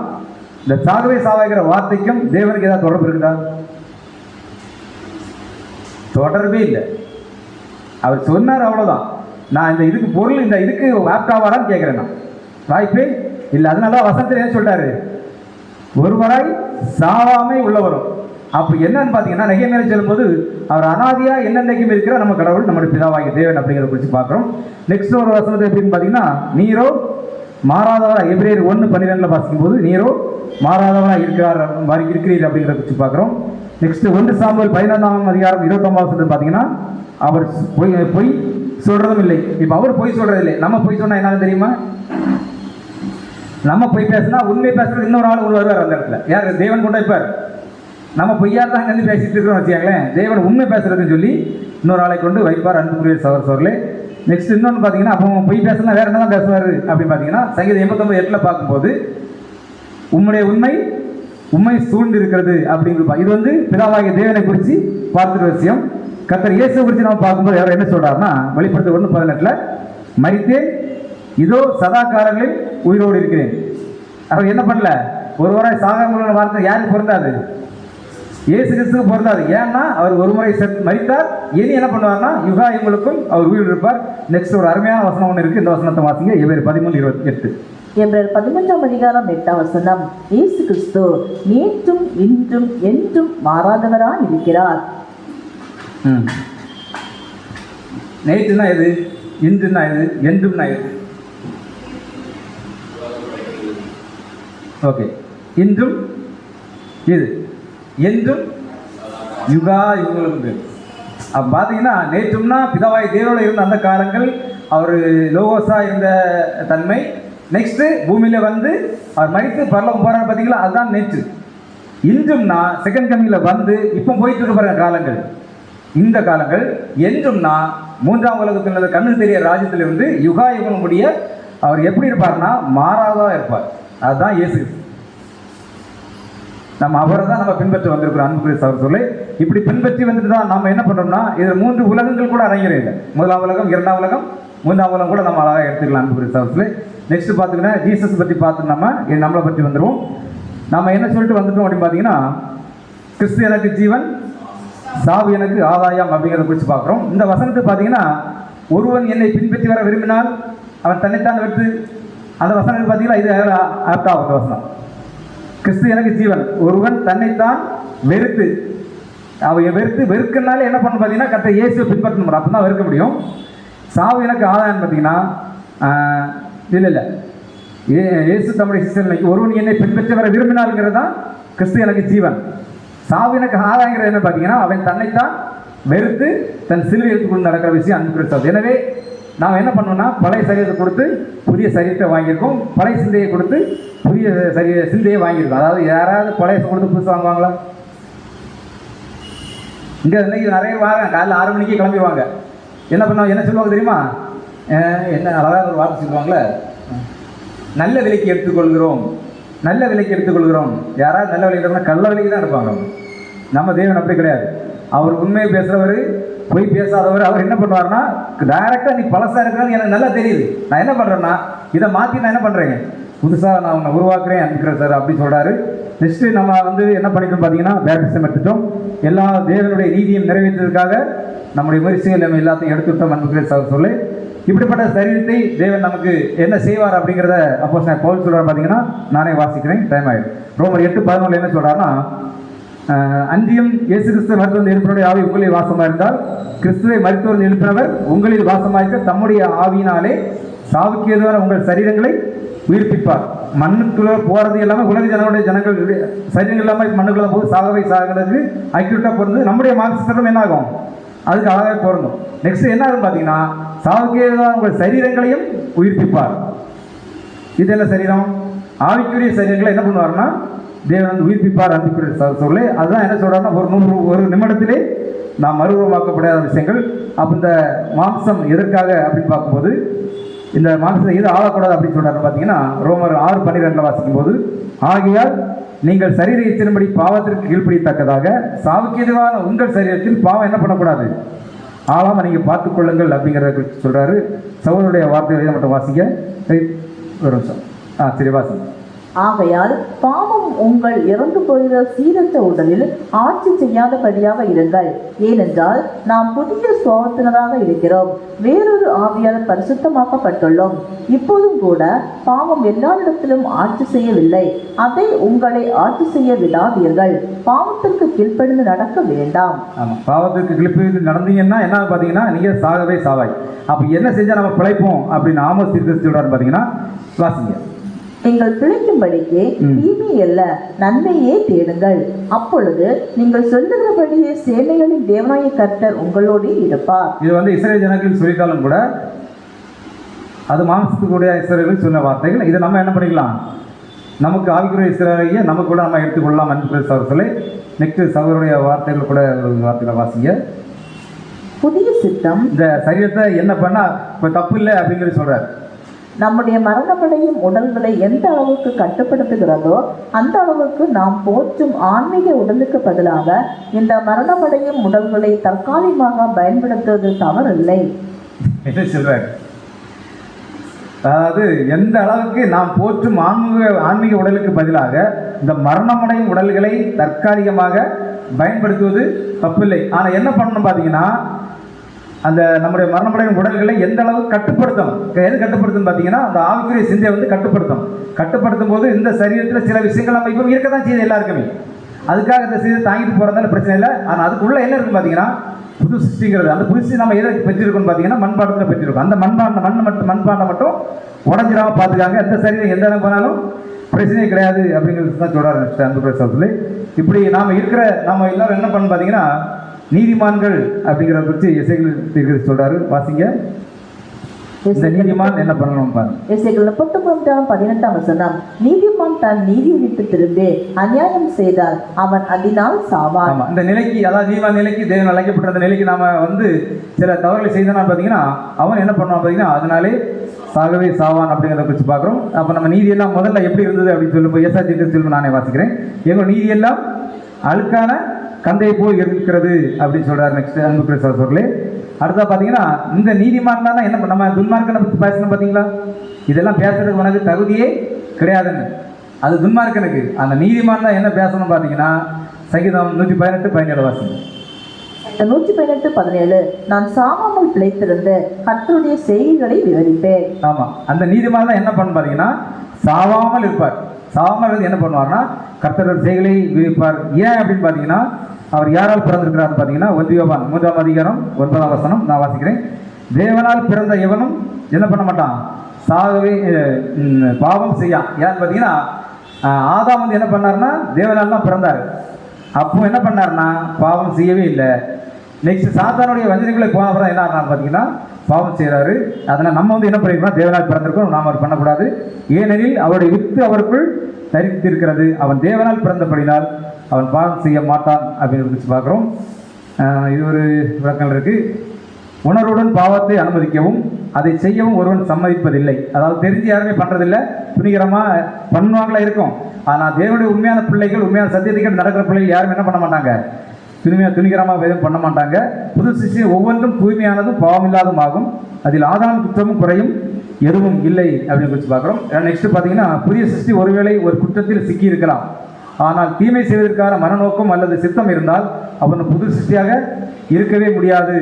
இந்த சாகவே சாவாகிற வார்த்தைக்கும் தேவனுக்கு ஏதாவது தொடர்பு இருக்குதா? தொடர்பே இல்லை. அவர் சொன்னார் அவ்வளோதான். நான் இந்த இதுக்கு பொருள், இந்த இதுக்கு ஆப்டாவாரான்னு கேட்குறேன். நான் வாய்ப்பே இல்லை. அதனால வசனத்தில் என்ன சொல்லிட்டாரு, ஒருவராய் சாவாமை உள்ளவரும். அப்போ என்னன்னு பார்த்தீங்கன்னா, நெகேமியா சொல்லும்போது அவர் அனாதியா என்னென்னைக்கும் இருக்கிற நம்ம கடவுள், நம்முடைய பிதாவாகிய தேவன் அப்படிங்கிறத குறித்து பார்க்குறோம். நெக்ஸ்ட் ஒரு வசனத்தை எப்படின்னு பார்த்தீங்கன்னா, நீரோ மாறாதவராக, எபிரேயர் 1:12 வாசிக்கும்போது நீரோ மாறாதவராக இருக்கிறீர் அப்படிங்கிறத குறித்து பார்க்குறோம். நெக்ஸ்ட் 1 சாமுவேல் 14:29 பார்த்தீங்கன்னா, அவர் பொய் சொல்றதும் இல்லை. இப்போ அவர் பொய் சொல்றது இல்லை. நம்ம பொய் சொன்னா என்னன்னு தெரியுமா? நம்ம பொய் பேசினா உண்மை பேசுறது இன்னொரு ஆள் வருவார் அந்த இடத்துல. யார்? தேவன் கொண்டு வைப்பார். நம்ம பொய்யா தான் வந்து பேசிட்டு இருக்கிறோம் வச்சுக்கோங்களேன். தேவன் உண்மை பேசுறதுன்னு சொல்லி இன்னொரு ஆளை கொண்டு வைப்பார் அன்புக்குரிய சகோதரர்களே. நெக்ஸ்ட் இன்னொன்று பார்த்தீங்கன்னா, அப்போ பொய் பேசலாம் வேற என்ன தான் பேசுவார் அப்படின்னு பார்த்தீங்கன்னா, சங்கீதம் 89:8 பார்க்கும்போது உம்முடைய உண்மை சூழ்ந்து இருக்கிறது அப்படிங்கிற இது வந்து பிதாவாகிய தேவனை குறித்து பார்த்துற விஷயம். கர்த்தர் இயேசு குறித்து நம்ம பார்க்கும்போது யாரும் என்ன சொல்றாருன்னா, வெளிப்படுத்த 1:18 மரித்தேன், இதோ சதா காலங்களில் உயிரோடு இருக்கிறேன். அவர் என்ன பண்ணல, ஒருவராய் சாகாமல் வார்த்தை யாருக்கு பொருந்தாது? இயேசு கிறிஸ்துக்கு பொருந்தாது. ஏன்னா அவர் ஒரு முறை மரித்தார், இனி என்ன பண்ணுவார்னா யுகாயுங்களுக்கும் அவர் உயிர் இருப்பார். நெக்ஸ்ட் ஒரு அருமையான வசனம் ஒன்று இருக்கு, இந்த வசனத்தை வாசிங்க. எபிரேயர் 13:28. எபிரேயர் 11:8 இயேசு கிறிஸ்து நேற்றும் இன்றும் என்றும் மாறாதவராய் இருக்கிறார். நேற்றுனா எது, இன்றுனா எது, என்றும்னா எது? ஓகே, இன்றும் இது, என்றும் யுகாயுங்களுக்கு. அப்போ பார்த்தீங்கன்னா, நேற்றும்னா பிதாவாய் தேவனோட இருந்த அந்த காலங்கள், அவர் லோகோஸா இருந்த தன்மை. நெக்ஸ்ட்டு பூமியில் வந்து அவர் மரித்து பரலோகம் போகிறார் பார்த்தீங்களா, அதுதான் நேற்று. இன்றும்னா செகண்ட் கமிங்கில் வந்து இப்போ போயிட்டு இருக்க பாருங்க காலங்கள், இந்த காலங்கள். என்றும்னா மூன்றாம் உலகத்தில் கண்ணு தெரிய ராஜ்யத்திலிருந்து யுகாயுகம் முடிய அவர் எப்படி இருப்பார்னா மாறாதான் இருப்பார். அதுதான் இயேசு. நம்ம அவரை தான் நம்ம பின்பற்றி வந்திருக்கிறோம் அன்புக்குரிய சகோதரர்களே. இப்படி பின்பற்றி வந்துட்டு தான் நம்ம என்ன பண்ணுறோம்னா, இதில் 3 உலகங்கள் கூட அடங்கிறதில்லை. முதலாம் உலகம், 2ஆம் உலகம், 3ஆம் உலகம் கூட நம்ம அழகாக எடுத்துக்கலாம் அன்புக்குரிய சகோதரர்களே. நெக்ஸ்ட் பார்த்துக்கிட்டா ஜீசஸ் பற்றி பார்த்து நம்மளை பற்றி வந்துடுவோம். நம்ம என்ன சொல்லிட்டு வந்துட்டோம் அப்படின்னு பார்த்தீங்கன்னா, கிறிஸ்து எனக்கு ஜீவன், சாவு எனக்கு ஆதாயம் அப்படிங்கிறத குறித்து பார்க்குறோம். இந்த வசனத்தை பார்த்தீங்கன்னா, ஒருவன் என்னை பின்பற்றி வர விரும்பினால் அவன் தன்னைத்தான் வெறுத்து, அந்த வசனத்தை பார்த்தீங்கன்னா இது ஆப்டாவது வசனம். கிறிஸ்து எனக்கு ஜீவன். ஒருவன் தன்னைத்தான் வெறுத்து, அவன் வெறுக்கனாலே என்ன பண்ணணும் பார்த்தீங்கன்னா, கர்த்தர் இயேசுவை பின்பற்றணும். அப்போ தான் வெறுக்க முடியும். சாவு எனக்கு ஆதாயம் பார்த்தீங்கன்னா இல்லை இயேசு தம்முடைய சிஷ்யர்களுக்கு ஒருவன் என்னை பின்பற்றி வர விரும்பினாலுங்கிறது தான் கிறிஸ்து எனக்கு ஜீவன். சாவு எனக்கு ஆதாயங்கிறது என்ன பார்த்தீங்கன்னா, அவன் தன்னைத்தான் வெறுத்து தன் சிலுவை எடுத்துக்கொண்டு நடக்கிற விஷயம் அன்பு சாவு. எனவே நாம் என்ன பண்ணோம்னா, பழைய சரீரத்தை கொடுத்து புதிய சரீரத்தை வாங்கியிருக்கோம், பழைய சிந்தையை கொடுத்து புதிய சிந்தையை வாங்கியிருக்கோம். அதாவது யாராவது பழைய கொடுத்து புதுசு வாங்குவாங்களா? இங்கே இன்னைக்கு நிறைய வாங்க, காலையில் 6 மணிக்கு கிளம்பிடுவாங்க. என்ன பண்ணுவாங்க, என்ன சொல்லுவாங்க தெரியுமா? என்ன அழகாக ஒரு வார்த்தை சொல்லுவாங்களே, நல்ல விலைக்கு எடுத்துக்கொள்கிறோம், நல்ல விலைக்கு எடுத்துக்கொள்கிறோம். யாராவது நல்ல விலைக்கு எடுத்தோம்னா கள்ள விலைக்கு தான் எடுப்பாங்க. நம்ம தேவன் அப்படி கிடையாது. அவர் உண்மையை பேசுகிறவர், போய் பேசாதவர். அவர் என்ன பண்ணுவார்னா, டைரெக்டாக நீ பழசாக இருக்கிறது எனக்கு நல்லா தெரியுது, நான் என்ன பண்ணுறேன்னா இதை மாற்றி நான் என்ன பண்ணுறேங்க, புதுசாக நான் உன்னை உருவாக்குறேன் அனுப்புகிறேன் சார் அப்படி சொல்கிறாரு. நெக்ஸ்ட்டு நம்ம என்ன பண்ணிட்டோம் பார்த்தீங்கன்னா, பேப்டிசம் எடுத்துட்டோம். எல்லா தேவனுடைய நீதியும் நிறைவேற்றதுக்காக நம்முடைய முயற்சிகள் நம்ம எல்லாத்தையும் எடுத்துட்டோம் அனுப்புகிறேன் சார் சொல்லி. இப்படிப்பட்ட சரீரத்தை தேவன் நமக்கு என்ன செய்வார் அப்படிங்கிறத அப்போஸ்தலன் பவுல் சொல்கிறார். பார்த்தீங்கன்னா நானே வாசிக்கிறேன், டைம் ஆகிடும். ரோமர் 8:11 என்ன சொல்கிறாருன்னா, அன்றியும் இயேசு கிறிஸ்துவை மருத்துவம் எழுப்பினுடைய ஆவி உங்களில் வாசமாக இருந்தால் கிறிஸ்துவை மருத்துவம் எழுப்பினவர் உங்களில் வாசமாயிருக்க தம்முடைய ஆவியினாலே சாவுக்கு ஏதுவான உங்கள் சரீரங்களை உயிர்ப்பிப்பார். மண்ணுக்குள்ள போகிறது எல்லாமே உலக ஜனங்களுடைய சரீரங்கள் இல்லாமல் மண்ணுக்குள்ள போது சாகவை சாகிறது அக்யூட்டாக பொருந்து நம்முடைய மாம்சத்திலும் என்ன ஆகும், அதுக்கு அழகாக பொருந்தும். நெக்ஸ்ட் என்ன ஆகும் பார்த்தீங்கன்னா, சாவுக்கு ஏதுவான உங்கள் சரீரங்களையும் உயிர்ப்பிப்பார். இது என்ன சரீரம்? ஆவிக்குரிய சரீரங்களை என்ன பண்ணுவார்னா தேவன் உயிர்ப்பிப்பார் அனுப்பிக்கிற சொல்லி. அதுதான் என்ன சொல்கிறாருன்னா, ஒரு நிமிடத்திலே நாம் மறுரூபமாக்கப்படாத விஷயங்கள். அப்போ இந்த மாம்சம் எதற்காக அப்படின்னு பார்க்கும்போது, இந்த மாம்சத்தை எது ஆளக்கூடாது அப்படின்னு சொல்கிறாரு பார்த்தீங்கன்னா, ரோமர் 6:12 வாசிக்கும் போது, ஆகையால் நீங்கள் சரீர இச்சையின்படி பாவத்திற்கு கீழ்ப்படியத்தக்கதாக சாவுக்கு எதுவான உங்கள் சரீரத்தில் பாவம் என்ன பண்ணக்கூடாது, ஆளாமல் நீங்கள் பார்த்துக்கொள்ளுங்கள் அப்படிங்கிறத சொல்கிறாரு. சவுளுடைய வார்த்தைகளை மட்டும் வாசிக்க ஒரு நிமிஷம். சரி வாசிங்க. ஆகையால் பாவம் உங்கள் இறந்து போகிற சீரற்ற உடலில் ஆட்சி செய்யாதபடியாக இருங்கள். ஏனென்றால் நாம் புதிய சுவாபத்தினராக இருக்கிறோம், வேறொரு ஆவியால் பரிசுத்தமாக்கப்பட்டுள்ளோம். இப்போதும் கூட பாவம் எல்லா இடத்திலும் ஆட்சி செய்யவில்லை, அதை உங்களை ஆட்சி செய்ய விடாதீர்கள். பாவத்திற்கு கீழ்ப்படிந்து நடக்க வேண்டாம். ஆமாம், பாவத்திற்கு கீழ்ப்படிந்து நடந்தீங்கன்னா என்ன பார்த்தீங்கன்னா, நீங்கள் சாகவே சாவாய். அப்போ என்ன செஞ்சால் நம்ம பிழைப்போம் அப்படின்னு ஆமோஸ் தீர்க்கதரிசி சொல்றாரு பார்த்தீங்கன்னா, வாசிங்க. நீங்கள் பிழைக்கும்படிக்கு தீமை அல்ல நன்மையே தேடுங்கள், அப்பொழுது நீங்கள் சொல்லுகிறபடியே சேனைகளின் தேவனாய கர்த்தர் உங்களோடு இருப்பார். இது இஸ்ரேல் ஜனங்கள் சொல்லிட்டாலும் கூட அது மாம்சத்துக்குடைய இஸ்ரேல் சொன்ன வார்த்தைகள். இதை நம்ம என்ன பண்ணிக்கலாம், நமக்கு ஆவிக்குரிய இஸ்ரேலையே நமக்கு கூட நம்ம எடுத்துக்கொள்ளலாம் அன்பு சகோதரர்களே. நெக்ஸ்ட் சகோதரருடைய வார்த்தைகள் கூட வார்த்தைகளை வாசிங்க. புதிய சித்தம் இந்த சரீரத்தை என்ன பண்ணா இப்போ தப்பு இல்லை அப்படிங்கிறது சொல்றாரு. நம்முடைய மரணமடையும் உடல்களை எந்த அளவுக்கு கட்டுப்படுத்துகிறதோ அந்த அளவுக்கு நாம் போற்றும் ஆன்மீக உடலுக்கு பதிலாக இந்த மரணமடையும் உடல்களை தற்காலிகமாக பயன்படுத்துவது தவறில்லை என்ன சொல்றாரு. அதாவது எந்த அளவுக்கு நாம் போற்றும் ஆன்மீக உடலுக்கு பதிலாக இந்த மரணமடையும் உடல்களை தற்காலிகமாக பயன்படுத்துவது தப்பில்லை. ஆனால் என்ன பண்ணணும் பார்த்தீங்கன்னா, அந்த நம்முடைய மரணமடையும் உடல்களை எந்த அளவுக்கு கட்டுப்படுத்தும், எது கட்டுப்படுத்தும் பார்த்தீங்கன்னா, அந்த ஆவிக்குரிய சிந்தையை கட்டுப்படுத்தும் போது இந்த சரீரத்தில் சில விஷயங்கள் நம்ம இப்போ இருக்க தான் செய்யுது எல்லாருக்குமே. அதுக்காக இந்த சரீரத்தை தாங்கிட்டு போகிறதால பிரச்சனை இல்லை. ஆனால் அதுக்குள்ளே என்ன இருக்குன்னு பார்த்தீங்கன்னா, புது சிருஷ்டிங்கிறது. அந்த புதுசு நம்ம எதை பெற்றிருக்கோம்னு பார்த்தீங்கன்னா, மண்பாண்டத்தில் பெற்றிருக்கோம். அந்த மண்பாண்டம் மட்டும் உடஞ்சிடாமல் பார்த்துக்காங்க. எந்த சரீரம் எந்த இடம் போனாலும் பிரச்சனையே கிடையாது அப்படிங்கிறது தான் சொல்கிறார் அன்பு பிரசவத்தில். இப்படி நாம் நம்ம எல்லாரும் என்ன பண்ணணும் பார்த்தீங்கன்னா, நீதிமான்கள் அப்படிங்கிறத பற்றி எசேக்கியேல் சொல்றாரு. வாசிங்க. இந்த நீதிமான் என்ன பண்ணணும் பாருங்க. எசேக்கியேல் 39:18 நீதிமான் தன் நீதியை விட்டு திரும்பி அநியாயம் செய்தால் அவன் அதனால் சாவான். ஆமா, இந்த நிலைக்கு, அதாவது நீதிமான் நிலைக்கு, தேவன் அழைக்கப்பட்ட அந்த நிலைக்கு நாம சில தவறுகளை செய்தோம்னா பார்த்தீங்கன்னா, அவன் என்ன பண்ணுவான் பார்த்தீங்கன்னா, அதனாலே சாகவே சாவான் அப்படிங்கிறத பற்றி பார்க்குறோம். அப்போ நம்ம நீதியெல்லாம் முதல்ல எப்படி இருந்தது அப்படின்னு சொல்லும்போது ஏசாயா நானே வாசிக்கிறேன். எங்கள் நீதியெல்லாம் அழுக்கான கந்தையை போல் இருக்கிறது அப்படின்னு சொல்றாரு. நெக்ஸ்ட் அன்பு சகோதரர்களே, அடுத்தா பார்த்தீங்கன்னா, இந்த நீதிமான் தான் என்ன நம்ம துன்மார்க்கனை பற்றி பேசணும் பார்த்தீங்களா. இதெல்லாம் பேசுறதுக்கு உனக்கு தகுதியே கிடையாதுன்னு, அது துன்மார்க்கனுக்கு. அந்த நீதிமான் தான் என்ன பேசணும் பார்த்தீங்கன்னா, சங்கீதம் 118:17 வாசிங்க. 118:17 நான் சாவாமல் பிழைத்திருந்து கர்த்தருடைய செய்கைகளை விவரிப்பேன். ஆமா, அந்த நீதிமான் தான் என்ன பண்ண பாத்தீங்கன்னா சாவாமல் இருப்பார். சாவாமல் இருந்து என்ன பண்ணுவார்னா கர்த்தருடைய செய்கைகளை விவரிப்பார். ஏன் அப்படின்னு பாத்தீங்கன்னா அவர் யாரால் பிறந்திருக்கிறார் பாத்தீங்கன்னா 1 யோவான் 3:9 நான் வாசிக்கிறேன். தேவனால் பிறந்த எவனும் என்ன பண்ண மாட்டான், சாகவே பாவம் செய்யான். ஏன்னு பார்த்தீங்கன்னா ஆதாம் வந்து என்ன பண்ணார்னா தேவனால் தான் பிறந்தார். அப்போ என்ன பண்ணார்னா பாவம் செய்யவே இல்லை. நெக்ஸ்ட் சாத்தானுடைய வஞ்சனைகளை போனப்பறம் என்ன ஆனார் பார்த்தீங்கன்னா பாவம் செய்கிறாரு. அதனால் நம்ம வந்து என்ன பண்ணிருக்கோம், தேவனால் பிறந்திருக்கோம், நாம் அவர் பண்ணக்கூடாது. ஏனெனில் அவருடைய வித்து அவருக்குள் தரித்திருக்கிறது. அவன் தேவனால் பிறந்தபடினால் அவன் பாவம் செய்ய மாட்டான் அப்படின்னு குறித்து பார்க்குறோம். இது ஒரு விளக்கங்கள் இருக்குது. உணர்வுடன் பாவத்தை அனுமதிக்கவும் அதை செய்யவும் ஒருவன் சம்மதிப்பதில்லை. அதாவது தெரிஞ்சு யாருமே பண்ணுறதில்லை, துணிகரமாக பண்ணுவாங்களா இருக்கும். ஆனால் தேவனுடைய உண்மையான பிள்ளைகள், உண்மையான சத்தியத்துக்கு நடக்கிற பிள்ளைகள் யாரும் என்ன பண்ண மாட்டாங்க, துணிகரமாக எதுவும் பண்ண மாட்டாங்க. புது சிருஷ்டி ஒவ்வொன்றும் தூய்மையானதும் பாவமில்லாதும் ஆகும், அதில் ஆதாம் குற்றமும் குறையும் எதுவும் இல்லை அப்படின்னு குறித்து பார்க்குறோம். நெக்ஸ்ட் பார்த்தீங்கன்னா புதிய சிருஷ்டி ஒருவேளை ஒரு குற்றத்தில் சிக்கி இருக்கலாம், ஆனால் தீமை செய்வதற்கான மனநோக்கம் அல்லது சித்தம் இருந்தால் அவன் புது சிருஷ்டியாக இருக்கவே முடியாது.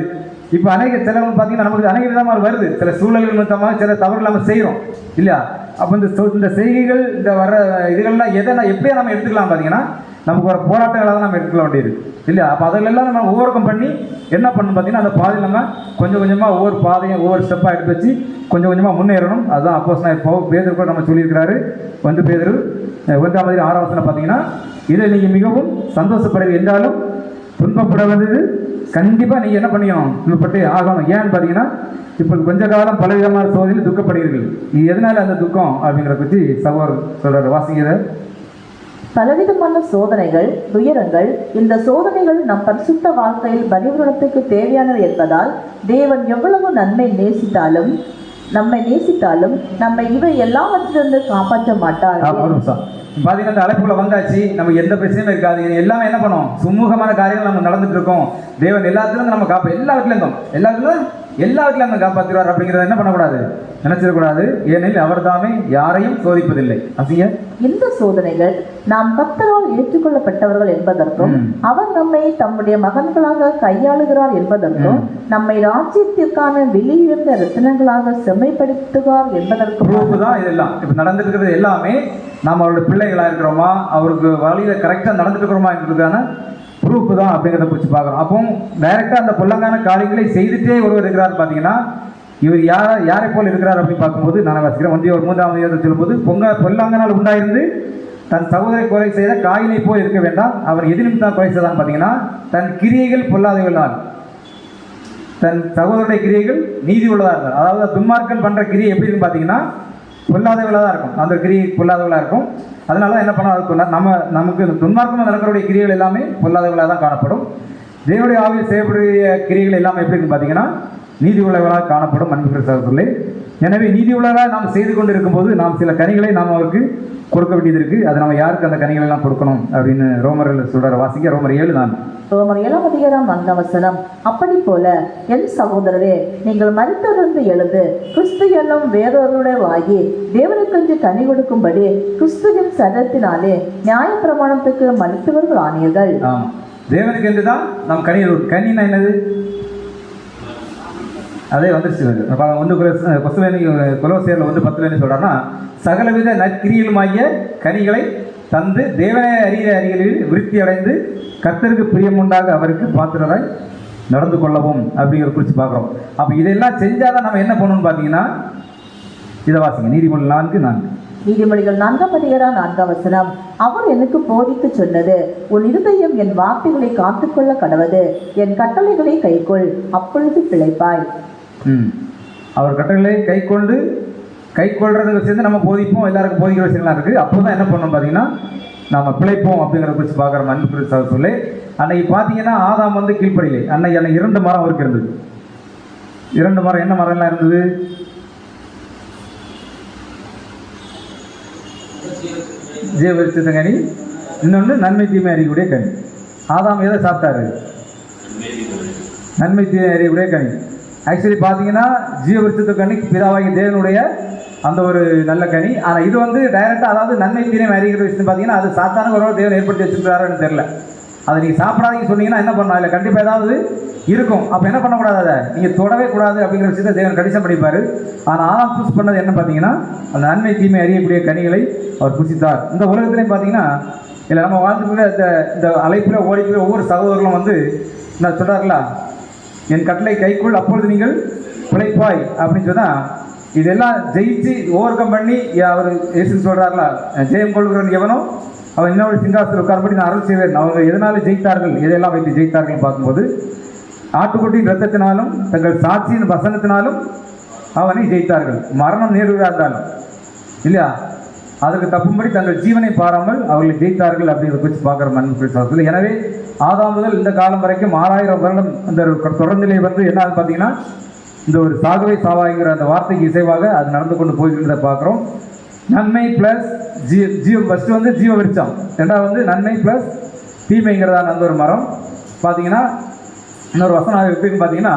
இப்போ சிலவங்க பார்த்தீங்கன்னா நமக்கு அநேக விதமாக வருது, சில சூழல்கள் நிமித்தமாக சில தவறுகள் நம்ம செய்கிறோம் இல்லையா. அப்போ இந்த செய்கைகள், இந்த வர இதுகள்லாம் எதை எப்படியா நம்ம எடுத்துக்கலாம் பார்த்தீங்கன்னா நமக்கு வர போராட்டங்களாக தான் நம்ம எடுத்துக்க வேண்டியது இல்லையா. அப்போ அதிலெல்லாம் நம்ம ஓவர்கம் பண்ணி என்ன பண்ணணும் பார்த்தீங்கன்னா அந்த பாதையில் நம்ம கொஞ்சம் கொஞ்சமாக ஒவ்வொரு பாதையும் ஒவ்வொரு ஸ்டெப்பாக எடுத்து வச்சு கொஞ்சம் கொஞ்சமாக முன்னேறணும். அதுதான் அப்போஸ்தலனாகிய பேதுரு கூட நம்ம சொல்லியிருக்கிறாரு. பேதுரு 1:6 பார்த்தீங்கன்னா இதில் நீங்கள் மிகவும் சந்தோஷப்படுவது என்றாலும் துன்பப்படுவது கண்டிப்பாக நீங்கள் என்ன பண்ணிக்கணும், துன்பப்பட்டு ஆகணும். ஏன்னு பார்த்தீங்கன்னா இப்போ கொஞ்ச காலம் பலவிதமான சோதனையில் துக்கப்படுகிறீர்கள். இது எதனால அந்த துக்கம் அப்படிங்கிறத பற்றி சகோதரர் சொல்கிறார், வாசிக்கிற. பலவிதமான சோதனைகள், துயரங்கள். இந்த சோதனைகள் நம் பரிசுத்த வாழ்க்கையில் பரிவர்த்தனத்துக்கு தேவையானவை என்பதால் தேவன் எவ்வளவு நம்மை நேசித்தாலும் நம்மை இவை எல்லாவற்றிலிருந்து காப்பாற்ற மாட்டார். பார்த்தீங்கன்னா இந்த அழைப்புல வந்தாச்சு, நமக்கு எந்த பிரச்சனையும் இருக்காது. எல்லாமே என்ன பண்ணும், சுமூகமான காரியங்கள் நம்ம நடந்துட்டு இருக்கோம். தேவன் எல்லாத்துலேருந்து நம்ம எல்லாத்துலேருந்து காப்பாற்றுவார் அப்படிங்கிறத என்ன பண்ணக்கூடாது, நினைச்சிடக்கூடாது. ஏனெனில் அவர் தாமே யாரையும் சோதிப்பதில்லை. அசிங்க இந்த சோதனைகள் நாம் கர்த்தரால் ஏற்றுக்கொள்ளப்பட்டவர்கள் என்பதற்கும் அவர் நம்மை தம்முடைய மகன்களாக கையாளுகிறார் என்பதற்கும் நம்மை ராஜ்யத்திற்கான வெளியிருந்த ரத்தினங்களாக செம்மைப்படுத்துகிறார் என்பதற்கும் தான் இதெல்லாம் இப்போ நடந்துட்டு இருக்கிறது. எல்லாமே நாம் அவருடைய பிள்ளைகளாக இருக்கிறோமா, அவருக்கு வழியில கரெக்டாக நடந்துட்டு இருக்கிறோமா என்பதுக்கான ப்ரூஃப் தான் அப்படிங்கிறத குறித்து பார்க்குறோம். அப்போ டைரெக்டாக அந்த பொல்லங்கான காரியங்களை செய்துட்டே ஒருவர் இருக்கிறார். பார்த்தீங்கன்னா இவர் யாரை போல் இருக்கிறார் அப்படின்னு பார்க்கும்போது நான் வாசிக்கிறேன் 1 சொல்லும்போது பொல்லாங்கனால் உண்டாயிருந்து தன் சகோதரை கொலை செய்த காயினை போல் இருக்க வேண்டாம். அவர் எது நிமித்தம் கொலை செய்தான் பார்த்தீங்கன்னா தன் கிரியைகள் பொல்லாதவர்களால், தன் சகோதரருடைய கிரியைகள் நீதி உள்ளதாக இருந்தார். அதாவது துன்மார்க்கன் பண்ணுற கிரியை எப்படி இருக்குன்னு பார்த்தீங்கன்னா பொல்லாதவர்களாக தான் இருக்கும், அந்த கிரியை பொல்லாதவர்களாக இருக்கும். அதனால என்ன பண்ண நமக்கு துன்மார்க்கமாக நடக்கிறவுடைய கிரியைகள் எல்லாமே பொல்லாதவர்களாக தான் காணப்படும். தேவனுடைய ஆவியில் செய்யக்கூடிய கிரியைகள் எல்லாமே எப்படி இருக்குன்னு பார்த்தீங்கன்னா நீதி உள்ளவர்களாக காணப்படும். அன்புக்குரிய சகோதரர்களே, எனவே நீதி உள்ளவராக நாம் செய்து கொண்டு இருக்கும்போது நாம் சில கனிகளை நாம் அவருக்கு கொடுக்க வேண்டியது இருக்குது. அது நம்ம யாருக்கு அந்த கனிகளை எல்லாம் கொடுக்கணும் அப்படின்னு ரோமர்கள் சொல்கிற. வாசிக்க ரோமர் 7 ரோமர் 7:4 அப்படி போல என் சகோதரரே, நீங்கள் மரித்தோரிலிருந்து எழுந்து கிறிஸ்து என்னும் வேறொருவராகி தேவனுக்கென்று கனி கொடுக்கும்படி கிறிஸ்துவின் சரீரத்தினாலே நியாயப்பிரமாணத்துக்கு மரித்தவர்கள் ஆனீர்கள். தேவனுக்கு என்று தான் நாம் கனினா என்னது, அதே வந்துருச்சு. 1 கொலோசியரில் 1:10 சொல்கிறாருன்னா சகலவித நற்கிரியிலுமாகிய கனிகளை தந்து தேவனை அறிகளில் விருத்தி அடைந்து கர்த்தருக்கு பிரியமுண்டாக அவருக்கு பாத்திரராய் நடந்து கொள்ளவும் அப்படிங்கிற குறித்து பார்க்குறோம். அப்போ இதெல்லாம் செஞ்சாதான் நம்ம என்ன பண்ணணும்னு பார்த்தீங்கன்னா இதை வாசிங்க. நீதிமொழிகள் 4 அவர் எனக்கு போதித்து சொன்னது, உன் இருதயம் என் வார்த்தைகளை காத்துக்கொள்ள கடவது, என் கட்டளைகளை கைக்கொள், அப்பொழுது பிழைப்பாய். அவர் கட்டளைகளை கைக்கொள்றதுக்கு சேர்ந்து நம்ம போதிப்போம், எல்லாருக்கும் போதிக்கிற விஷயங்கள்லாம் இருக்குது. அப்போ தான் என்ன பண்ணணும் பார்த்தீங்கன்னா நம்ம பிழைப்போம் அப்படிங்கிற குறித்து பார்க்குற அன்புக்குரிய சகோதரர்களே. அன்னைக்கு பார்த்தீங்கன்னா ஆதாம் வந்து கீழ்ப்படியிலே அன்னைக்கு 2 மரம் அவருக்கு இருந்தது. 2 மரம் என்ன மரம்லாம் இருந்தது, ஜீவவிருட்சத்தின் கனி, இன்னொன்று நன்மை தீமை அறியக்கூடிய கனி. ஆதாம் எதை சாப்பிட்டாரு, நன்மை தீமை அறியக்கூடிய கனி. ஆக்சுவலி பார்த்தீங்கன்னா ஜீவவிருட்சத்து கனி பிதாவாகி தேவனுடைய அந்த ஒரு நல்ல கனி. ஆனால் இது வந்து டைரெக்டாக, அதாவது நன்மை தீமை அறிகிற விஷயம் பார்த்தீங்கன்னா அது சாத்தான ஒரு தேவன் ஏற்படுத்தி வச்சுருக்காருன்னு தெரியல. அதை நீங்கள் சாப்பிடாதீங்க சொன்னீங்கன்னா என்ன பண்ணலாம், அதில் கண்டிப்பாக ஏதாவது இருக்கும். அப்போ என்ன பண்ணக்கூடாது, அதை நீங்கள் தொடவே கூடாது அப்படிங்கிற விஷயத்தை தேவன் கடிதம் படிப்பார். ஆனால் ஆதாம் சூஸ் பண்ணது என்ன பார்த்தீங்கன்னா, அந்த நன்மை தீமை அறியக்கூடிய கனிகளை அவர் புசித்தார். இந்த உலகத்துலேயும் பார்த்தீங்கன்னா இல்லை நம்ம வாழ்ந்துட்டு இந்த அழைப்பில் ஓடிக்கிற ஒவ்வொரு சகோதரர்களும் வந்து நான் சொல்கிறார்களா, என் கட்டளை கைக்குள் அப்பொழுது நீங்கள் பிழைப்பாய் அப்படின்னு சொன்னால், இதெல்லாம் ஜெயிச்சு ஓவர் கம் பண்ணி அவர் இயேசு சொல்கிறார்களா, ஜெயம் கொள்கிறவன் எவனோ அவன் இன்னொரு சிங்காசத்தில் உட்கார்படி நான் அருள் செய்வேன். அவங்க எதனால ஜெயித்தார்கள், எதெல்லாம் வைத்து ஜெயித்தார்கள் பார்க்கும்போது, ஆட்டுக்குட்டியின் ரத்தத்தினாலும் தங்கள் சாட்சியின் வசனத்தினாலும் அவனை ஜெயித்தார்கள். மரணம் நேருவதாக இருந்தாலும் இல்லையா, அதற்கு தப்பும்படி தங்கள் ஜீவனை பாராமல் அவர்களை ஜெயித்தார்கள் அப்படிங்கிறத வச்சு பார்க்குற மண்புரி. எனவே ஆதாம் முதல் இந்த காலம் வரைக்கும் 6000 வருடம் அந்த தொடர்நிலை வந்து என்ன பார்த்தீங்கன்னா, இந்த ஒரு சாகவே சாவாங்கிற அந்த வார்த்தைக்கு இசைவாக அது நடந்து கொண்டு போய்கிறத பார்க்குறோம். நன்மை ப்ளஸ் ஜீவம், ஃபஸ்ட்டு வந்து ஜீவ விருட்சம், ரெண்டாவது வந்து நன்மை ப்ளஸ் தீமைங்கிறதான அந்த ஒரு மரம். பார்த்தீங்கன்னா இன்னொரு வசனம் எப்படின்னு பார்த்தீங்கன்னா,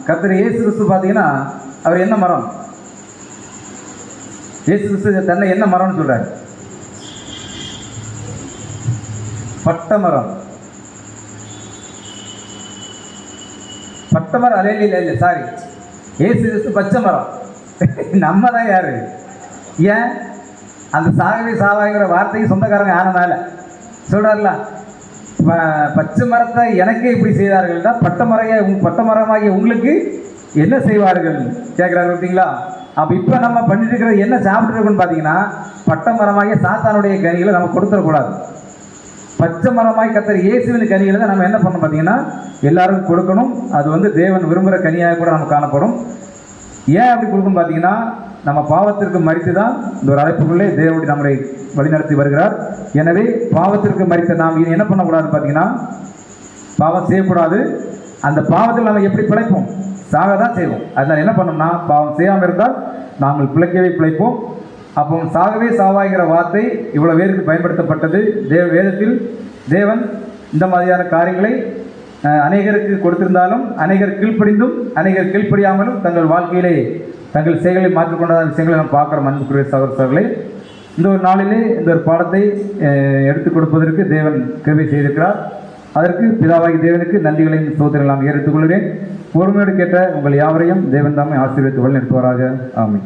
கர்த்தர் இயேசு கிறிஸ்து பார்த்தீங்கன்னா அவர் என்ன மரம், இயேசு கிறிஸ்து தன்னை என்ன மரம்னு சொல்றாரு, பட்ட மரம். பட்ட மரம் இல்லை சாரி, இயேசு கிறிஸ்து பச்சை மரம். நம்ம தான் யாரு, ஏன் அந்த சாகவே சாவாங்கிற வார்த்தைக்கு சொந்தக்காரங்க ஆனனால சொல்றாருல, பச்சை மரத்தை எனக்கே இப்படி செய்தார்கள்னா பட்ட மரமாகிய உங்களுக்கு என்ன செய்வார்கள் கேட்குறாரு பார்த்தீங்களா. அப்போ இப்போ நம்ம பண்ணிட்டு இருக்கிறது என்ன சாப்பிட்டு இருக்கோம்னு பார்த்தீங்கன்னா, பட்ட மரமாகிய சாத்தானுடைய கனிகளை நம்ம கொடுத்துடக்கூடாது. பச்சை மரமாகி கர்த்தர் இயேசுவின் கனிகளை தான் நம்ம என்ன பண்ணணும் பார்த்தீங்கன்னா எல்லாருக்கும் கொடுக்கணும். அது வந்து தேவன் விரும்புகிற கனியாக கூட நம்ம காணப்படும். ஏன் அப்படி கொடுக்கணும் பார்த்தீங்கன்னா, நம்ம பாவத்திற்கு மரித்து தான் இந்த ஒரு அழைப்புக்குள்ளே தேவனுடைய நம்மளை வழிநடத்தி வருகிறார். எனவே பாவத்திற்கு மரித்த நாம் இனி என்ன பண்ணக்கூடாது பார்த்தீங்கன்னா, பாவம் செய்யக்கூடாது. அந்த பாவத்தில் நம்ம எப்படி பிழைப்போம், சாக தான் செய்வோம். அதனால் என்ன பண்ணோம்னா, பாவம் செய்யாமல் இருந்தால் நாங்கள் பிழைக்கவே பிழைப்போம். அப்போ சாகவே சாவாய்கிற வார்த்தை இவ்வளோ பேருக்கு பயன்படுத்தப்பட்டது. வேதத்தில் தேவன் இந்த மாதிரியான காரியங்களை அநேகருக்கு கொடுத்திருந்தாலும், அநேகர் கீழ்ப்படிந்தும் அநேகர் கீழ்ப்படியாமலும் தங்கள் வாழ்க்கையிலே தங்கள் செயல்களை மாற்றிக்கொண்டதான விஷயங்களை நம்ம பார்க்குறோம். அன்புக்குரிய சகோதரர்களே, இந்த ஒரு நாளிலே இந்த ஒரு பாடத்தை எடுத்துக் கொடுப்பதற்கு தேவன் கிருபை செய்திருக்கிறார். அதற்கு பிதாவாகி தேவனுக்கு நன்றிகளையும் சோதனைகள் நாம் ஏற்றுக்கொள்கிறேன். பொறுமையோடு கேட்ட உங்கள் யாவரையும் தேவன் தாமே ஆசீர்வதித்து வழிநடத்துவாராக. ஆமென்.